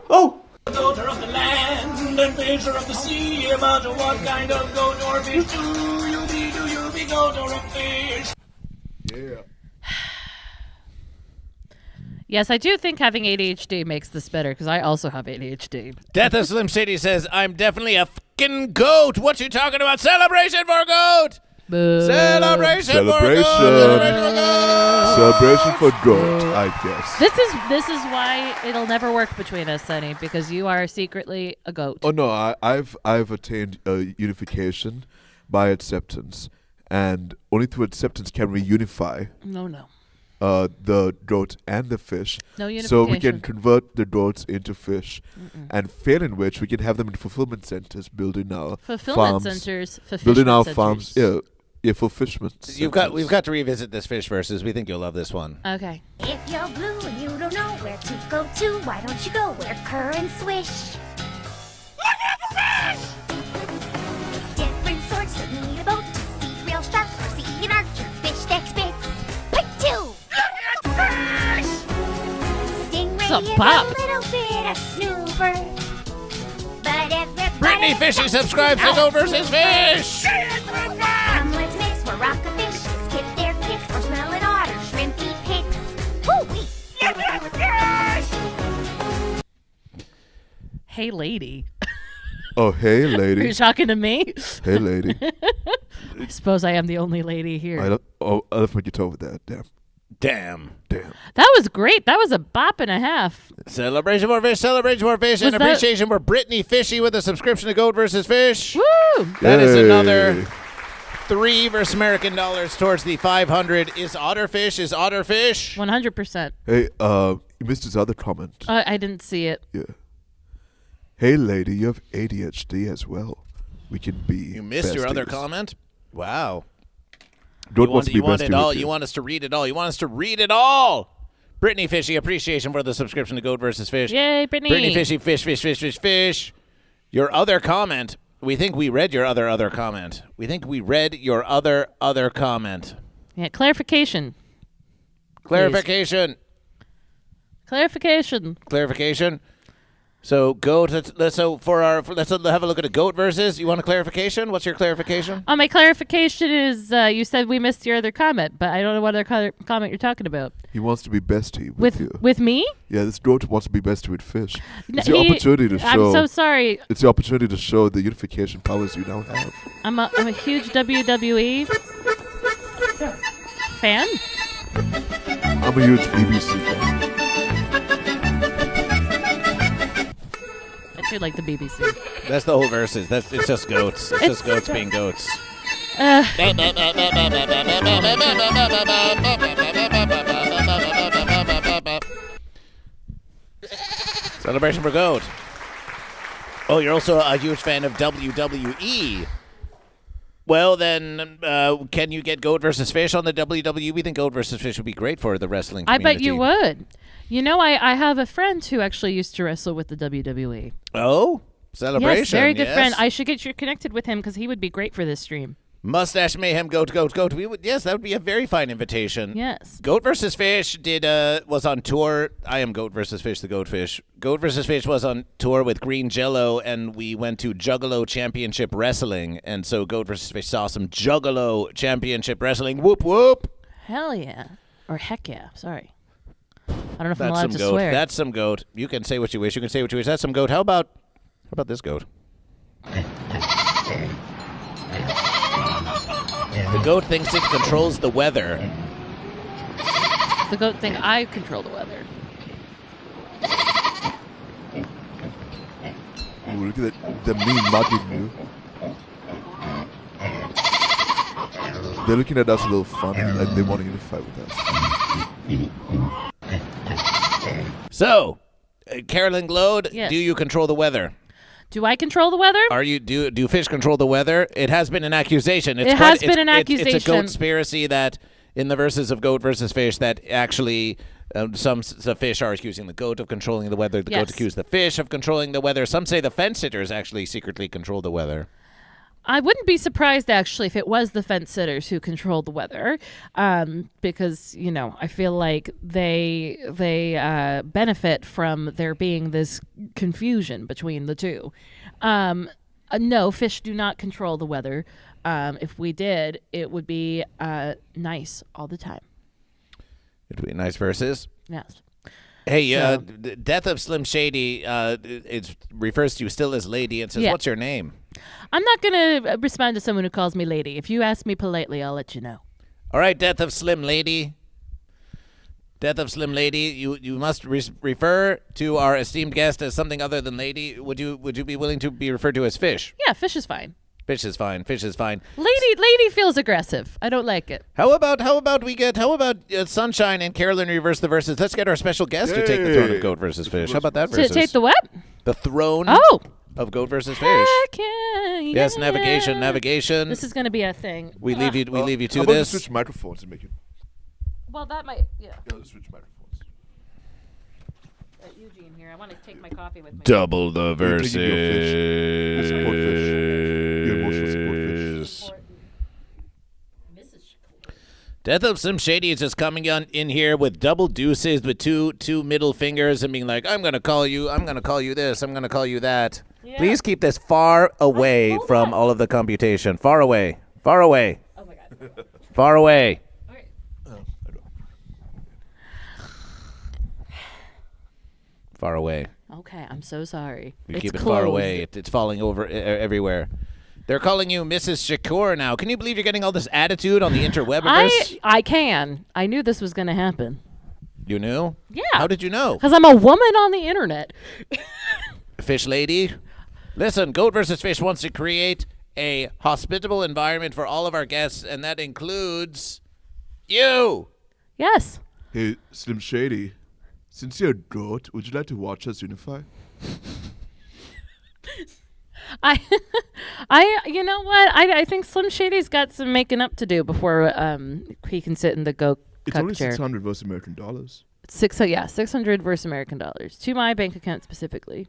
Oh! Goat are of the land and fish are of the sea. About what kind of goat or fish do you be? Do you be goat or a fish? Yeah. Yes, I do think having ADHD makes this better, because I also have ADHD. Death of Slim Shady says, I'm definitely a fucking goat. What you talking about? Celebration for goat! Celebration for goat! Celebration for goat, I guess. This is why it'll never work between us, Sonny, because you are secretly a goat. Oh no, I've attained unification by acceptance, and only through acceptance can we unify. No. The goat and the fish. No unification. So we can convert the goats into fish, and failing which we can have them in fulfillment centers, building our fulfillment farms, centers, building our farms. Yeah, fulfillment. We've got to revisit this fish versus. We think you'll love this one. Okay. If you're blue and you don't know where to go to, why don't you go where currents swish? Look at the fish! Different sorts, you need a boat to see real sharks or a is bop. a little bit of snooper. But everybody Brittany Fishy subscribes to GoatVsFish. Come, let's mix. We're rock a fish. Skip their kicks. We're smelling otter. Shrimpy picks. Woo-wee. Hey, lady. Oh, hey, Are you lady. talking to me? Hey, lady. I suppose I am the only lady here. I left my guitar with that. Damn. That was great. That was a bop and a half. Celebration for fish, celebration for fish, and Was that- appreciation for Brittany Fishy with a subscription to GoatVsFish. Woo! That is Yay. another $3 versus American dollars towards the 500. Is Otterfish? 100%. Hey, you missed his other comment. I didn't see it. Yeah. Hey, lady, you have ADHD as well. We can be. You missed your other besties. comment? Wow. Don't want to be you want bestie it all. with You want us to read it all. You want us to read it all. Brittany Fishy, appreciation for the subscription to GoatVsFish. Yay, Brittany. Brittany Fishy, fish. Your other comment. We think we read your other comment. We think we read your other comment. Yeah, clarification. Clarification. So let's have a look at a goat versus. You want a clarification? What's your clarification? My clarification is you said we missed your other comment, but I don't know what other comment you're talking about. He wants to be bestie with you. With me? Yeah, this goat wants to be bestie with fish. It's He- the opportunity to show. I'm so sorry. It's the opportunity to show the unification powers you now have. I'm a huge WWE fan. I'm a huge BBC fan. I do like the BBC. That's the whole verses. It's just goats. It's just goats being goats. Celebration for goat. Oh, you're also a huge fan of WWE. Well, then, can you get GoatVsFish on the WWE? We think GoatVsFish would be great for the wrestling I community. bet you would. You know, I have a friend who actually used to wrestle with the WWE. Oh, celebration. Yes, very good yes. friend. I should get you connected with him because he would be great for this stream. Mustache Mayhem, goat. Yes, that would be a very fine invitation. Yes. GoatVsFish was on tour. I am GoatVsFish, the Goatfish. GoatVsFish was on tour with Green Jellÿ, and we went to Juggalo Championship Wrestling, and so GoatVsFish saw some Juggalo Championship Wrestling. Whoop whoop. Hell yeah. Or heck yeah. Sorry. I don't know if I'm That's allowed some to goat. swear. That's some goat. You can say what you wish. That's some goat. How about this goat? The goat thinks it controls the weather. The goat thing, I control the weather. Ooh, look at that. The me mugging you. They're looking at us a little funny, like they want to unify with us. So, Carolyn Glaude, Yes. do you control the weather? Do I control the weather? Do fish control the weather? It has been an accusation. It's has been an It's a accusation. goat conspiracy that in the verses of GoatVsFish that actually some fish are accusing the goat of controlling the weather. The goat Yes. accused the fish of controlling the weather. Some say the fence sitters actually secretly control the weather. I wouldn't be surprised actually if it was the fence sitters who controlled the weather, because I feel like they benefit from there being this confusion between the two. No, fish do not control the weather. If we did, it would be nice all the time. It'd be nice verses. Yes. Hey, So- Death of Slim Shady it refers to you still as lady and says, Yeah. what's your name? I'm not going to respond to someone who calls me lady. If you ask me politely, I'll let you know. All right, Death of Slim Lady. Death of Slim Lady, you must refer to our esteemed guest as something other than lady. Would you be willing to be referred to as fish? Yeah, fish is fine. Fish is fine. Fish is fine. Lady feels aggressive. I don't like it. How about Sunshine and Carolyn reverse the verses? Let's get our special guest to take the throne of Goat versus Fish. How about that To versus? take the what? The throne Oh. of Goat versus Fish. Heck yeah, Yes, yeah. navigation. This is going to be a thing. We leave you to How this. about we switch microphones and make it? Well, that might, yeah. Yeah, let's switch microphones. Eugene here. I want to take my coffee with me. Double the You're taking your fish. verses. Support fish. Your emotional support fish. Death of Slim Shady is just coming in here with double deuces with two middle fingers and being like, I'm going to call you this, I'm going to call you that. Yeah. Please keep this far away from all of the computation. Far away. Far away. Oh, my God. Far away. Okay. Far away. Okay, I'm so sorry. You keep it far away. It's falling over everywhere. They're calling you Mrs. Shakur now. Can you believe you're getting all this attitude on the interwebiverse? I can. I knew this was going to happen. You knew? Yeah. How did you know? Because I'm a woman on the internet. Fish lady, listen, GoatVsFish wants to create a hospitable environment for all of our guests, and that includes you. Yes. Hey, Slim Shady, since you're a goat, would you like to watch us unify? You know what? I think Slim Shady's got some making up to do before he can sit in the goat It's cup only chair. $600 versus American dollars. 600 versus American dollars to my bank account specifically.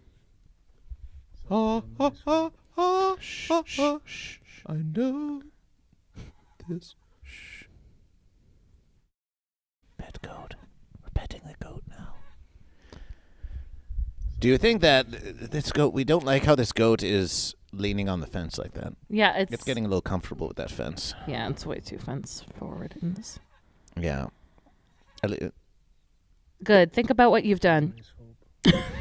Shh. I know this. Shh. Pet goat. We're petting the goat now. Do you think that this goat, we don't like how this goat is leaning on the fence like that? Yeah, it's getting a little comfortable with that fence. Yeah, it's way too fence forward in this. Yeah. Good. Think about what you've done.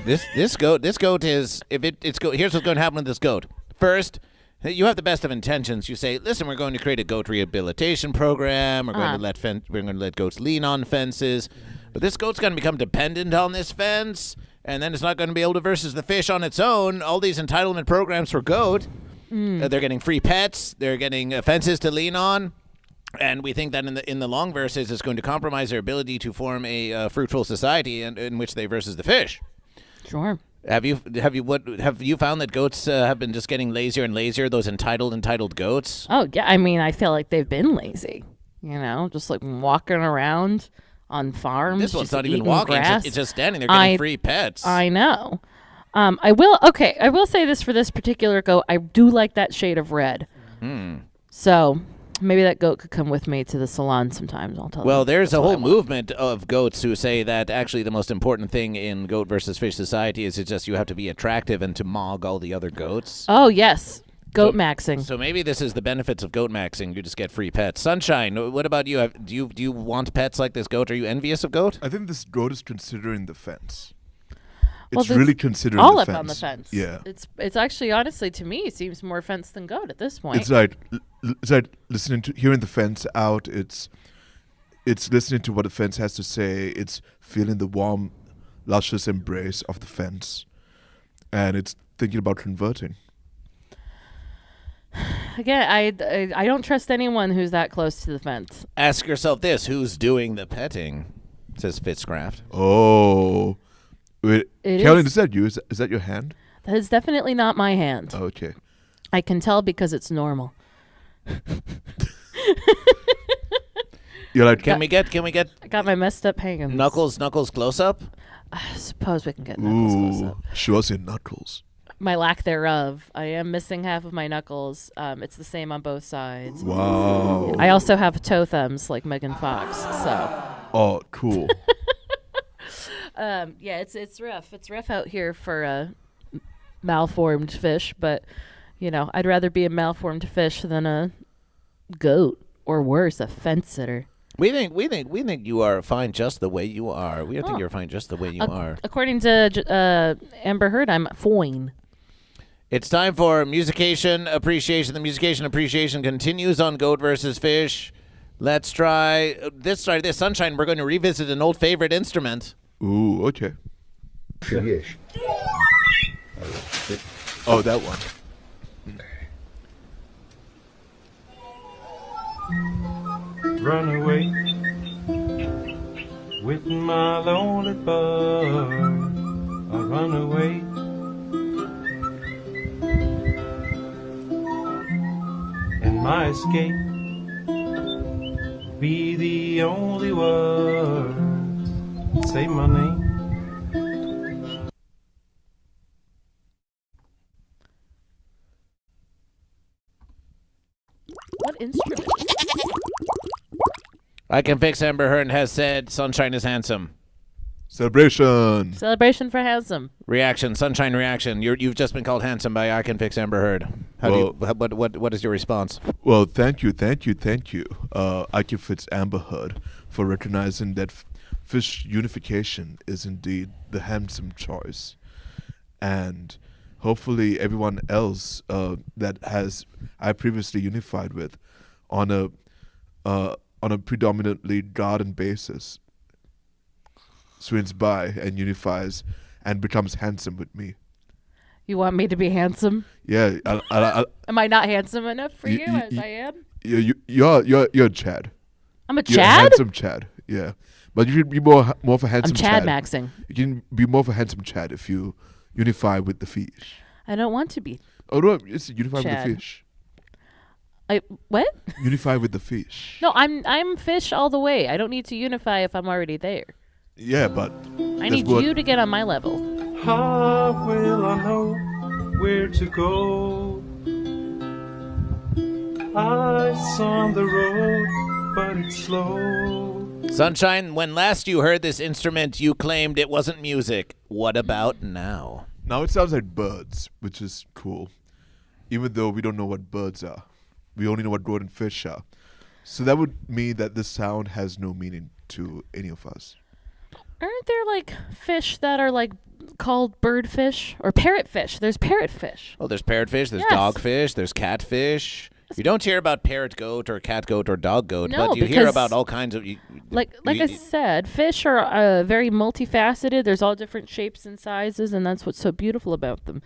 This goat is, here's what's going to happen with this goat. First, you have the best of intentions. You say, listen, we're going to create a goat rehabilitation program. We're going to let goats lean on fences. But this goat's going to become dependent on this fence, and then it's not going to be able to versus the fish on its own. All these entitlement programs for goat, they're getting free pets. They're getting fences to lean on. And we think that in the long verses, it's going to compromise their ability to form a fruitful society in which they versus the fish. Sure. Have you found that goats have been just getting lazier and lazier? Those entitled goats. Oh yeah, I mean, I feel like they've been lazy. You know, just like walking around on farms. This one's just not even eating walking; grass. it's just standing there getting free pets. I know. I will say this for this particular goat. I do like that shade of red. So maybe that goat could come with me to the salon sometimes. I'll tell. Well, there's a whole movement of goats who say that actually the most important thing in goat versus fish society is just you have to be attractive and to mog all the other goats. Oh yes, goat maxing. So maybe this is the benefits of goat maxing. You just get free pets. Sunshine, what about you? Do you want pets like this goat? Are you envious of goat? I think this goat is considering the fence. Well, It's really considering all the up fence. on the fence. Yeah. It's actually, honestly, to me, it seems more fence than goat at this point. It's like hearing the fence out. It's listening to what the fence has to say. It's feeling the warm, luscious embrace of the fence, and it's thinking about converting. Again, I don't trust anyone who's that close to the fence. Ask yourself this: who's doing the petting? Says Fitzcraft. Oh, wait, It Carolyn, is. is that you? Is that your hand? That is definitely not my hand. Oh, okay. I can tell because it's normal. You're like, Can we get I got my messed up hands. Knuckles close up? I suppose we can get knuckles close ooh, up. show us your knuckles. My lack thereof. I am missing half of my knuckles. It's the same on both sides. Wow. I also have toe thumbs like Megan Fox. So. Oh, cool. Yeah, it's rough. It's rough out here for a malformed fish, but you know, I'd rather be a malformed fish than a goat, or worse, a fence sitter. We think you are fine just the way you are. We don't think you're fine just the way you are. According to Amber Heard, I'm fine. It's time for Musication Appreciation. The Musication Appreciation continues on Goat vs. Fish. Let's try this. Sunshine, we're going to revisit an old favorite instrument. Ooh, okay. Oh, that one. Run away with my lonely bug. I run away. And my escape be the only word. Say my name. What instrument? I Can Fix Amber Heard has said Sunshine is handsome. Celebration. Celebration for handsome. Reaction, Sunshine reaction. You've just been called handsome by I Can Fix Amber Heard. What is your response? Well, thank you. I Can Fix Amber Heard for recognizing that Fish Unification is indeed the handsome choice. And hopefully everyone else that I previously unified with on a predominantly garden basis swings by and unifies and becomes handsome with me. You want me to be handsome? Yeah. Am I not handsome enough for you as I am? You're Chad. I'm a You're Chad? a handsome Chad, yeah. But you should be more of a handsome Chad. I'm Chad maxing. You can be more of a handsome Chad if you unify with the fish. I don't want to be. Oh, no, it's unify Chad. with the fish. What? Unify with the fish. No, I'm fish all the way. I don't need to unify if I'm already there. Yeah, but I need you to get on my level. How will I know where to go? Ice on the road, but it's slow. Sunshine, when last you heard this instrument, you claimed it wasn't music. What about now? Now it sounds like birds, which is cool. Even though we don't know what birds are. We only know what goat and fish are. So that would mean that this sound has no meaning to any of us. Aren't there like fish that are like called birdfish or parrotfish? There's parrotfish. Oh, there's parrotfish, there's Yes. dogfish, there's catfish. You don't hear about parrot goat or cat goat or dog goat, No, but you hear because about all kinds of... Like I said, fish are very multifaceted. There's all different shapes and sizes, and that's what's so beautiful about them.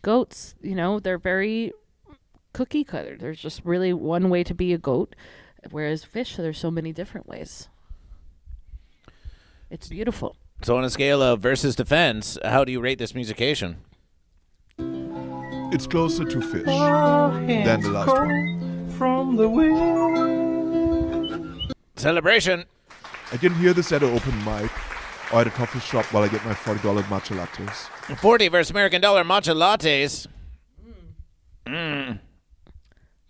Goats, they're very cookie cutter. There's just really one way to be a goat, whereas fish, there's so many different ways. It's beautiful. So on a scale of versus defense, how do you rate this musication? It's closer to fish than the last one. From the wind. Celebration. I can hear this at an open mic or at a coffee shop while I get my $40 matcha lattes. 40 versus American dollar matcha lattes. Can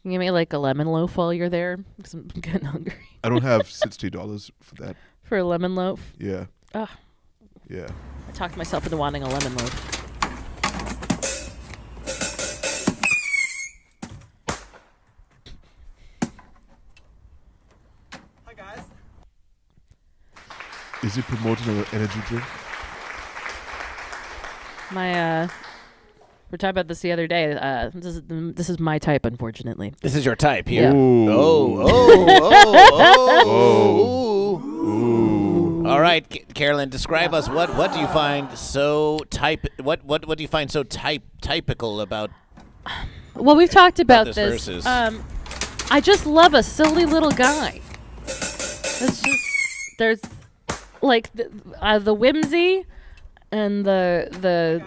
you give me like a lemon loaf while you're there? 'Cause I'm getting hungry. I don't have $60 for that. For a lemon loaf? Yeah. Ugh. Yeah. I talked myself into wanting a lemon loaf. Is he promoting an energy drink? We're talking about this the other day. This is my type, unfortunately. This is your type here. Yeah. Oh. All right, Carolyn, describe us. What do you find so What do you find so typical about? Well, we've talked about this. Versus. I just love a silly little guy. It's just there's like the whimsy and the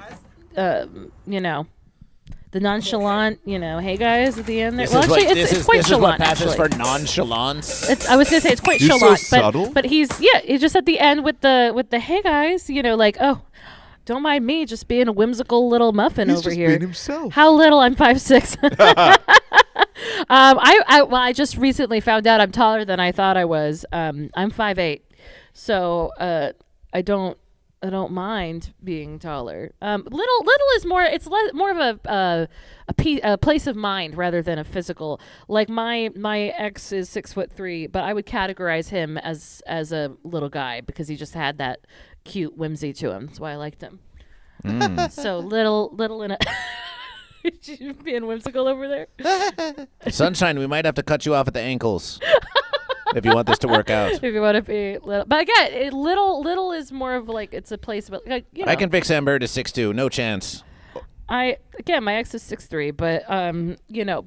nonchalant, hey guys at the end there. This Well, is it's quite this chalant. is what passes actually. for nonchalance. I was gonna say it's quite He's chalant, so subtle. but he's just at the end with the hey guys, like, oh, don't mind me just being a whimsical little muffin He's over just here. being himself. How little? I'm 5'6". I just recently found out I'm taller than I thought I was. I'm 5'8", so I don't mind being taller. Little is more. It's more of a place of mind rather than a physical. Like my ex is 6'3", but I would categorize him as a little guy because he just had that cute whimsy to him. That's why I liked him. So little in a. You being whimsical over there? Sunshine, we might have to cut you off at the ankles if you want this to work out. If you want to be little, but again, little is more of like it's a place, but like I Can Fix Amber to 6'2", no chance. My ex is 6'3", but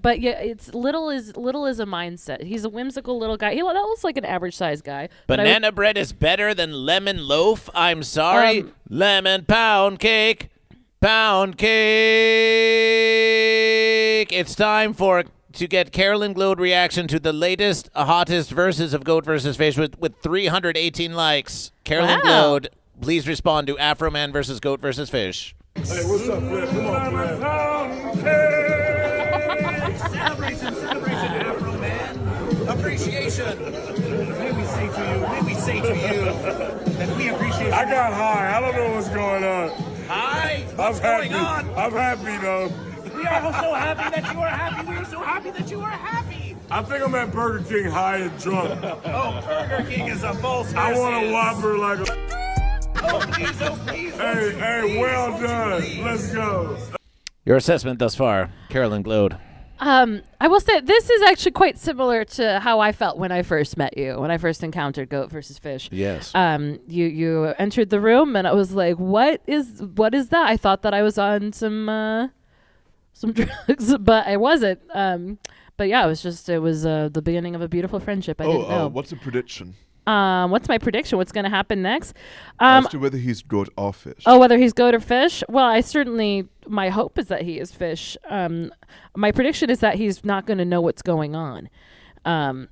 but yeah, it's little is a mindset. He's a whimsical little guy. That looks like an average sized guy. Banana bread is better than lemon loaf. I'm sorry, lemon pound cake. It's time to get Carolyn Glaude reaction to the latest, hottest verses of Goat vs. Fish with 318 likes. Carolyn Glaude, please respond to Afro Man versus Goat vs. Fish. Hey, what's up, Fred? Come on, Fred. Celebration, Afro Man. appreciation. May we say to you that we appreciate. I got high. I don't know what's going on. Hi, what's going on? I'm happy though. We are so happy that you are happy. We are so happy that you are happy. I think I'm at Burger King high and drunk. Oh, Burger King is a false. I want a Whopper like a. Oh please. Hey, well done. Let's go. Your assessment thus far, Carolyn Glaude. I will say this is actually quite similar to how I felt when I first met you, when I first encountered GoatVsFish. Yes. You entered the room and I was like, what is that? I thought that I was on some drugs, but I wasn't. But yeah, it was the beginning of a beautiful friendship. I didn't know. What's the prediction? What's my prediction? What's going to happen next? As to whether he's goat or fish. Oh, whether he's goat or fish? Well, my hope is that he is fish. My prediction is that he's not going to know what's going on.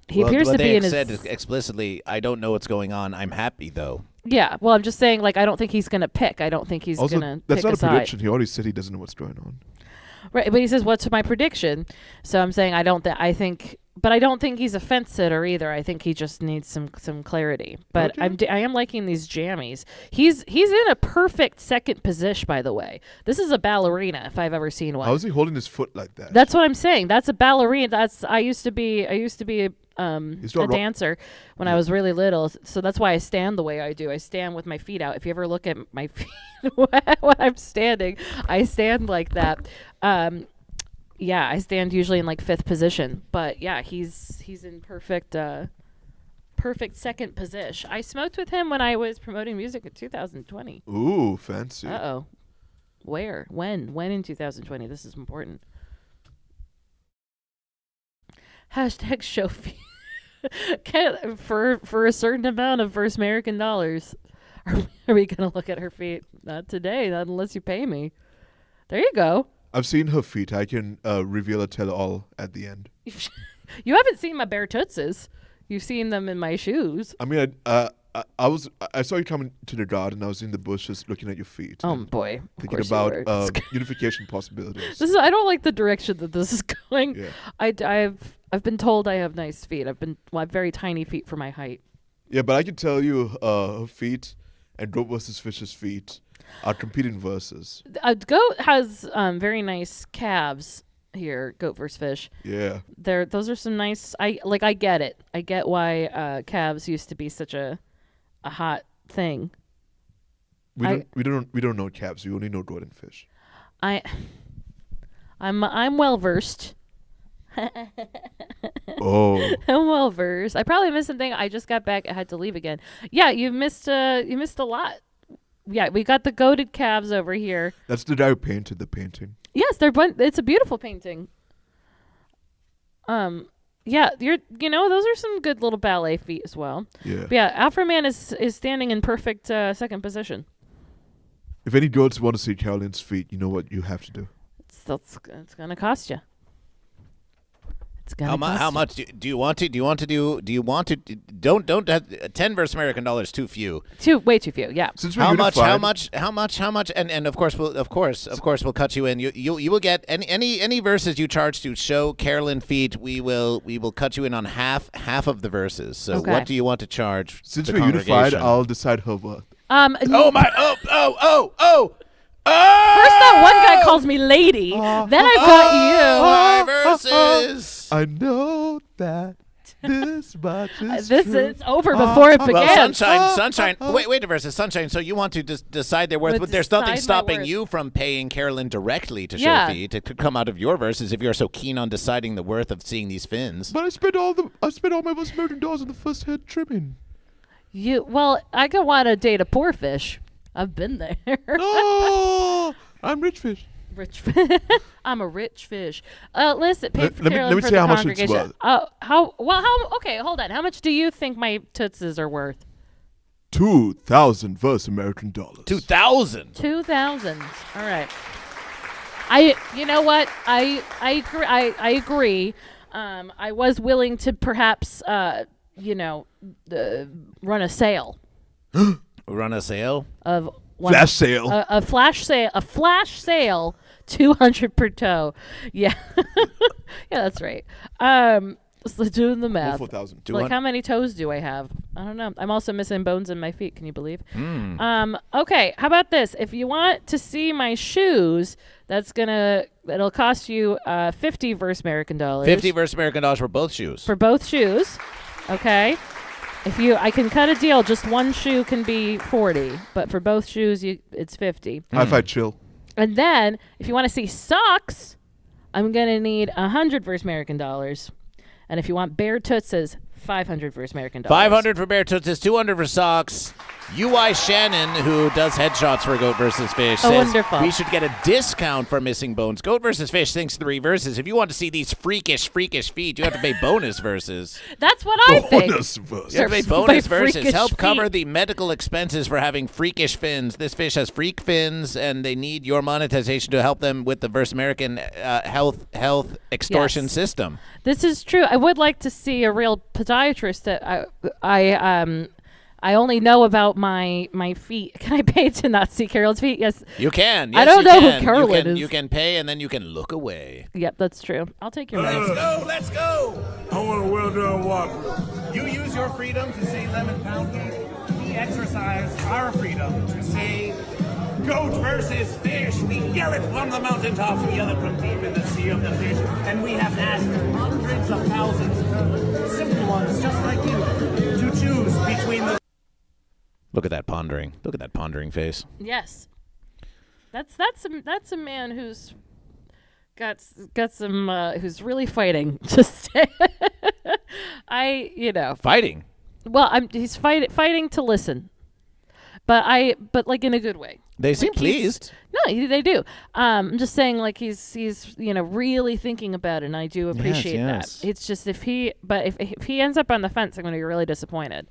He appears to be in his... said explicitly, I don't know what's going on. I'm happy, though. Yeah, well, I'm just saying, I don't think he's going to pick. I don't think he's going to pick a side. That's not a prediction. He already said he doesn't know what's going on. Right, but he says, what's my prediction? So I'm saying I don't think he's a fence sitter either. I think he just needs some clarity. But okay. I am liking these jammies. He's in a perfect second position, by the way. This is a ballerina if I've ever seen one. How is he holding his foot like that? That's what I'm saying. That's a ballerina. I used to be a dancer when I was really little. So that's why I stand the way I do. I stand with my feet out. If you ever look at my feet when I'm standing, I stand like that. Yeah, I stand usually in fifth position, but yeah, he's in perfect second position. I smoked with him when I was promoting music in 2020. Ooh, fancy. Uh-oh. Where? When in 2020? This is important. Hashtag show fee. For a certain amount of first American dollars. Are we going to look at her feet? Not today, not unless you pay me. There you go. I've seen her feet. I can reveal a tell-all at the end. You haven't seen my bare tootses. You've seen them in my shoes. I mean, I saw you coming to the garden. I was in the bushes looking at your feet. Oh boy, thinking about unification possibilities. I don't like the direction that this is going. Yeah. I've been told I have nice feet. I have very tiny feet for my height. Yeah, but I can tell you, her feet and GoatVsFish's feet are competing verses. Goat has very nice calves here. GoatVsFish. Yeah. Those are some nice. I get it. I get why calves used to be such a hot thing. We don't know calves. We only know goat and fish. I'm well versed. Oh. I'm well versed. I probably missed something. I just got back. I had to leave again. Yeah, you missed a lot. Yeah, we got the goated calves over here. That's the guy who painted the painting. Yes, it's a beautiful painting. Yeah, those are some good little ballet feet as well. Yeah. But yeah, Alpha Man is standing in perfect second position. If any goats want to see Carolyn's feet, you know what you have to do. It's gonna cost you. How much do you want to don't 10 versus American dollars too few. Way too few, yeah. Since we're how unified, much and of course we'll cut you in. You will get any verses you charge to show Carolyn feet, we will cut you in on half of the verses. So okay. What do you want to charge? Since the we're unified, congregation? I'll decide her worth. First that one guy calls me lady. Then I've got you. My verses. I know that this much is this true. is over before it began. Well, Sunshine. Wait a versus Sunshine. So you want to decide their worth, but there's nothing stopping you from paying Carolyn directly to show feet. It could come out of your verses if you're so keen on deciding the worth of seeing these fins. But I spent all my most $1 million on the first head trimming. I could want to date a poor fish. I've been there. Oh, I'm rich fish. Rich fish. I'm a rich fish. Listen, paid for Carolyn let me for see the how much congregation. it's worth. Okay, hold on. How much do you think my tootses are worth? 2,000 versus American dollars. 2,000. 2,000. All right. You know what? I agree. I was willing to perhaps, run a sale. Run a sale of flash sale. A flash sale. 200 per toe. Yeah. Yeah, that's right. Just like doing the math. 4,000. Like, how many toes do I have? I don't know. I'm also missing bones in my feet. Can you believe? Hmm. Okay. How about this? If you want to see my shoes, it'll cost you 50 versus American dollars. 50 versus American dollars for both shoes. For both shoes. Okay. I can cut a deal. Just one shoe can be 40, but for both shoes, it's 50. High-five chill. And then, if you want to see socks, I'm gonna need 100 versus American dollars. And if you want bare tootses, 500 versus American dollars. 500 for bare tootses, 200 for socks. UI Shannon, who does headshots for Goat vs. Fish, says wonderful. we should get a discount for missing bones. Goat vs. Fish thinks 3 verses. If you want to see these freakish feet, you have to pay bonus verses. That's what I think. Bonus verses. You have to pay bonus verses. freakish Help feet. cover the medical expenses for having freakish fins. This fish has freak fins, and they need your monetization to help them with the versus American health extortion Yes. system. This is true. I would like to see a real podiatrist that I only know about my feet. Can I pay to not see Carolyn's feet? Yes. You can. Yes, I don't you know can. who Carolyn is. You can pay, and then you can look away. Yep, that's true. I'll take your Let's money. go, let's go. I want a well-done Whopper. You use your freedom to say lemon pound cake. We exercise our freedom to say Goat versus Fish. We yell it from the mountaintops. We yell it from deep in the sea of the fish. And we have asked hundreds of thousands, simple ones just like you, to choose between the... Look at that pondering. Look at that pondering face. Yes. That's a man who's got some who's really fighting to stay. Fighting. Well, he's fighting to listen. But like in a good way. They seem Like pleased. No, they do. I'm just saying, like he's really thinking about it, and I do appreciate yes. that. It's just if he ends up on the fence, I'm going to be really disappointed.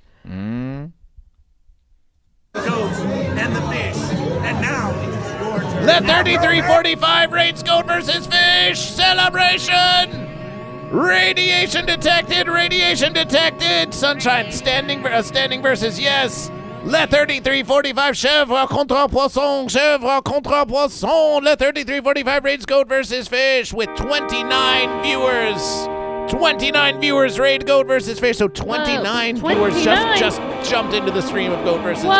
Goat and the fish. And now it is your turn. The 3345 rates Goat versus Fish celebration. Radiation detected. Radiation detected. Sunshine standing versus yes. Le 3345 chèvre contre poisson. Chèvre contre poisson. Le 3345 rates Goat versus Fish with 29 viewers. 29 viewers rate Goat versus Fish. So 29 viewers just jumped into the stream of Goat versus Fish.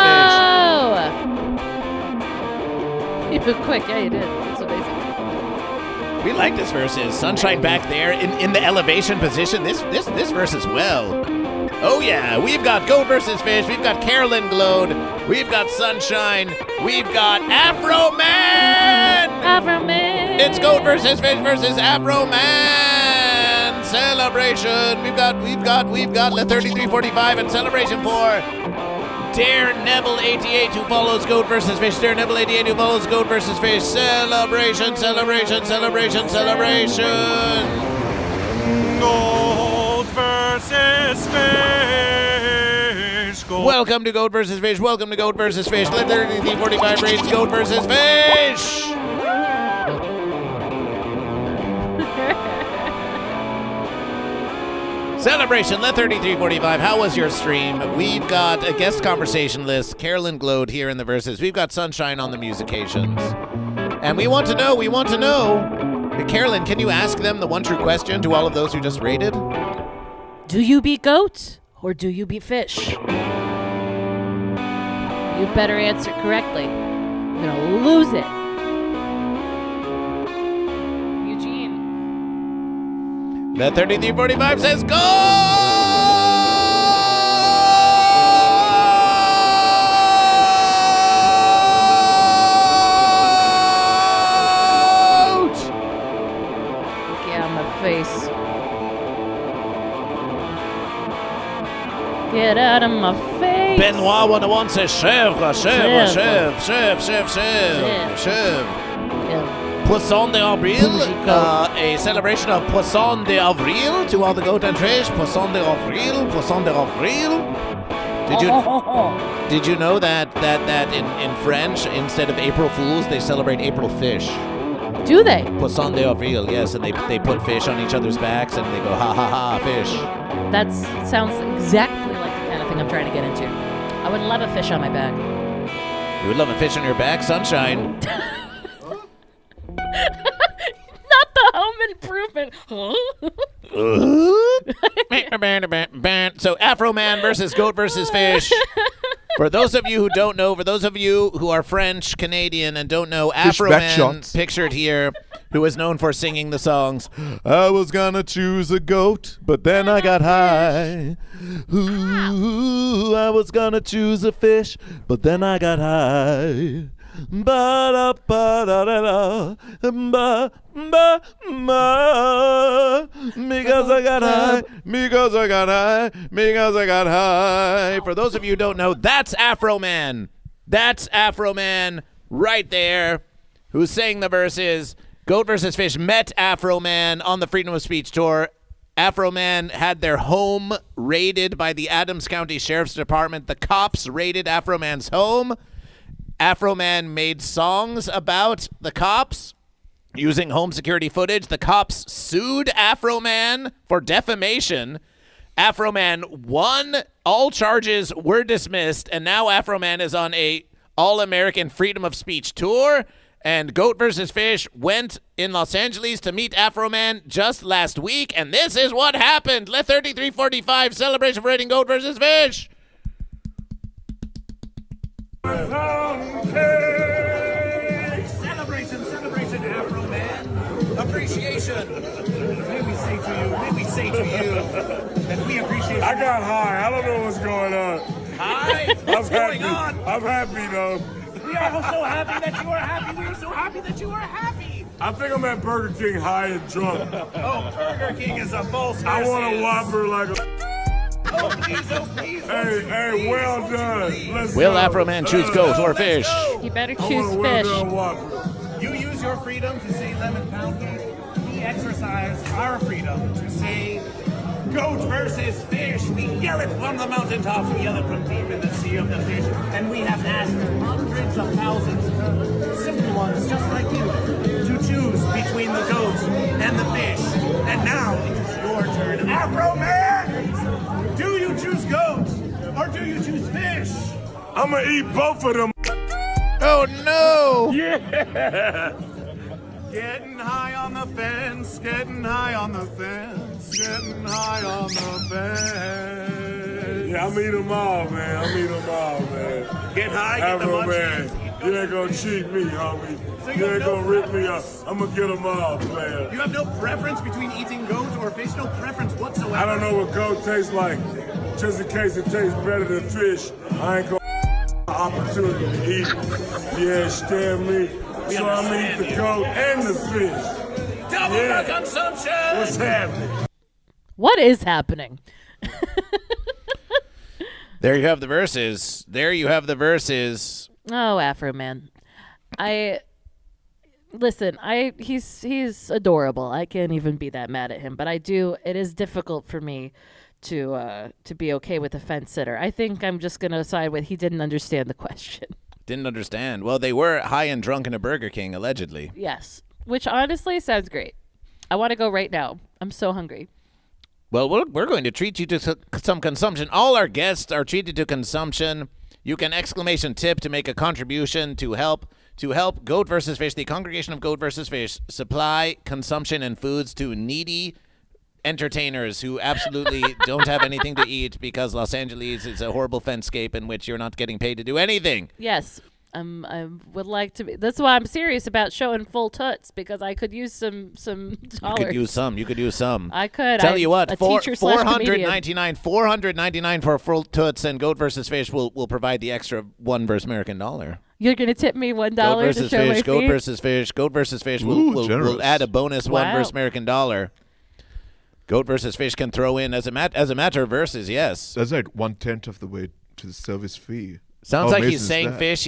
You were quick. Yeah, you did. That's amazing. We like this versus. Sunshine back there in the elevation position. This verse as well. Oh yeah, we've got Goat versus Fish. We've got Carolyn Glaude. We've got Sunshine. We've got Afro Man. Afro Man. It's Goat versus Fish versus Afro Man celebration. We've got Le 3345 and celebration for Dare Neville 88 who follows Goat versus Fish. Dare Neville 88 who follows Goat versus Fish. Celebration. Goat versus Fish. Welcome to Goat versus Fish. Welcome to Goat versus Fish. Let 3345 rates Goat versus Fish. Celebration, Let 3345. How was your stream? We've got a guest conversation list. Carolyn Glaude here in the verses. We've got Sunshine on the musications. And we want to know. Carolyn, can you ask them the one true question to all of those who just rated? Do you beat goats or do you beat fish? You better answer correctly. I'm gonna lose it. Eugene. The 3345 says go! Get out of my face. Get out of my face. Benoit 101 says chèvre. Poisson d'Avril, a celebration of Poisson d'Avril to all the Goat and Fish. Poisson d'Avril. Did you know that in French, instead of April Fools, they celebrate April Fish? Do they? Poisson d'Avril, yes, and they put fish on each other's backs and they go ha ha ha fish. That sounds exactly like the kind of thing I'm trying to get into. I would love a fish on my back. You would love a fish on your back, Sunshine. Not the home improvement. Huh? Afro Man versus Goat versus Fish. For those of you who don't know, for those of you who are French, Canadian, and don't know, Afro Man pictured here, who is known for singing the songs, I was gonna choose a goat, but then I got high. Ooh, I was gonna choose a fish, but then I got high. Ba-da-ba-da-da-da, ba-ba-ba, because I got high, because I got high, because I got high. For those of you who don't know, that's Afro Man. That's Afro Man right there, who sang the verses. Goat versus Fish met Afro Man on the Freedom of Speech tour. Afro Man had their home raided by the Adams County Sheriff's Department. The cops raided Afro Man's home. Afro Man made songs about the cops using home security footage. The cops sued Afro Man for defamation. Afro Man won. All charges were dismissed, and now Afro Man is on a All-American Freedom of Speech tour. And Goat vs. Fish went in Los Angeles to meet Afro Man just last week, and this is what happened. Let 3345 celebration for rating Goat vs. Fish. Celebration, Afro Man. Appreciation. May we say to you that we appreciate you. I got high. I don't know what's going on. High? What's going on? I'm happy, though. We are so happy that you are happy. We are so happy that you are happy. I think I'm at Burger King high and drunk. Oh, Burger King is a false I want a Whopper like a... Oh, please. Hey, well done. Let's Will go. Afro Man choose goat or fish? He better I choose want a well fish. done Whopper. You use your freedom to say lemon pound cake. We exercise our freedom to say goat versus fish. We yell it from the mountaintops. We yell it from deep in the sea of the fish. And we have asked hundreds of thousands, simple ones just like you, to choose between the goat and the fish. And now it is your turn. Afro Man! Do you choose goat or do you choose fish? I'm going to eat both of them. Oh, no! Yeah! Getting high on the fence, getting high on the fence, getting high on the fence. Yeah, I'm eating them all, man. Get high, get the Afro munchies. Man, you ain't going to cheat me, homie. You ain't going to rip me up. I'm going to get them all, man. You have no preference between eating goat or fish? No preference whatsoever? I don't know what goat tastes like. Just in case it tastes better than fish, I ain't going to opportunity to eat it. You understand me? So I'm going to eat the goat and the fish. Double the consumption! What's happening? What is happening? There you have the verses. Oh, Afro Man. He's adorable. I can't even be that mad at him, but it is difficult for me to be okay with a fence sitter. I think I'm just going to side with he didn't understand the question. Didn't understand. Well, they were high and drunk in a Burger King, allegedly. Yes, which honestly sounds great. I want to go right now. I'm so hungry. Well, we're going to treat you to some consumption. All our guests are treated to consumption. You can exclamation tip to make a contribution to help Goat vs. Fish, the congregation of Goat vs. Fish, supply consumption and foods to needy entertainers who absolutely don't have anything to eat because Los Angeles is a horrible fence-scape in which you're not getting paid to do anything. Yes. I would like to be. That's why I'm serious about showing full toots, because I could use some dollars. You could use some. I could. Tell you what, $499 for full toots, and Goat vs. Fish will provide the extra $1 versus American dollar. You're gonna tip me $1 to show my feet? Goat versus Fish will add a bonus $1 versus American dollar. Goat vs. Fish can throw in as a matter of verses. Yes, that's like 1/10 of the way to the service fee. Sounds like he's saying fish,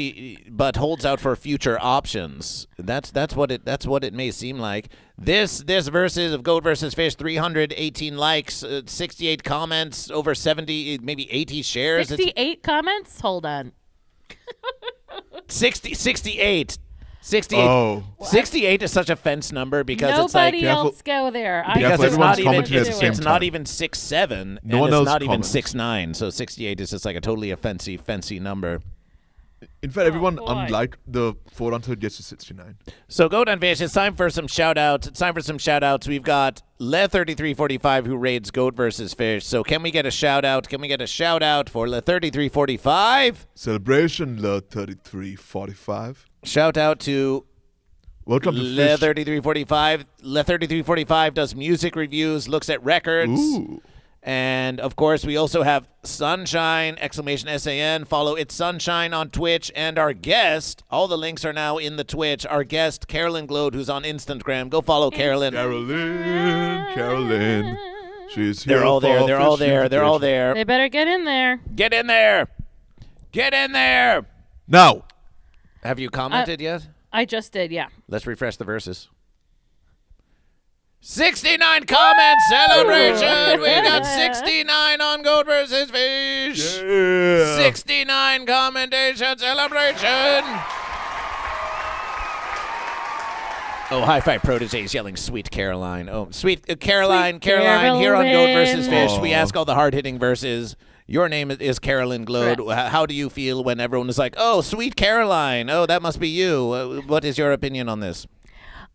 but holds out for future options. That's what it may seem like. This versus of Goat versus Fish, 318 likes, 68 comments, over 70, maybe 80 shares. 68 comments? Hold on. 68. Oh. 68 is such a fence number because nobody it's like else go there. Because it's not even at the same it's time. not even 6'7", No one and else it's not even comments. 6'9", so 68 is just like a totally fancy number. In fact, everyone, boy. unlike the 4 answer, gets to 69. So Goat and Fish, it's time for some shout-outs. We've got Le3345 who raids Goat versus Fish. So can we get a shout-out? Can we get a shout-out for Le3345? Celebration Le3345. Shout-out to Welcome to Fish. Le3345. Le3345 does music reviews, looks at records. Ooh. And, of course, we also have Sunshine, !SAN. Follow It's Sunshine on Twitch. And our guest, all the links are now in the Twitch, our guest, Carolyn Glaude, who's on Instagram. Go follow Carolyn. Carolyn. She's here. They're all there. They're all there. They're all there. They better get in there. Get in there. Get in there. Now. Have you commented yet? I just did, yeah. Let's refresh the verses. 69 comment celebration. We got 69 on Goat versus Fish. Yeah. 69 commentation celebration. Oh, Hi-Fi Protege's yelling "Sweet Caroline." Oh, sweet Caroline, Caroline. Here on Goat versus Fish, we ask all the hard-hitting verses. Your name is Carolyn Glaude. Correct. How do you feel when everyone is like, "Oh, Sweet Caroline"? Oh, that must be you. What is your opinion on this?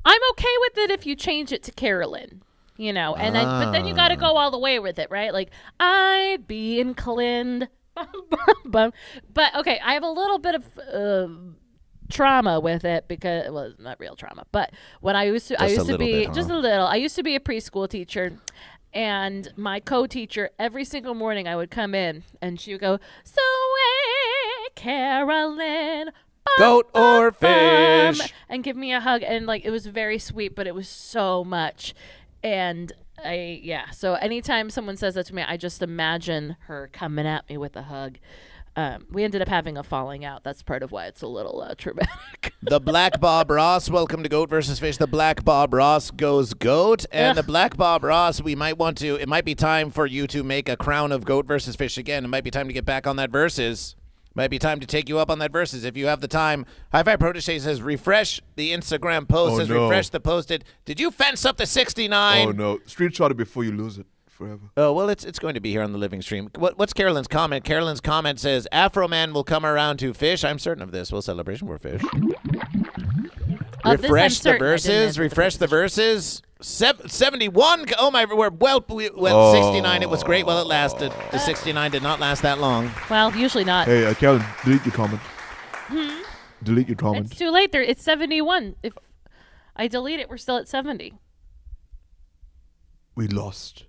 I'm okay with it if you change it to Carolyn, you know, and then but then you got to go all the way with it, right? Like I'd be inclined, but okay, I have a little bit of trauma with it because well, not real trauma, but when I used to be just a little. I used to be a preschool teacher. And my co-teacher, every single morning I would come in and she would go, "Sweet Carolyn, Goat or Fish," and give me a hug. And like, it was very sweet, but it was so much. And so anytime someone says that to me, I just imagine her coming at me with a hug. We ended up having a falling out. That's part of why it's a little traumatic. The Black Bob Ross, welcome to Goat versus Fish. The Black Bob Ross goes Goat. And the Black Bob Ross, it might be time for you to make a crown of Goat versus Fish again. It might be time to get back on that versus. Might be time to take you up on that versus if you have the time. Hi-Fi Protege says, refresh the Instagram post. Refresh the posted. Did you fence up the 69? Oh, no. Screenshot it before you lose it forever. Oh, well, it's going to be here on the living stream. What's Carolyn's comment? Carolyn's comment says, Afro Man will come around to Fish. I'm certain of this. Well, celebration for Fish. Refresh the verses. Refresh the verses. 71. Oh, my. Well, 69. It was great while it lasted. The 69 did not last that long. Well, usually not. Hey, Carolyn, delete your comment. Delete your comment. It's too late. It's 71. If I delete it, we're still at 70. We lost.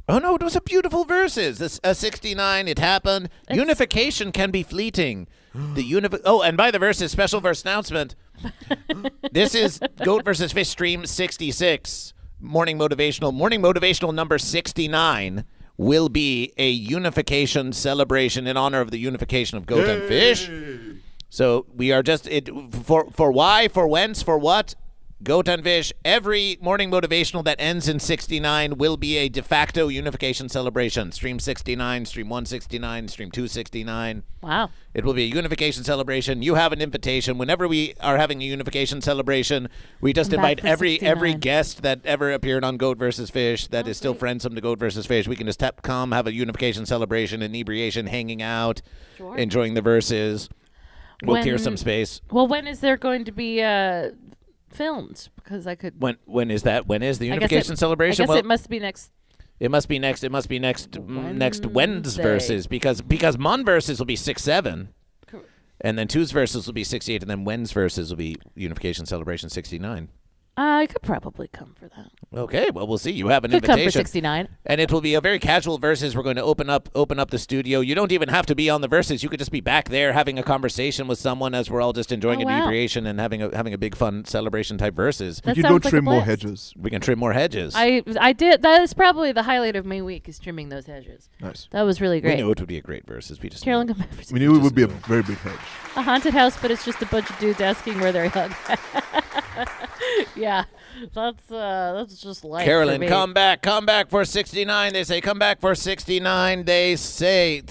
Oh, no, it was a beautiful verses. This 69, it happened. Unification can be fleeting. And by the verses, special verse announcement. This is Goat versus Fish stream 66. Morning Motivational number 69 will be a unification celebration in honor of the unification of Goat and Fish. So we are just, for why, for whence, for what? Goat and Fish, every morning motivational that ends in 69 will be a de facto unification celebration. Stream 69, stream 169, stream 269. Wow. It will be a unification celebration. You have an invitation. Whenever we are having a unification celebration, we just invite every guest that ever appeared on Goat versus Fish that is still friendsome to Goat versus Fish. We can just come, have a unification celebration, inebriation, hanging out, enjoying the verses. We'll clear some space. Well, when is there going to be films? Because I could. When is that? When is the unification celebration? I guess it must be next. It must be next Wednesday's verses because Mon verses will be 6-7, and then Tu's verses will be 68, and then Wen's verses will be unification celebration 69. I could probably come for that. Okay, well, we'll see. You have an Could invitation. come for 69. And it will be a very casual verses. We're going to open up the studio. You don't even have to be on the verses. You could just be back there having a conversation with someone as we're all just enjoying inebriation and having a big fun celebration type verses. We can go trim more hedges. We can trim more hedges. I did. That is probably the highlight of my week is trimming those hedges. Nice. That was really great. We knew it would be a great verses. Carolyn, we knew it would be a very big hedge. A haunted house, but it's just a bunch of dudes asking where they're hung. Yeah. That's just life. Carolyn, for me. come back for 69. They say come back for 69. They say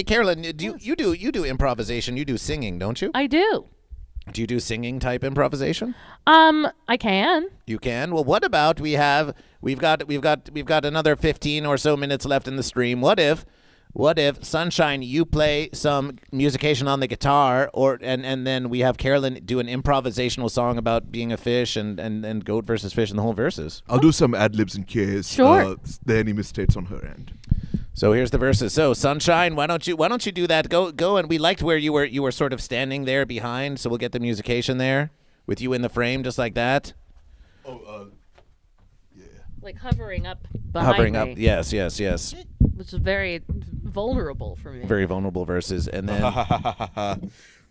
Carolyn, you do improvisation. You do singing, don't you? I do. Do you do singing type improvisation? I can. You can. Well, what about we've got another 15 or so minutes left in the stream. What if What if, Sunshine, you play some musication on the guitar, and then we have Carolyn do an improvisational song about being a fish and goat versus fish and the whole verses? I'll do some ad-libs in case there are any mistakes on her end. So here's the verses. So Sunshine, why don't you do that? Go, and we liked where you were sort of standing there behind, so we'll get the musication there with you in the frame just like that. Like hovering up behind me. Yes. Which is very vulnerable for me. Very vulnerable verses. And then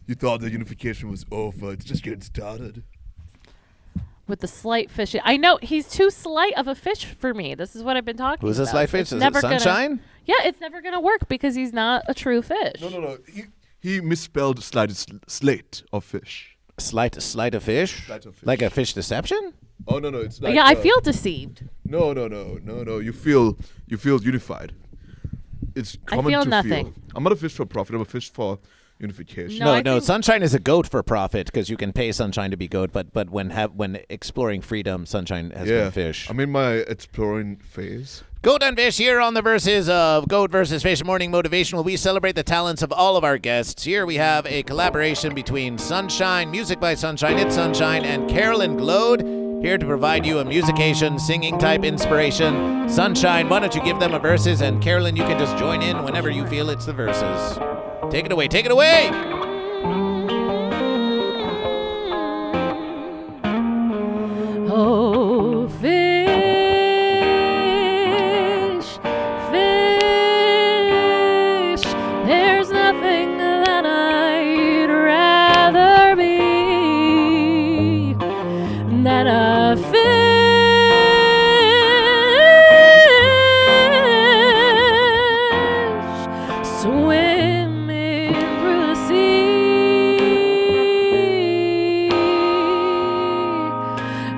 you thought the unification was over. It's just getting started. With the slight fish. I know, he's too slight of a fish for me. This is what I've been talking about. Who's a slight fish? Is it Sunshine? It's never going to work because he's not a true fish. No. He misspelled slate of fish. Slight of fish? Like a fish deception? Oh, no, it's like... Yeah, I feel deceived. No. You feel unified. It's common I feel to nothing. feel. I'm not a fish for profit. I'm a fish for unification. No, Sunshine is a goat for profit because you can pay Sunshine to be goat, but when exploring freedom, Sunshine has been fish. I'm in my exploring phase. Goat and Fish here on the verses of Goat vs. Fish Morning Motivational. We celebrate the talents of all of our guests. Here we have a collaboration between Sunshine, music by Sunshine, It's Sunshine, and Carolyn Glaude, here to provide you a musication, singing type inspiration. Sunshine, why don't you give them a verses, and Carolyn, you can just join in whenever you feel it's the verses. Take it away, take it away! Oh, fish, there's nothing that I'd rather be than a fish swimming through the sea.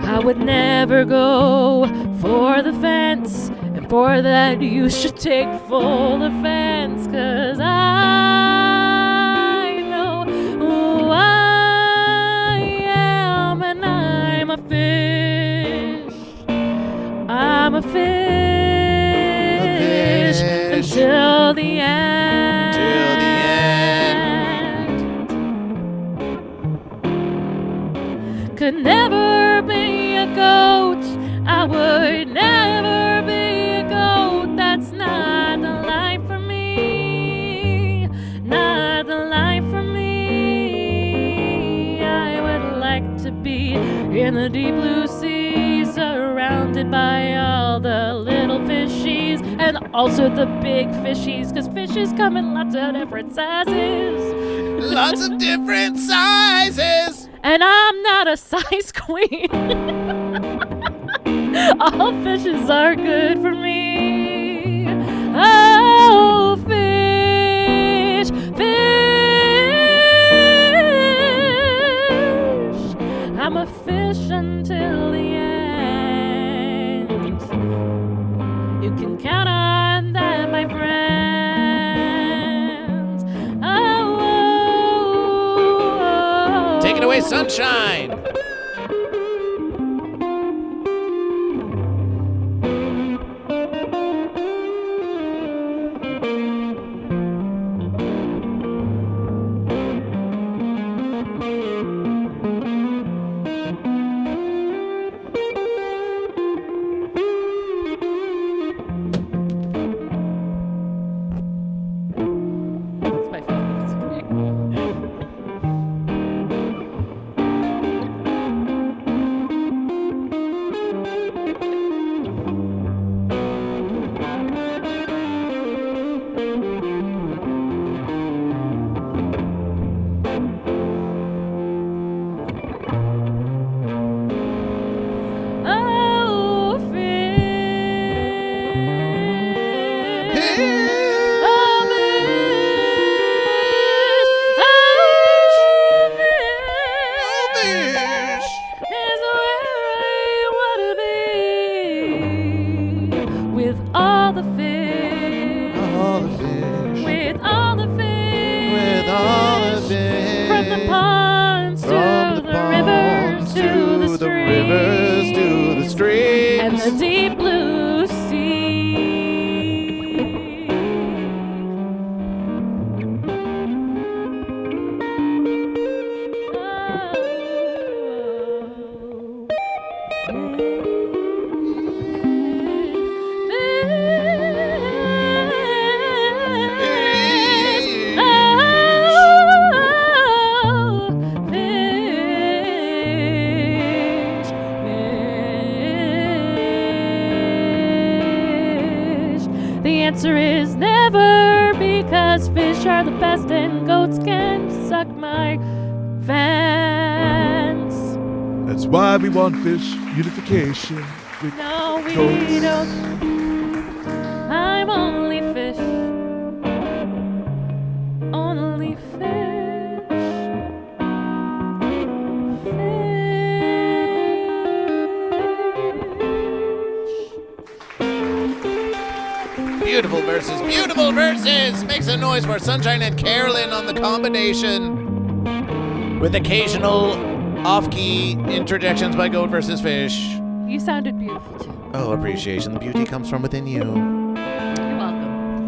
I would never go for the fence, and for that you should take full offense, 'cause I know who I am, and I'm a fish. I'm a fish, until the end. Till the end. Could never be a goat. I would never be a goat. That's not the life for me. Not the life for me. I would like to be in the deep blue sea, surrounded by all the little fishies and also the big fishies, 'cause fishes come in lots of different sizes. Lots of different sizes. And I'm not a size queen. All fishes are good for me. Oh, fish, fish. I'm a fish until the end. You can count on that, my friends. Oh. Take it away, Sunshine. The answer is never, because fish are the best and goats can suck my fans. That's why we want Fish Unification. with No, we goats. don't. I'm only fish. Only fish. Beautiful verses, beautiful verses. Make some noise for Sunshine and Carolyn on the combination, with occasional off-key interjections by GoatVsFish. You sounded beautiful too. Oh, appreciation. The beauty comes from within you. You're welcome.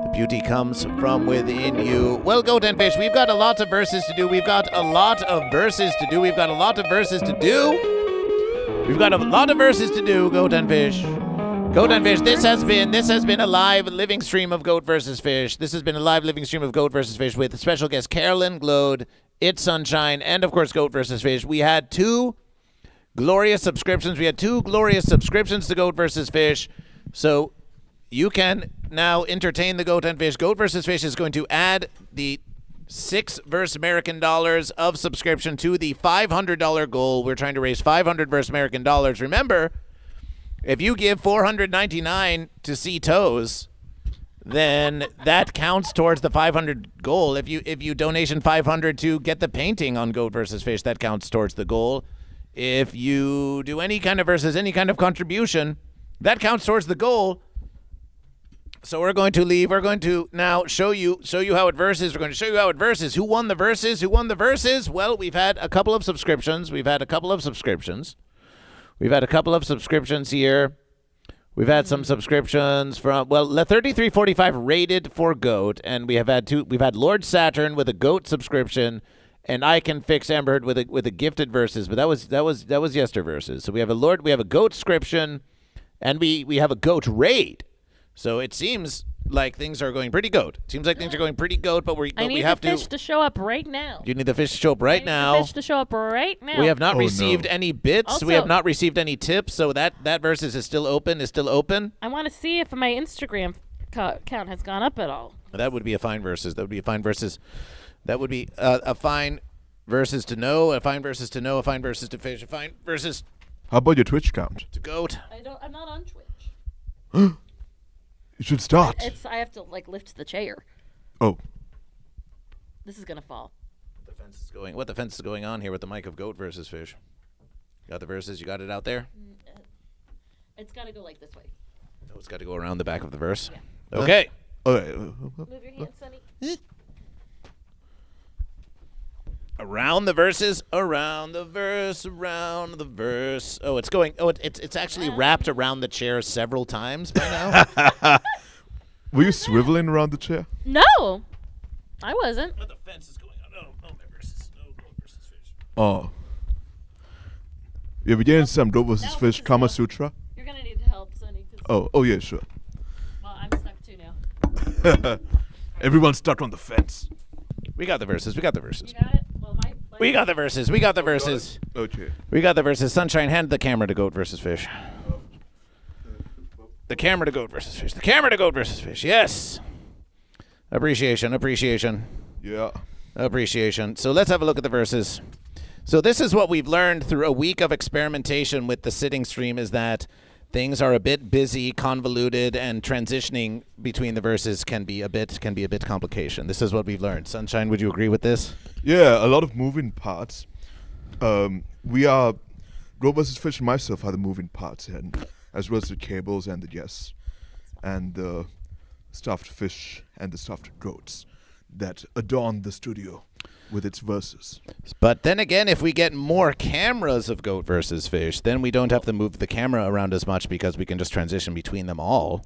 The beauty comes from within you. Well, Goat and Fish, we've got a lot of verses to do. We've got a lot of verses to do. We've got a lot of verses to do. We've got a lot of verses to do, Goat and Fish. Goat and Fish, this has been a live living stream of GoatVsFish. This has been a live living stream of GoatVsFish with special guest Carolyn Glaude, It's Sunshine, and of course GoatVsFish. We had two glorious subscriptions. We had two glorious subscriptions to GoatVsFish. So you can now entertain the Goat and Fish. GoatVsFish is going to add the 6 verse American dollars of subscription to the $500 goal. We're trying to raise 500 verse American dollars. Remember, if you give $499 to see toes, then that counts towards the 500 goal. If you donation 500 to get the painting on GoatVsFish, that counts towards the goal. If you do any kind of versus, any kind of contribution, that counts towards the goal. So we're going to now show you how it verses. We're going to show you how it verses. Who won the verses? Well, we've had a couple of subscriptions. We've had a couple of subscriptions here. We've had some subscriptions from, well, the 3345 rated for Goat, and we have had two. We've had Lord Saturn with a Goat subscription, and I Can Fix Amber Heard with a gifted verses, but that was yester verses. So we have a Goat subscription, and we have a Goat raid. So it seems like things are going pretty Goat. It seems like things are going pretty Goat, but we have to. I need the fish to show up right now. You need the fish to show up right now. The fish to show up right now. We have not received any bits. Also, we have not received any tips. So that versus is still open. I want to see if my Instagram count has gone up at all. That would be a fine versus. That would be a fine versus. That would be a fine versus to know. A fine versus to know. A fine versus to fish. A fine versus. How about your Twitch count? To Goat. I'm not on Twitch. You should start. I have to lift the chair. Oh. This is gonna fall. What the fence is going on here with the mic of GoatVsFish? Got the verses? You got it out there? It's got to go like this way. Oh, it's got to go around the back of the verse. Yeah. Okay. Okay. Move your hand, Sonny. Around the verses, around the verse, around the verse. Oh, it's going. Oh, it's actually wrapped around the chair several times by now. Were you swiveling around the chair? No, I wasn't. But the fence is going on. Oh, my verses. Oh, GoatVsFish. Oh. Yeah, we're getting some GoatVsFish Kama Sutra. You're gonna need help, Sonny. Oh yeah, sure. Well, I'm stuck too now. Everyone's stuck on the fence. We got the verses. You got it. Well, We got the verses. We got the verses. Okay. We got the verses. Sunshine, hand the camera to GoatVsFish. The camera to GoatVsFish. The camera to GoatVsFish. Yes. Appreciation. Yeah. Appreciation. So let's have a look at the verses. So this is what we've learned through a week of experimentation with the sitting stream, is that things are a bit busy, convoluted, and transitioning between the verses can be a bit complication. This is what we've learned. Sunshine, would you agree with this? Yeah, a lot of moving parts. GoatVsFish and myself are the moving parts, and as well as the cables and the guests, and the stuffed fish and the stuffed goats that adorn the studio with its verses. But then again, if we get more cameras of GoatVsFish, then we don't have to move the camera around as much because we can just transition between them all.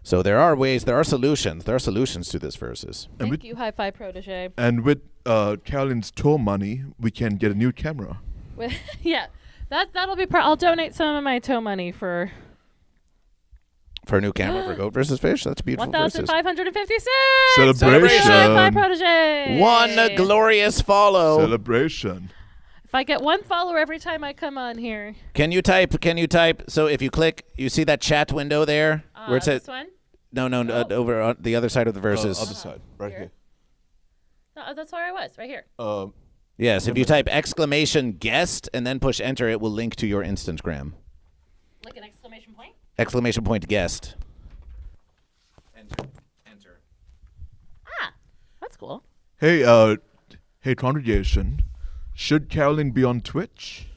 So there are solutions to this verses. Thank you, Hi-Fi Protege. And with Carolyn's tour money, we can get a new camera. Yeah, that'll be. I'll donate some of my tow money for a new camera for GoatVsFish. That's beautiful. 1,556 Celebration. My protege. One glorious follow. Celebration. If I get one follower every time I come on here. Can you type? So if you click, you see that chat window there where it says. This one? No, over on the other side of the verses. Other side, right here. No, that's where I was, right here. Yes, if you type !guest and then push enter, it will link to your Instagram. Like an exclamation point? Exclamation point guest. Enter. That's cool. Hey, congregation. Should Carolyn be on Twitch?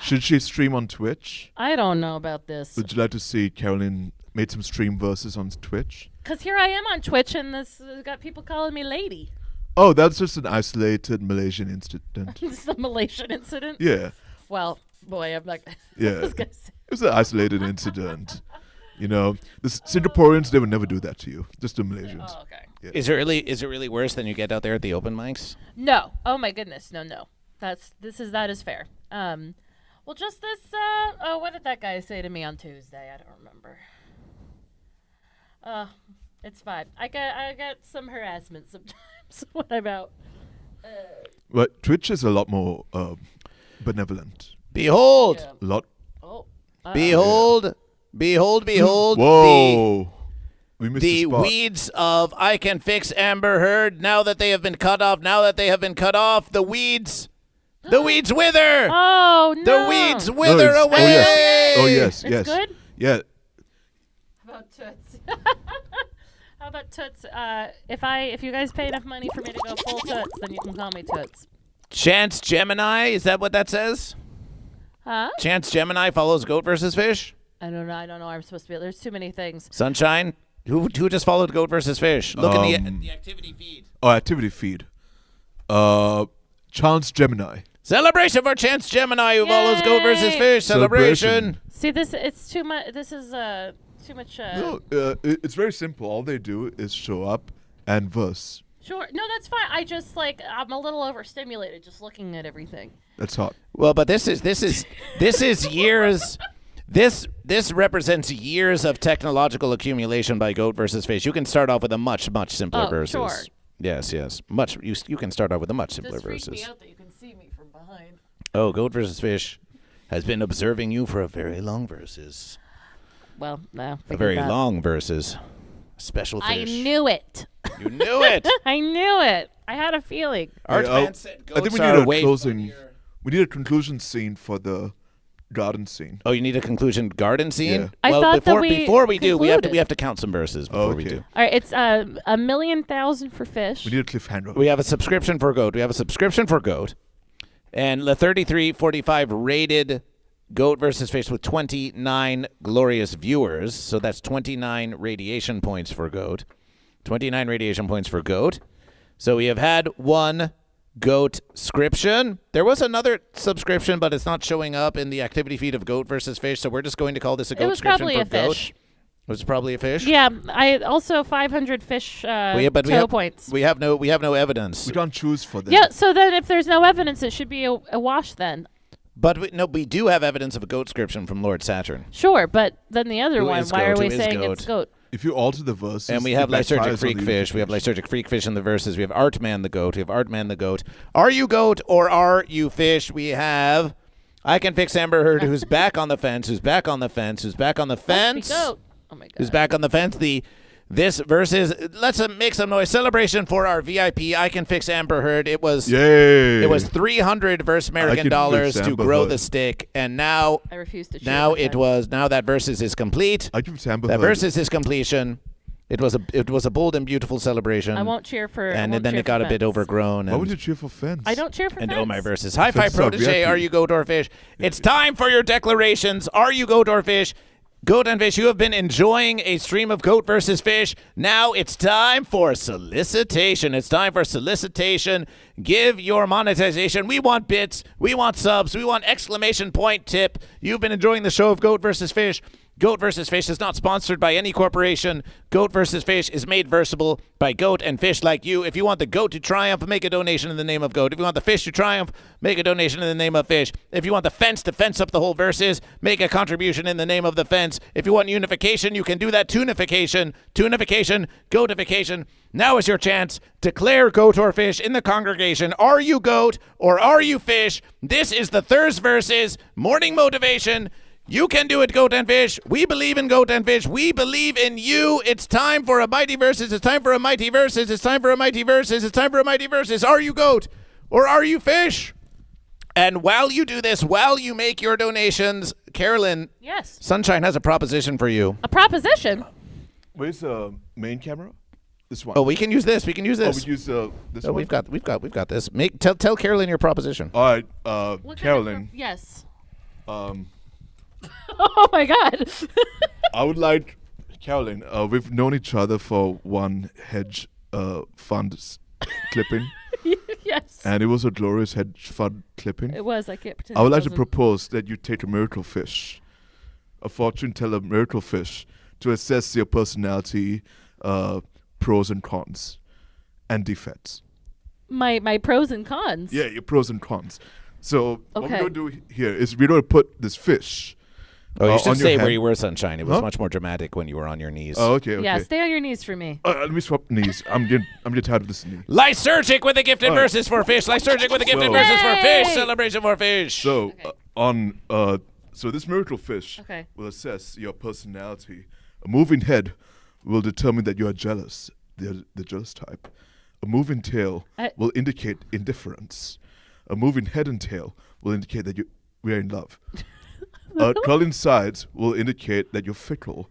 Should she stream on Twitch? I don't know about this. Would you like to see Carolyn made some stream verses on Twitch? Because here I am on Twitch, and this got people calling me lady. Oh, that's just an isolated Malaysian incident. This is a Malaysian incident? Yeah. Well, boy, I'm not... Yeah. I was gonna say. It was an isolated incident. You know, the Singaporeans, they would never do that to you. Just the Malaysians. Oh, okay. Yeah. Is it really worse than you get out there at the open mics? No. Oh, my goodness. No. That is fair. Well, just this, what did that guy say to me on Tuesday? I don't remember. It's fine. I get some harassment sometimes. What about? But Twitch is a lot more benevolent. Behold! A lot. Oh. Behold! Whoa! We missed the spot. weeds of I Can Fix Amber Heard. Now that they have been cut off, the weeds wither. Oh no! The weeds wither No, away. Oh yes. It's good? Yeah. How about toots? How about toots? If you guys pay enough money for me to go full toots, then you can call me Toots. Chance Gemini, is that what that says? Huh? Chance Gemini follows GoatVsFish? I don't know. I'm supposed to be. There's too many things. Sunshine? Who just followed GoatVsFish? Look in the activity feed. Oh, activity feed. Chance Gemini. Celebration for Chance Gemini who follows GoatVsFish. Celebration. See, it's too much. This is too much. No, it's very simple. All they do is show up and verse. Sure. No, that's fine. I just I'm a little overstimulated just looking at everything. That's hot. Well, but this is years. This represents years of technological accumulation by GoatVsFish. You can start off with a much simpler verses. Sure. Yes. Much. You can start off with a much simpler Just freak verses. me out that you can see me from behind. Oh, GoatVsFish has been observing you for a very long verses. Well, no. A very long verses. Special fish. I knew it. You knew it. I knew it. I had a feeling. Archman said I think we need a closing. We need a conclusion scene for the garden scene. Oh, you need a conclusion garden scene? Yeah. I thought before we concluded. we have to count some verses before we do. All right, it's 1,000,000 for fish. We need a cliffhanger. We have a subscription for Goat. And the 3345 rated GoatVsFish with 29 glorious viewers. So that's 29 radiation points for Goat. 29 radiation points for Goat. So we have had one Goat-scription. There was another subscription, but it's not showing up in the activity feed of GoatVsFish, so we're just going to call this a Goat-scription for Goat. Fish. It was probably a fish? Yeah, I also 500 fish points. We have no evidence. We can't choose for them. Yeah, so then if there's no evidence, it should be a wash then. But we do have evidence of a Goat-scription from Lord Saturn. Sure, but then the other Who one, is why goat? are we Who is saying goat? it's Goat? If you alter the verses, And we have it backfires Lysergic on the Freakfish. We have unification. Lysergic Freakfish in the verses. We have Artman the Goat. We have Artman the Goat. Are you Goat or are you fish? We have I Can Fix Amber Heard, who's back on the fence, who's back on the fence, who's back on the fence. Goat. Oh my God. Who's back on the fence. This versus, let's make some noise. Celebration for our VIP. I Can Fix Amber Heard. It was Yay. It was 300 versus American dollars to Amber grow Heard. the stick, and now I refuse to. now that versus is complete. I give Amber That Heard. versus is completion. It was a bold and beautiful celebration. I won't cheer for. And I won't then cheer it got for a bit Fence. overgrown. Why And, would you cheer for Fence? I don't cheer for and Fence. oh my versus. High five, Fence is our protege. VIP. Are you Goat or Fish? It's time for your declarations. Are you Goat or Fish? Goat and Fish, you have been enjoying a stream of GoatVsFish. Now it's time for solicitation. It's time for solicitation. Give your monetization. We want bits. We want subs. We want exclamation point tip. You've been enjoying the show of GoatVsFish. Goat vs. Fish is not sponsored by any corporation. Goat vs. Fish is made versatile by goat and fish like you. If you want the goat to triumph, make a donation in the name of goat. If you want the fish to triumph, make a donation in the name of fish. If you want the fence to fence up the whole verses, make a contribution in the name of the fence. If you want unification, you can do that. Tunification, goatification. Now is your chance. Declare goat or fish in the congregation. Are you goat or are you fish? This is the Thurs versus morning motivation. You can do it, goat and fish. We believe in goat and fish. We believe in you. It's time for a mighty versus. It's time for a mighty versus. It's time for a mighty versus. It's time for a mighty versus. Are you goat or are you fish? And while you do this, while you make your donations, Carolyn. Yes. Sunshine has a proposition for you. A proposition? Where's the main camera? This one. Oh, we can use this. We can use this. Oh, we use this one. We've got this. Tell Carolyn your proposition. All right, Carolyn. Yes. Oh my God. I would like, Carolyn, we've known each other for one hedge fund clipping. Yes. And it was a glorious hedge fund clipping. It was. I can't pretend. I would like to propose that you take a miracle fish, a fortune teller miracle fish, to assess your personality, pros and cons, and defects. My pros and cons? Yeah, your pros and cons. So what we're Okay. going to do here is we're going to put this fish. Oh, you should on say your where hand. you were, Sunshine. It was Huh? much more dramatic when you were on your knees. Oh, okay. Yeah, stay on your knees for me. Let me swap knees. I'm getting tired of this knee. Lysergic with a gifted All right. versus for fish. Lysergic with a gifted So- versus for fish. Yay! Celebration for fish. So so this miracle fish Okay. will assess your personality. A moving head will determine that you are jealous, the jealous type. A moving tail will indicate indifference. A moving head and tail will indicate that we're in love. Curling sides will indicate that you're fickle.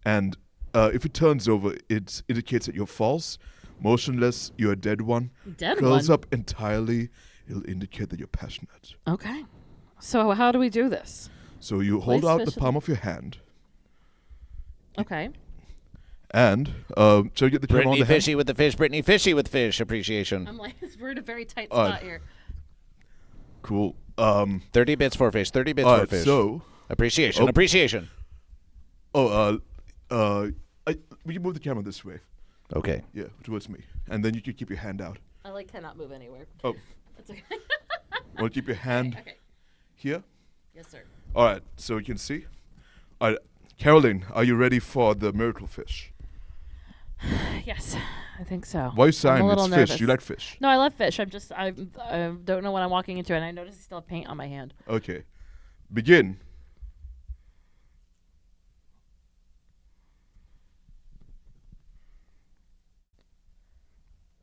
And if it turns over, it indicates that you're false, motionless, you're a dead one. Dead Curls one? up entirely, it'll indicate that you're passionate. Okay. So how do we do this? So you hold out the fish palm of your hand. Okay. And shall we get the camera on Brittany the hand? Fishy with the fish. Brittany Fishy with fish. Appreciation. I'm like, we're in a very tight All right. spot here. Cool. 30 bits for fish. 30 bits all for right, fish. So appreciation. Oh. Appreciation. will you move the camera this way? Okay. Yeah, towards me, and then you can keep your hand out. I cannot move anywhere. Oh. That's okay. Want to keep your hand Okay. here? Yes, sir. All right, so you can see. All right, Carolyn, are you ready for the miracle fish? Yes, I think so. Why are you I'm sighing? a little It's nervous. fish. You like fish. No, I love fish. I don't know what I'm walking into, and I notice I still have paint on my hand. Okay, begin.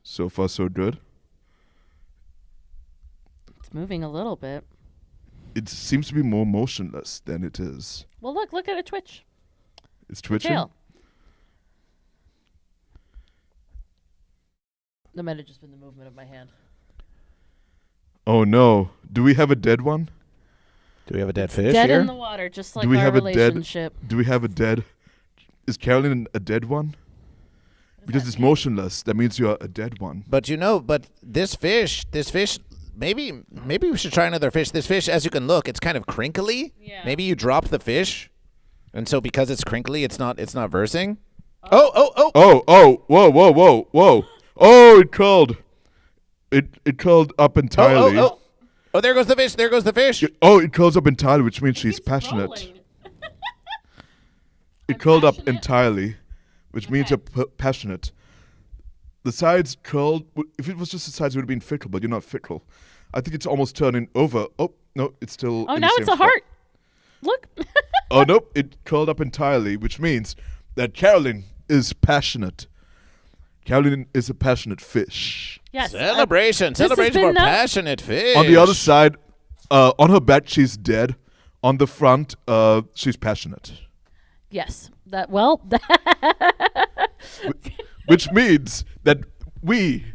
So far, so good. It's moving a little bit. It seems to be more motionless than it is. Well, look at it twitch. It's twitching. Tail. That might have just been the movement of my hand. Oh no! Do we have a dead one? Do we have a dead fish Dead here? in the water, just like Do we our have relationship. a dead? Do we have a dead? Is Carolyn a dead one? Because it's motionless. That means you're a dead one. But this fish, maybe we should try another fish. This fish, as you can look, it's kind of crinkly. Yeah. Maybe you drop the fish, and so because it's crinkly, it's not versing. Oh! Whoa! Oh, it curled. It curled up entirely. Oh, there goes the fish. There goes the fish. It curls up entirely, which means she's passionate. Rolling. It curled up entirely, which means you're passionate. The sides curled. If it was just the sides, it would have been fickle, but you're not fickle. I think it's almost turning over. Oh, no, it's still. Oh, in now the it's same a spot. heart. Look. Oh, nope. It curled up entirely, which means that Carolyn is passionate. Carolyn is a passionate fish. Yes. Celebration for passionate fish. On the other side, on her back, she's dead. On the front, she's passionate. Yes. Which means that we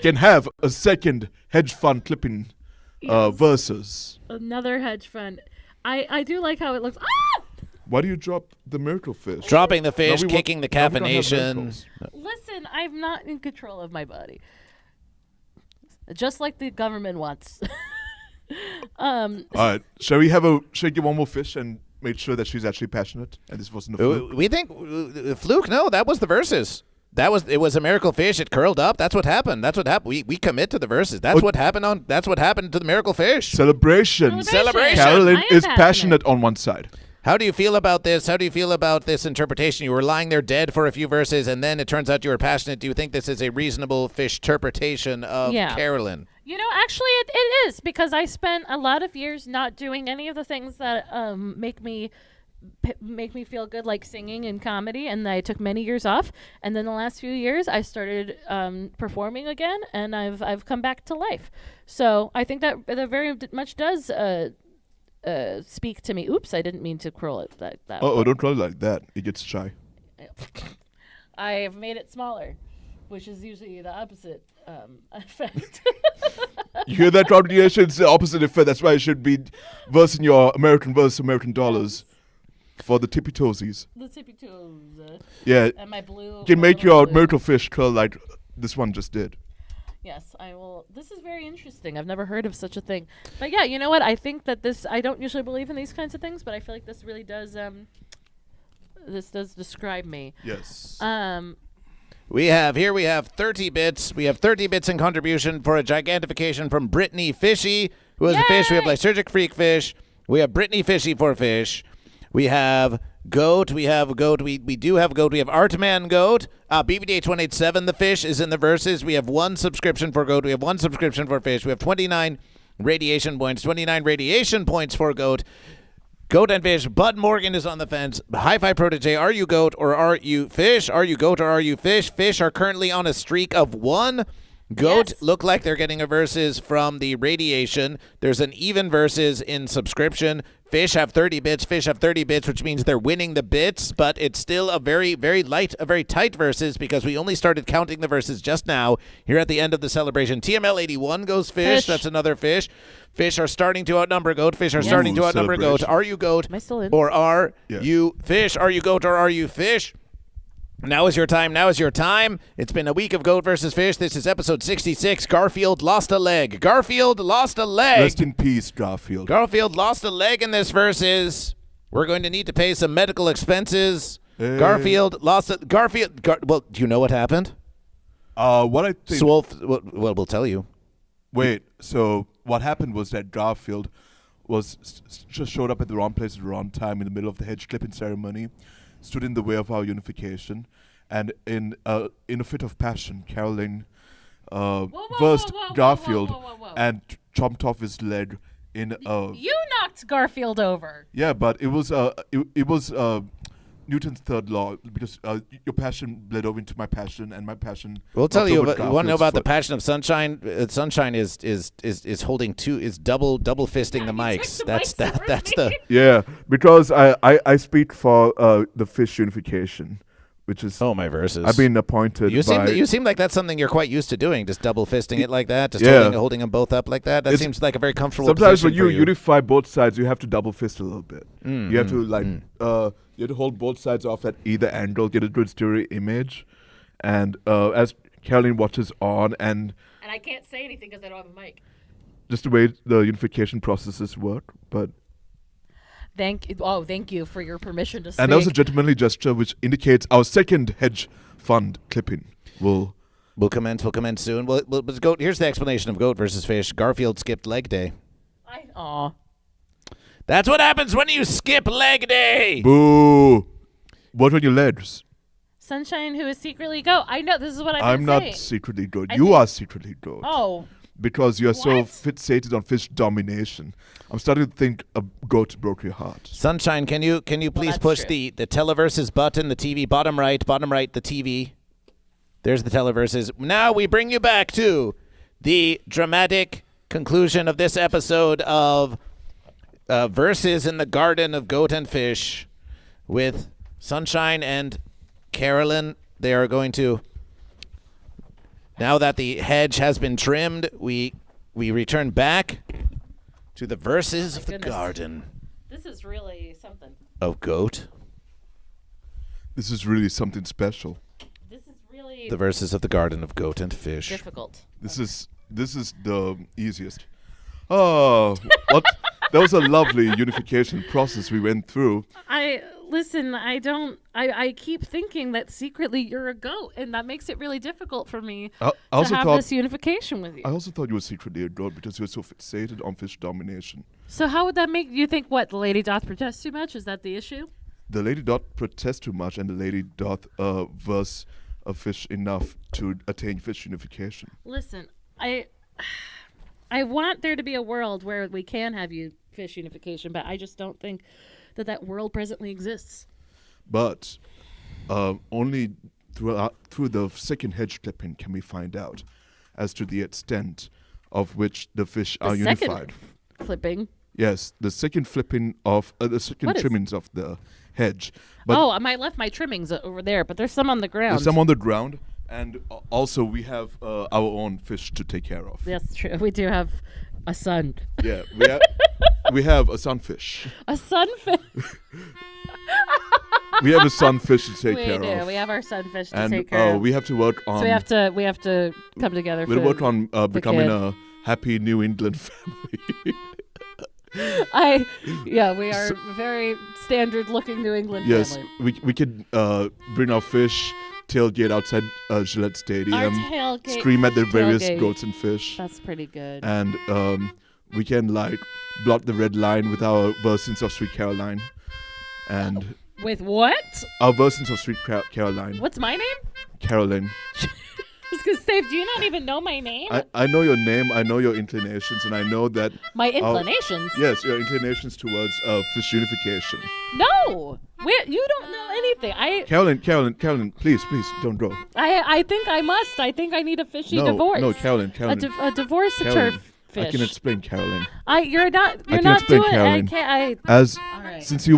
can have a second hedge fund clipping versus. Another hedge fund. I do like how it looks. Ah! Why do you drop the miracle fish? Dropping the fish, No, we kicking the no, we don't have caffeination. miracles. Listen, I'm not in control of my body. Just like the government wants. All right. Shall we get one more fish and made sure that she's actually passionate, and this wasn't a fluke. We think fluke. No, that was the verses. It was a miracle fish. It curled up. That's what happened. We commit to the verses. That's what happened to the miracle fish. Celebration. Carolyn is passionate on one side. How do you feel about this? How do you feel about this interpretation? You were lying there dead for a few verses, and then it turns out you were passionate. Do you think this is a reasonable fish interpretation of Carolyn? You know, actually, it is, because I spent a lot of years not doing any of the things that make me feel good, like singing and comedy, and I took many years off. And then the last few years, I started performing again, and I've come back to life. So I think that very much does speak to me. Oops, I didn't mean to curl it that way. Don't curl it like that. It gets shy. I've made it smaller, which is usually the opposite effect. You hear that, Radiation? It's the opposite effect. That's why it should be versing your American dollars for the tippy toesies. The tippy toes. Yeah. And my blue. You can make your miracle fish curl like this one just did. Yes, I will. This is very interesting. I've never heard of such a thing. But yeah, you know what? I think that I don't usually believe in these kinds of things, but I feel like this really does, this does describe me. Yes. We have 30 bits. We have 30 bits in contribution for a gigantification from Brittany Fishy, who has a fish. We have Lysergic Freak Fish. We have Brittany Fishy for fish. We have Goat. We do have Goat. We have Artman Goat. BBDH187, the fish, is in the verses. We have 1 subscription for Goat. We have 1 subscription for fish. We have 29 radiation points. 29 radiation points for Goat. Goat and Fish. Bud Morgan is on the fence. Hi-Fi Protege, are you Goat or are you Fish? Are you Goat or are you Fish? Fish are currently on a streak of 1. Goat look like they're getting a verses from the radiation. There's an even verses in subscription. Fish have 30 bits. Fish have 30 bits, which means they're winning the bits, but it's still a very, very very tight verses because we only started counting the verses just now here at the end of the celebration. TML 81 goes Fish. That's another Fish. Fish are starting to outnumber Goat. Fish are starting to outnumber Goat. Are you Goat? Am I still in? Or are you Fish? Are you Goat or are you Fish? Now is your time. Now is your time. It's been a week of Goat versus Fish. This is episode 66. Garfield lost a leg. Garfield lost a leg. Rest in peace, Garfield. Garfield lost a leg in this versus. We're going to need to pay some medical expenses. Hey. Garfield lost a... well, do you know what happened? What I think... Well, we'll tell you. Wait, so what happened was that Garfield just showed up at the wrong place at the wrong time in the middle of the hedge clipping ceremony, stood in the way of our unification, and in a fit of passion, Carolyn versed Garfield and chopped off his leg in a... You knocked Garfield over. Yeah, but it was Newton's third law, because your passion bled over into my passion, and my passion... We'll tell you. You want to know about the passion of Sunshine? Sunshine is holding double fisting the mics. That's the... Yeah, because I speak for the Fish Unification, which is... Oh, my verses. I've been appointed you seem like that's something you're quite used to doing, just double fisting it like that, just holding them both up like that. That seems like a very comfortable sometimes when you you unify both sides, you have to double fist a little bit. You have to you have to hold both sides off at either angle, get a good stereo image, and as Carolyn watches on, and I can't say anything because I don't have a mic. Just the way the unification processes work, but... Thank you for your permission to speak. And that was a gentlemanly gesture which indicates our second hedge fund clipping will commence soon. We'll Goat. Here's the explanation of Goat versus Fish. Garfield skipped leg day. That's what happens when you skip leg day. Boo! What are your legs? Sunshine, who is secretly Goat. I know, this is what I'm not secretly Goat. You are secretly Goat. Oh. Because you're so fixated on fish domination. I'm starting to think a goat broke your heart. Sunshine, can you please push the televerses button, the TV, bottom right, the TV. There's the televerses. Now we bring you back to the dramatic conclusion of this episode of Verses in the Garden of Goat and Fish with Sunshine and Carolyn. They are going to... Now that the hedge has been trimmed, we return back to the verses of the garden. This is really something. Of Goat. This is really something special. This is really... The verses of the garden of Goat and Fish. Difficult. This is the easiest. Oh, That was a lovely unification process we went through. I keep thinking that secretly you're a goat, and that makes it really difficult for me to have this unification with you. I also thought you were secretly a goat because you were so fixated on fish domination. So how would that make you think? What, the lady doth protest too much? Is that the issue? The lady doth protest too much, and the lady doth verse a fish enough to attain fish unification. Listen, I want there to be a world where we can have fish unification, but I just don't think that world presently exists. But only through the second hedge clipping can we find out as to the extent of which the fish are unified. Clipping? Yes, the second flipping of the second trimmings of the hedge. But I left my trimmings over there, but there's some on the ground. There's some on the ground, and also we have our own fish to take care of. That's true. We do have a sun. Yeah, we have a sunfish. A sunfish. We have a sunfish to take care of. We have our sunfish to take care of. We have to work on. So we have to come together. We'll work on becoming a happy New England family. We are a very standard-looking New England family. Yes, we could bring our fish, tailgate outside Gillette Stadium, scream at the various goats and fish. That's pretty good. And we can blot the red line with our versions of Sweet Caroline. And with what? Our versions of Sweet Caroline. What's my name? Carolyn. I was going to say, do you not even know my name? I know your name, I know your inclinations, and I know that... My inclinations? Yes, your inclinations towards fish unification. No! You don't know anything. Carolyn, please, don't go. I think I must. I think I need a fishy divorce. No, Carolyn. A divorce to turf fish. I can explain, Carolyn. You're not explain, doing Carolyn. it. All right. Since you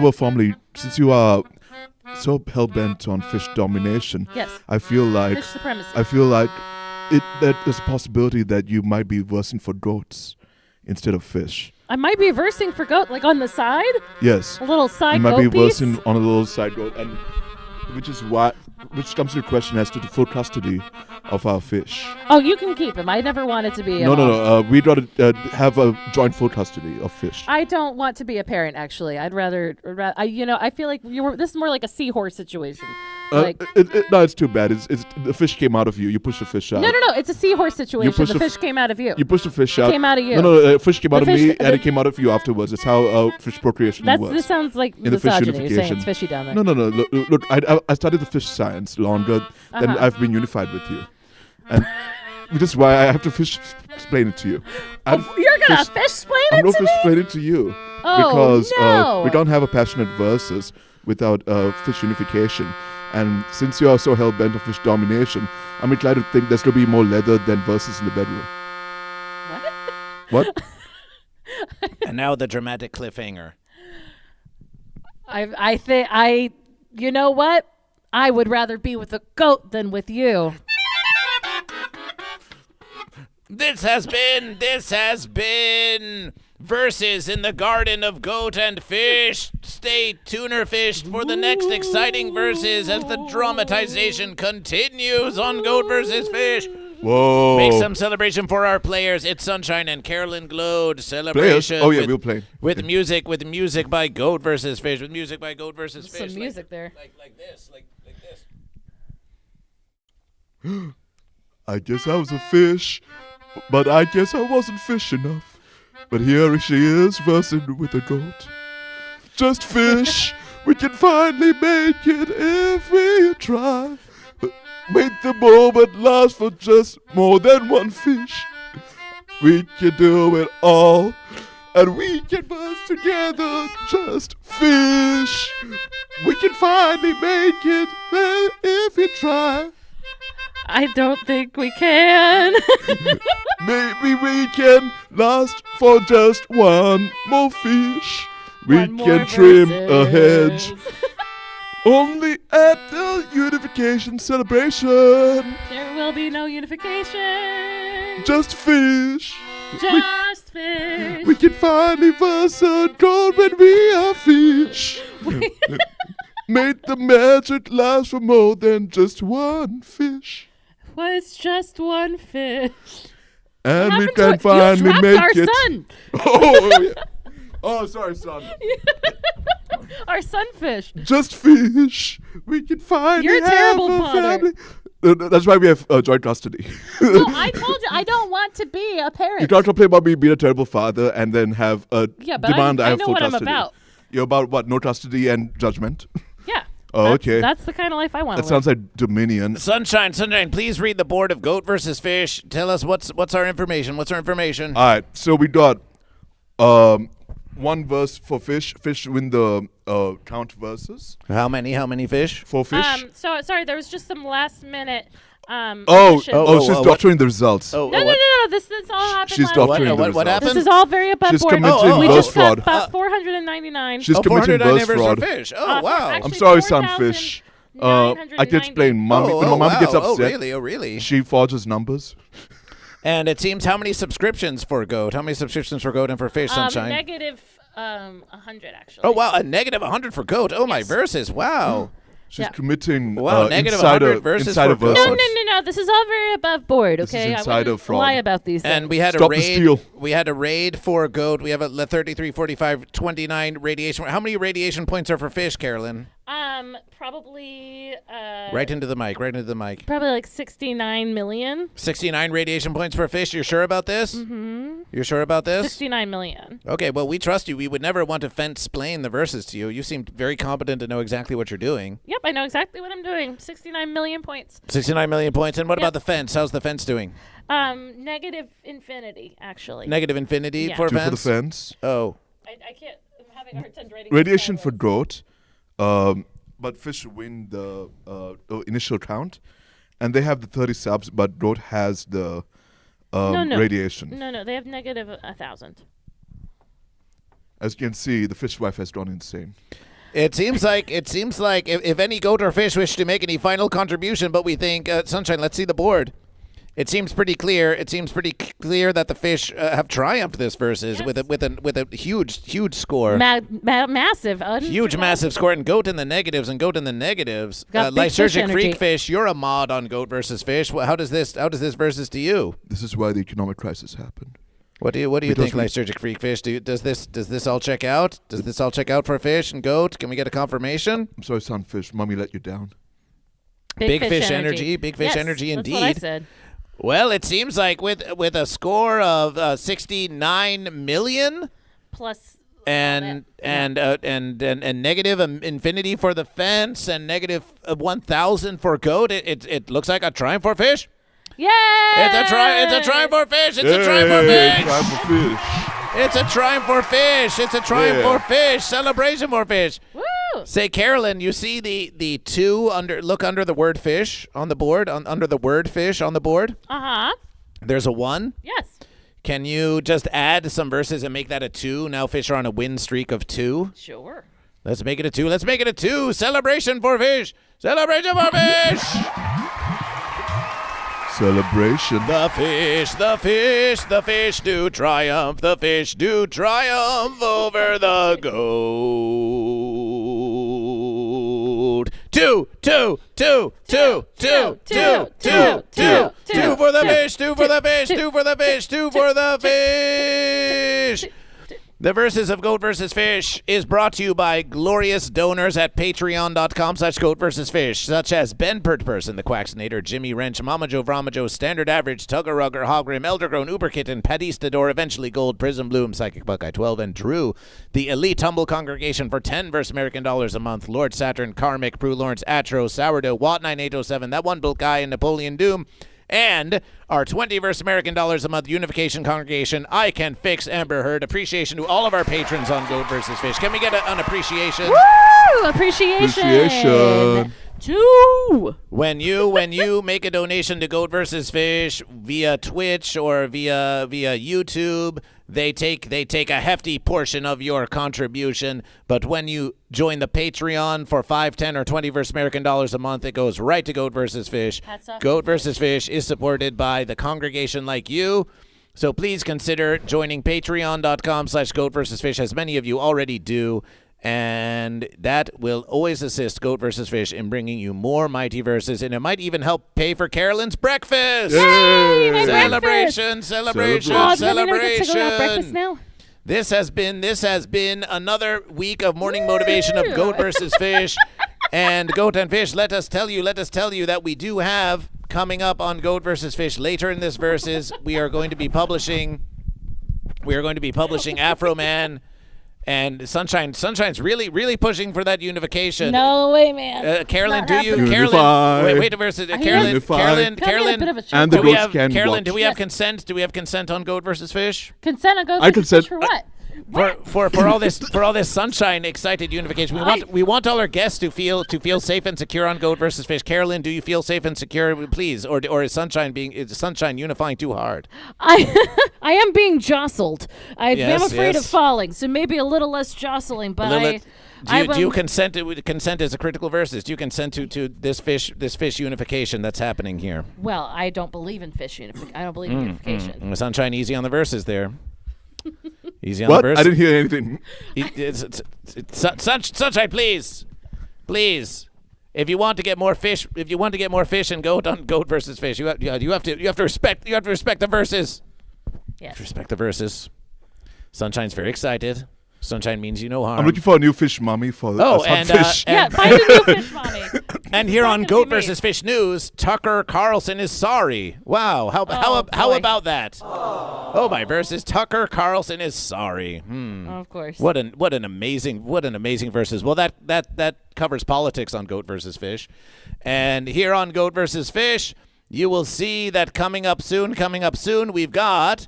are so hell-bent on fish domination, yes. I feel like fish supremacy. I feel like that there's a possibility that you might be versing for goats instead of fish. I might be versing for goat, like on the side. Yes, a little side. You might goat be piece? versing on a little side goat, and which comes to the question as to the full custody of our fish. Oh, you can keep him. I never wanted to be. No. We'd rather have a joint full custody of fish. I don't want to be a parent. Actually, I'd rather. I feel like this is more like a seahorse situation. No, it's too bad. It's the fish came out of you. You pushed the fish out. No. It's a seahorse situation. The fish came out of you. You pushed the fish out. It came out of you. No. Fish came out of me, and it came out of you afterwards. It's how fish procreation works. This sounds like in the fish misogyny. unification. You're saying it's fishy down there. No. Look, I studied the fish science longer than I've been unified with you, and which is why I have to fish explain it to you. You're gonna fish explain it to me? I'm gonna fish explain it to you because we don't have a passionate versus without fish unification. And since you are so hell-bent on fish domination, I'm inclined to think there's going to be more leather than verses in the bedroom. What? And now the dramatic cliffhanger. I think you know what? I would rather be with a goat than with you. This has been Verses in the Garden of Goat and Fish. Stay tuner fished for the next exciting verses as the dramatization continues on Goat vs. Fish. Whoa. Make some celebration for our players. It's Sunshine and Carolyn Glaude celebration. Players? Oh, yeah, we'll play. With music by Goat vs. Fish. With music by Goat vs. Fish. Some music there. Like this. I guess I was a fish, but I guess I wasn't fish enough. But here she is, versing with a goat. Just fish, we can finally make it if we try. Make the moment last for just more than one fish. We can do it all, and we can buzz together. Just fish, we can finally make it if we try. I don't think we can. Maybe we can last for just one more fish. We can trim a hedge. Only at the unification celebration. There will be no unification. Just fish. Just fish. We can finally verse a gold when we are fish. Make the magic last for more than just one fish. Was just one fish. And we can finally make our it. Son. Oh, yeah. Oh, sorry, son. Our sunfish. Just fish. We can find. You're a terrible father. That's why we have joint custody. No, I told you I don't want to be a parent. You can't complain about me being a terrible father and then have a demand I have know full what custody. I'm about. You're about what? No custody and judgment? Yeah. Oh, okay. That's the kind of life I want to That live. sounds like Dominion. Sunshine, please read the board of Goat versus Fish. Tell us what's our information. What's our information? All right, so we got one verse for fish. Fish win the count verses. How many fish? 4 fish. So sorry, there was just some last minute. She's doctoring the results. No. This all happened. She's last doctoring week. the results. What happened? This is all very above She's board. committing We verse just got fraud. about 499. She's committing verse fraud. Fish. Oh, wow. Actually, I'm sorry, Sunfish. I can explain. Mommy, when my mom gets upset, really? she forges numbers. And it seems how many subscriptions for Goat? How many subscriptions for Goat and for Fish, Sunshine? Negative 100, actually. Oh, wow. A negative 100 for Goat. Oh, my verses. Wow. She's committing negative insider 100 verses insider for Goat. verses. No. This is all very above board, This is okay? insider I wouldn't fraud. lie about these things. And we had Stop a the raid. steal. We had a raid for Goat. We have a 33, 45, 29 radiation. How many radiation points are for Fish, Carolyn? Probably. Right into the mic. Probably like 69 million. 69 radiation points for Fish. You're sure about this? Mm-hmm. You're sure about this? 69 million. Okay, well, we trust you. We would never want to fence-splain the verses to you. You seem very competent to know exactly what you're doing. Yep, I know exactly what I'm doing. 69 million points. 69 million points. And what about the fence? How's the fence doing? Negative infinity, actually. Negative infinity Yeah. for 2 fence? for the fence. Oh. I can't. I'm having a hard time writing. Radiation for Goat. But Fish win the initial count. And they have the 30 subs, but Goat has the radiation. No, they have negative 1,000. As you can see, the fish wife has gone insane. It seems like if any Goat or Fish wish to make any final contribution, but we think Sunshine. Let's see the board. It seems pretty clear. It seems pretty clear that the Fish have triumphed this versus with a huge score. Massive. Huge, massive score. And Goat in the negatives. Got big fish Lysergic energy. Freak Fish. You're a mod on Goat versus Fish. How does this versus to you? This is why the economic crisis happened. What do you think, Lysergic Freak Fish? Does this all check out? Does this all check out for Fish and Goat? Can we get a confirmation? I'm sorry, Sunfish. Mommy let you down. Big fish energy. Big fish energy indeed. That's what I said. Well, it seems like with a score of 69 million plus and negative infinity for the fence and negative 1,000 for Goat, it looks like a triumph for Fish. Yay! It's a triumph for Fish. It's a triumph for Fish. It's a triumph for Fish. It's a triumph for Fish. Celebration for Fish. Woo! Say, Carolyn, you see the two look under the word fish on the board, under the word fish on the board? Uh-huh. There's a 1? Yes. Can you just add some verses and make that a 2? Now Fish are on a win streak of 2. Sure. Let's make it a 2. Let's make it a 2. Celebration for Fish. Celebration for Fish. Celebration. The fish do triumph. The fish do triumph over the Goat. 2 for the fish. 2 for the fish. 2 for the fish. 2 for the fish. The Verses of Goat vs. Fish is brought to you by glorious donors at patreon.com/GoatVsFish, such as Ben Pertperson, the Quaxinator, Jimmy Wrench, Mama Joe, Vrama Joe, Standard Average, Tugger Rugger, Hogrim, Eldergrown, Uberkitten, Padistador, Eventually Gold, Prism Bloom, Psychic Buckeye 12, and Drew, the Elite Humble Congregation for 10 verse American dollars a month, Lord Saturn, Karmic, Prue Lawrence, Atro, Sourdough, Watt 9807, That One Built Guy, and Napoleon Doom. And our 20 verse American dollars a month Unification Congregation, I Can Fix Amber Heard. Appreciation to all of our patrons on Goat vs. Fish. Can we get an appreciation? Woo! Appreciation. 2. When you make a donation to Goat vs. Fish via Twitch or via YouTube, they take a hefty portion of your contribution. But when you join the Patreon for 5, 10, or 20 verse American dollars a month, it goes right to Goat vs. Fish. Goat vs. Fish is supported by the congregation like you. So please consider joining patreon.com/GoatVsFish, as many of you already do. And that will always assist Goat vs. Fish in bringing you more mighty verses, and it might even help pay for Carolyn's breakfast. Yay! My Celebration, breakfast. celebration, Oh, does that mean I get to celebration. go to breakfast now? This has been another week of morning motivation of Goat versus Fish. And Goat and Fish, let us tell you that we do have coming up on Goat versus Fish later in this versus, we are going to be publishing Afro Man and Sunshine. Sunshine's really pushing for that unification. No way, man. Carolyn, Unify. wait to versus Carolyn. And the goats can Carolyn, watch. do we have consent? Do we have consent on Goat versus Fish? Consent on Goat I versus consent. Fish for what? For all this Sunshine excited unification. We want all our guests to feel safe and secure on Goat versus Fish. Carolyn, do you feel safe and secure, please, or is Sunshine unifying too hard? I am being jostled. I am afraid yes. of falling, so maybe a little less jostling. But do you consent? Consent is a critical versus. Do you consent to this fish unification that's happening here? Well, I don't believe in fish unification. I don't believe in unification. Sunshine, easy on the verses there. Easy on What? the verses. I didn't hear anything. Sunshine, please. If you want to get more fish, and goat on Goat versus Fish, you have to respect the verses. Yes. Respect the verses. Sunshine's very excited. Sunshine means you no harm. I'm looking for a new fish mommy for fish. Find a new fish mommy. And here on Goat versus Fish News, Tucker Carlson is sorry. Wow, how about that? Oh, my verses. Tucker Carlson is sorry. Of course. What an amazing verses. Well, that covers politics on Goat versus Fish, and here on Goat versus Fish, you will see that coming up soon. We've got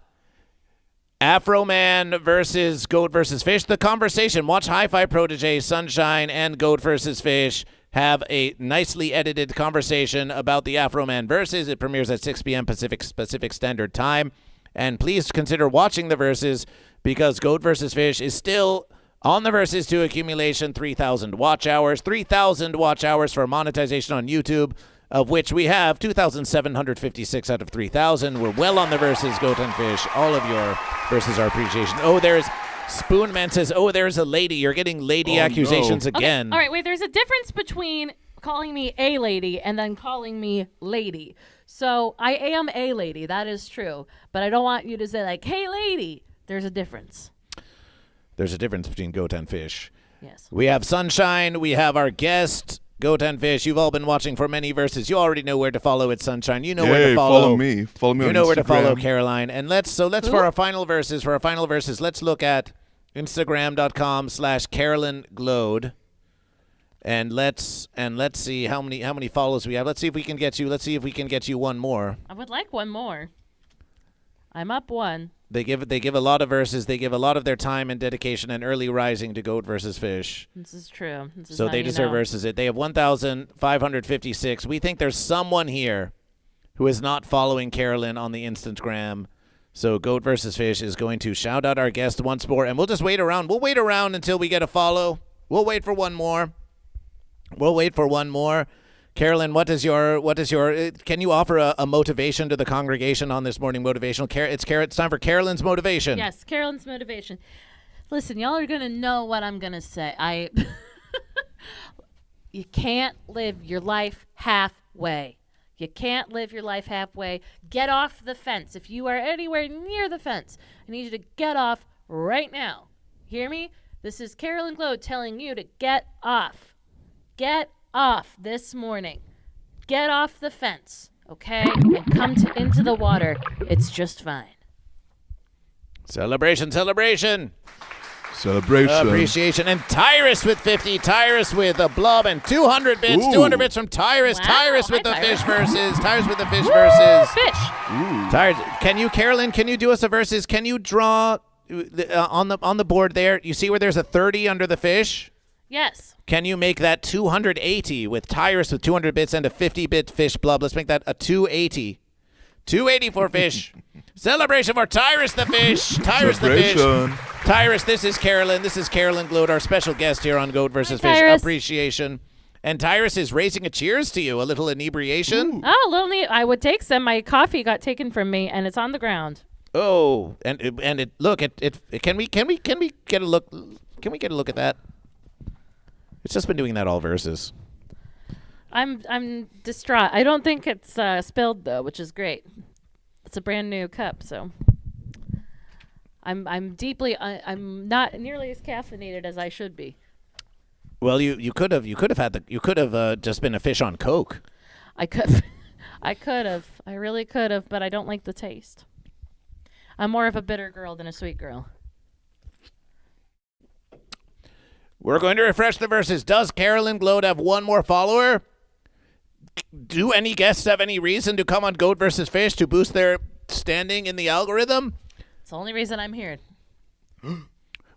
Afro Man versus Goat versus Fish. The conversation. Watch Hi-Fi Protege, Sunshine, and Goat versus Fish have a nicely edited conversation about the Afro Man versus. It premieres at 6 p.m. Pacific Standard Time. And please consider watching the verses because Goat versus Fish is still on the verses to accumulation 3,000 watch hours. 3,000 watch hours for monetization on YouTube, of which we have 2,756 out of 3,000. We're well on the verses, Goat and Fish. All of your verses are appreciation. Oh, there's Spoonman says, oh, there's a lady. You're getting lady accusations again. Okay. All right, wait, there's a difference between calling me a lady and then calling me lady. So I am a lady. That is true. But I don't want you to say like, hey, lady. There's a difference. There's a difference between Goat and Fish. Yes. We have Sunshine. We have our guest, Goat and Fish. You've all been watching for many verses. You already know where to follow it, Sunshine. You know where to follow. Follow me. Follow me on Instagram. You know where to follow Caroline. And let's for our final verses. Let's look at Instagram.com/Carolyn Glaude. And let's see how many follows we have. Let's see if we can get you one more. I would like one more. I'm up one. They give a lot of verses. They give a lot of their time and dedication and early rising to Goat versus Fish. This is true. So they deserve verses. They have 1,556. We think there's someone here who is not following Carolyn on the Instagram. So Goat versus Fish is going to shout out our guest once more, and we'll just wait around. We'll wait around until we get a follow. We'll wait for one more. Carolyn, what is your? Can you offer a motivation to the congregation on this morning motivational? It's time for Carolyn's motivation. Yes, Carolyn's motivation. Listen, y'all are gonna know what I'm gonna say. You can't live your life halfway. You can't live your life halfway. Get off the fence. If you are anywhere near the fence, I need you to get off right now. Hear me? This is Carolyn Glaude telling you to get off. Get off this morning. Get off the fence, okay? And come into the water. It's just fine. Celebration. Appreciation. And Tyrus with 50. Tyrus with a blob and 200 bits. Ooh. 200 bits from Tyrus. Wow. Tyrus with the fish verses. Tyrus with the fish verses. Fish. Tyrus, Carolyn, can you do us a verses? Can you draw on the board there? You see where there's a 30 under the fish? Yes. Can you make that 280 with Tyrus with 200 bits and a 50-bit fish blub? Let's make that a 280. 280 for fish. Celebration for Tyrus the fish. Tyrus the fish. Tyrus, this is Carolyn. This is Carolyn Glaude, our special guest here on Goat versus Fish. Tyrus. Appreciation. And Tyrus is raising a cheers to you. A little inebriation. Ooh. Oh, a little I would take some. My coffee got taken from me, and it's on the ground. Oh, and it look it. Can we get a look? Can we get a look at that? It's just been doing that all verses. I'm distraught. I don't think it's spilled though, which is great. It's a brand new cup, so I'm deeply. I'm not nearly as caffeinated as I should be. Well, you could have just been a fish on Coke. I could have. I really could have, but I don't like the taste. I'm more of a bitter girl than a sweet girl. We're going to refresh the verses. Does Carolyn Glaude have one more follower? Do any guests have any reason to come on Goat vs. Fish to boost their standing in the algorithm? It's the only reason I'm here.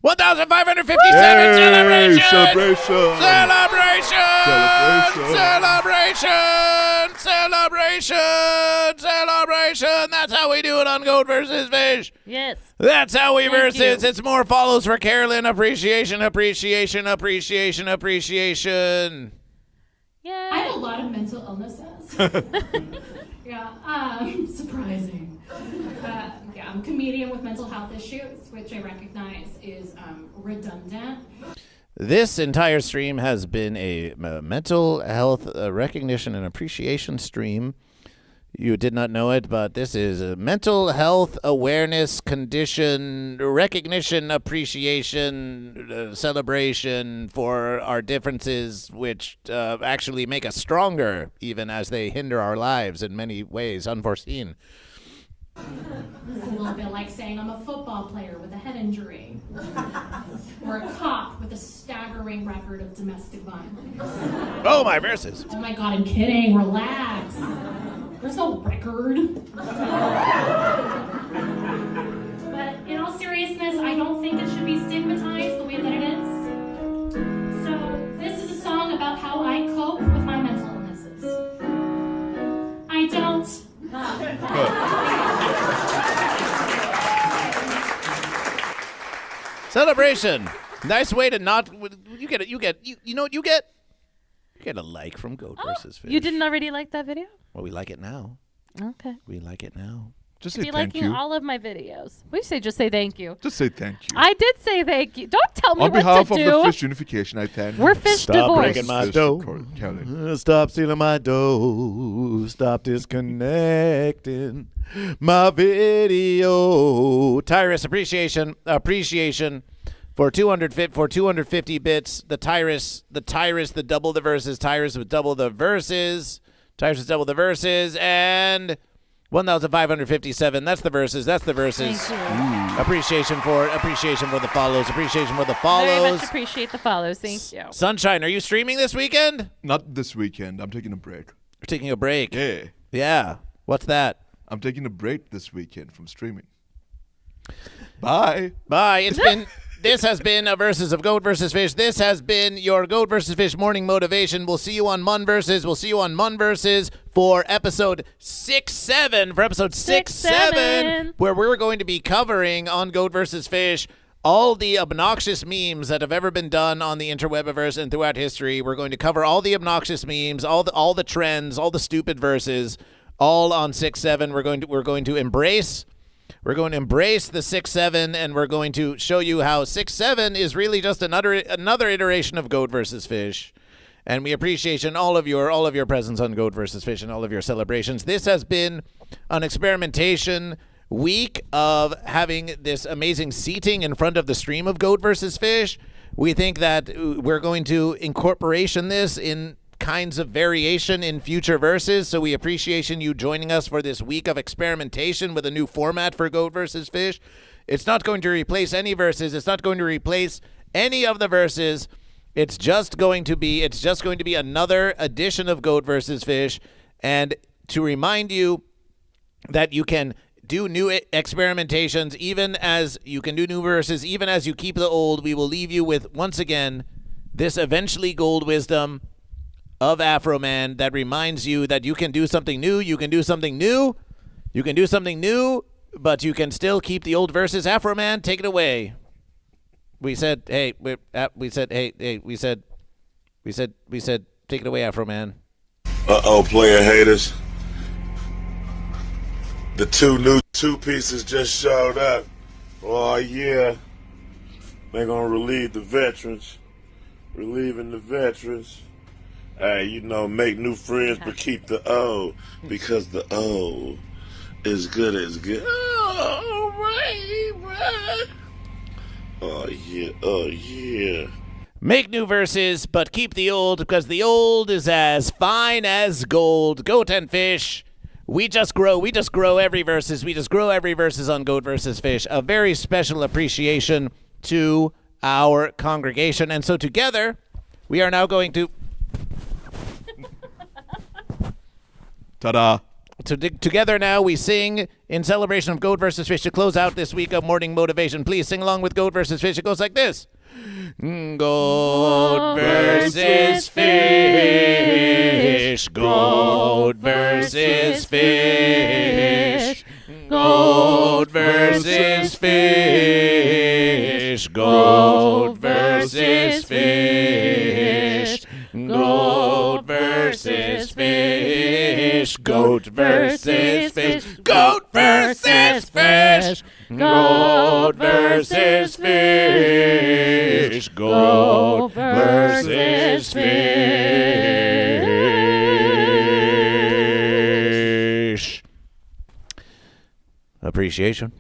1,557 celebration! Celebration! That's how we do it on Goat vs. Fish. Yes. That's how we Thank versus. you. It's more follows for Carolyn. Appreciation. Yeah. I have a lot of mental illnesses. Surprising. I'm a comedian with mental health issues, which I recognize is redundant. This entire stream has been a mental health recognition and appreciation stream. You did not know it, but this is a mental health awareness condition recognition appreciation celebration for our differences, which actually make us stronger, even as they hinder our lives in many ways unforeseen. It's a little bit like saying I'm a football player with a head injury, or a cop with a staggering record of domestic violence. Oh, my verses. Oh my God, I'm kidding. Relax. There's no record. But in all seriousness, I don't think it should be stigmatized the way that it is. So this is a song about how I cope with my mental illnesses. I don't. Celebration. Nice way to not. You get a like from Goat vs. Fish. You didn't already like that video? Well, we like it now. Okay. We like it now. Just If say you're thank liking you. all of my videos, we say just say thank you. Just say thank you. I did say thank you. Don't tell me On what behalf to of do. the Fish Unification, I thank you. We're fish Stop divorced. breaking my dough. Stop stealing my dough. Stop disconnecting my video. Tyrus appreciation for 250 bits. The Tyrus, the double the verses. Tyrus with double the verses. Tyrus with double the verses and 1,557. That's the verses. Thank you. Appreciation for the follows. Very much appreciate the follows. Thank you. Sunshine, are you streaming this weekend? Not this weekend. I'm taking a break. You're taking a break. Yeah. Yeah. What's that? I'm taking a break this weekend from streaming. Bye. This has been a Versus of Goat vs. Fish. This has been your Goat vs. Fish morning motivation. We'll see you on Mun Versus. For episode 6-7. For episode 6-7, where we're going to be covering on Goat vs. Fish all the obnoxious memes that have ever been done on the interwebiverse and throughout history. We're going to cover all the obnoxious memes, all the trends, all the stupid verses, all on 6-7. We're going to embrace the 6-7, and we're going to show you how 6-7 is really just another iteration of Goat vs. Fish. And we appreciate all of your presence on Goat vs. Fish and all of your celebrations. This has been an experimentation week of having this amazing seating in front of the stream of Goat vs. Fish. We think that we're going to incorporation this in kinds of variation in future verses, so we appreciate you joining us for this week of experimentation with a new format for Goat vs. Fish. It's not going to replace any verses. It's not going to replace any of the verses. It's just going to be another edition of Goat vs. Fish. And to remind you that you can do new experimentations, even as you can do new verses, even as you keep the old, we will leave you with, once again, this eventually gold wisdom of Afro Man that reminds you that you can do something new, but you can still keep the old verses. Afro Man, take it away. We said, take it away, Afro Man. Uh-oh, player haters. The two pieces just showed up. Oh, yeah. They're gonna relieving the veterans. Hey, make new friends, but keep the old, because the old is good as good. Oh, Oh yeah, oh yeah. Make new verses, but keep the old, because the old is as fine as gold. Goat and Fish. We just grow every verses. We just grow every verses on Goat versus Fish. A very special appreciation to our congregation. And so together, we are now going to... Ta-da. Together now, we sing in celebration of Goat versus Fish to close out this week of morning motivation. Please sing along with Goat versus Fish. It goes like this. Goat versus fish. Goat versus fish. Goat versus fish. Goat versus fish. Goat versus fish. Goat versus fish. Goat versus fish. Goat versus fish. Goat versus fish. Appreciation.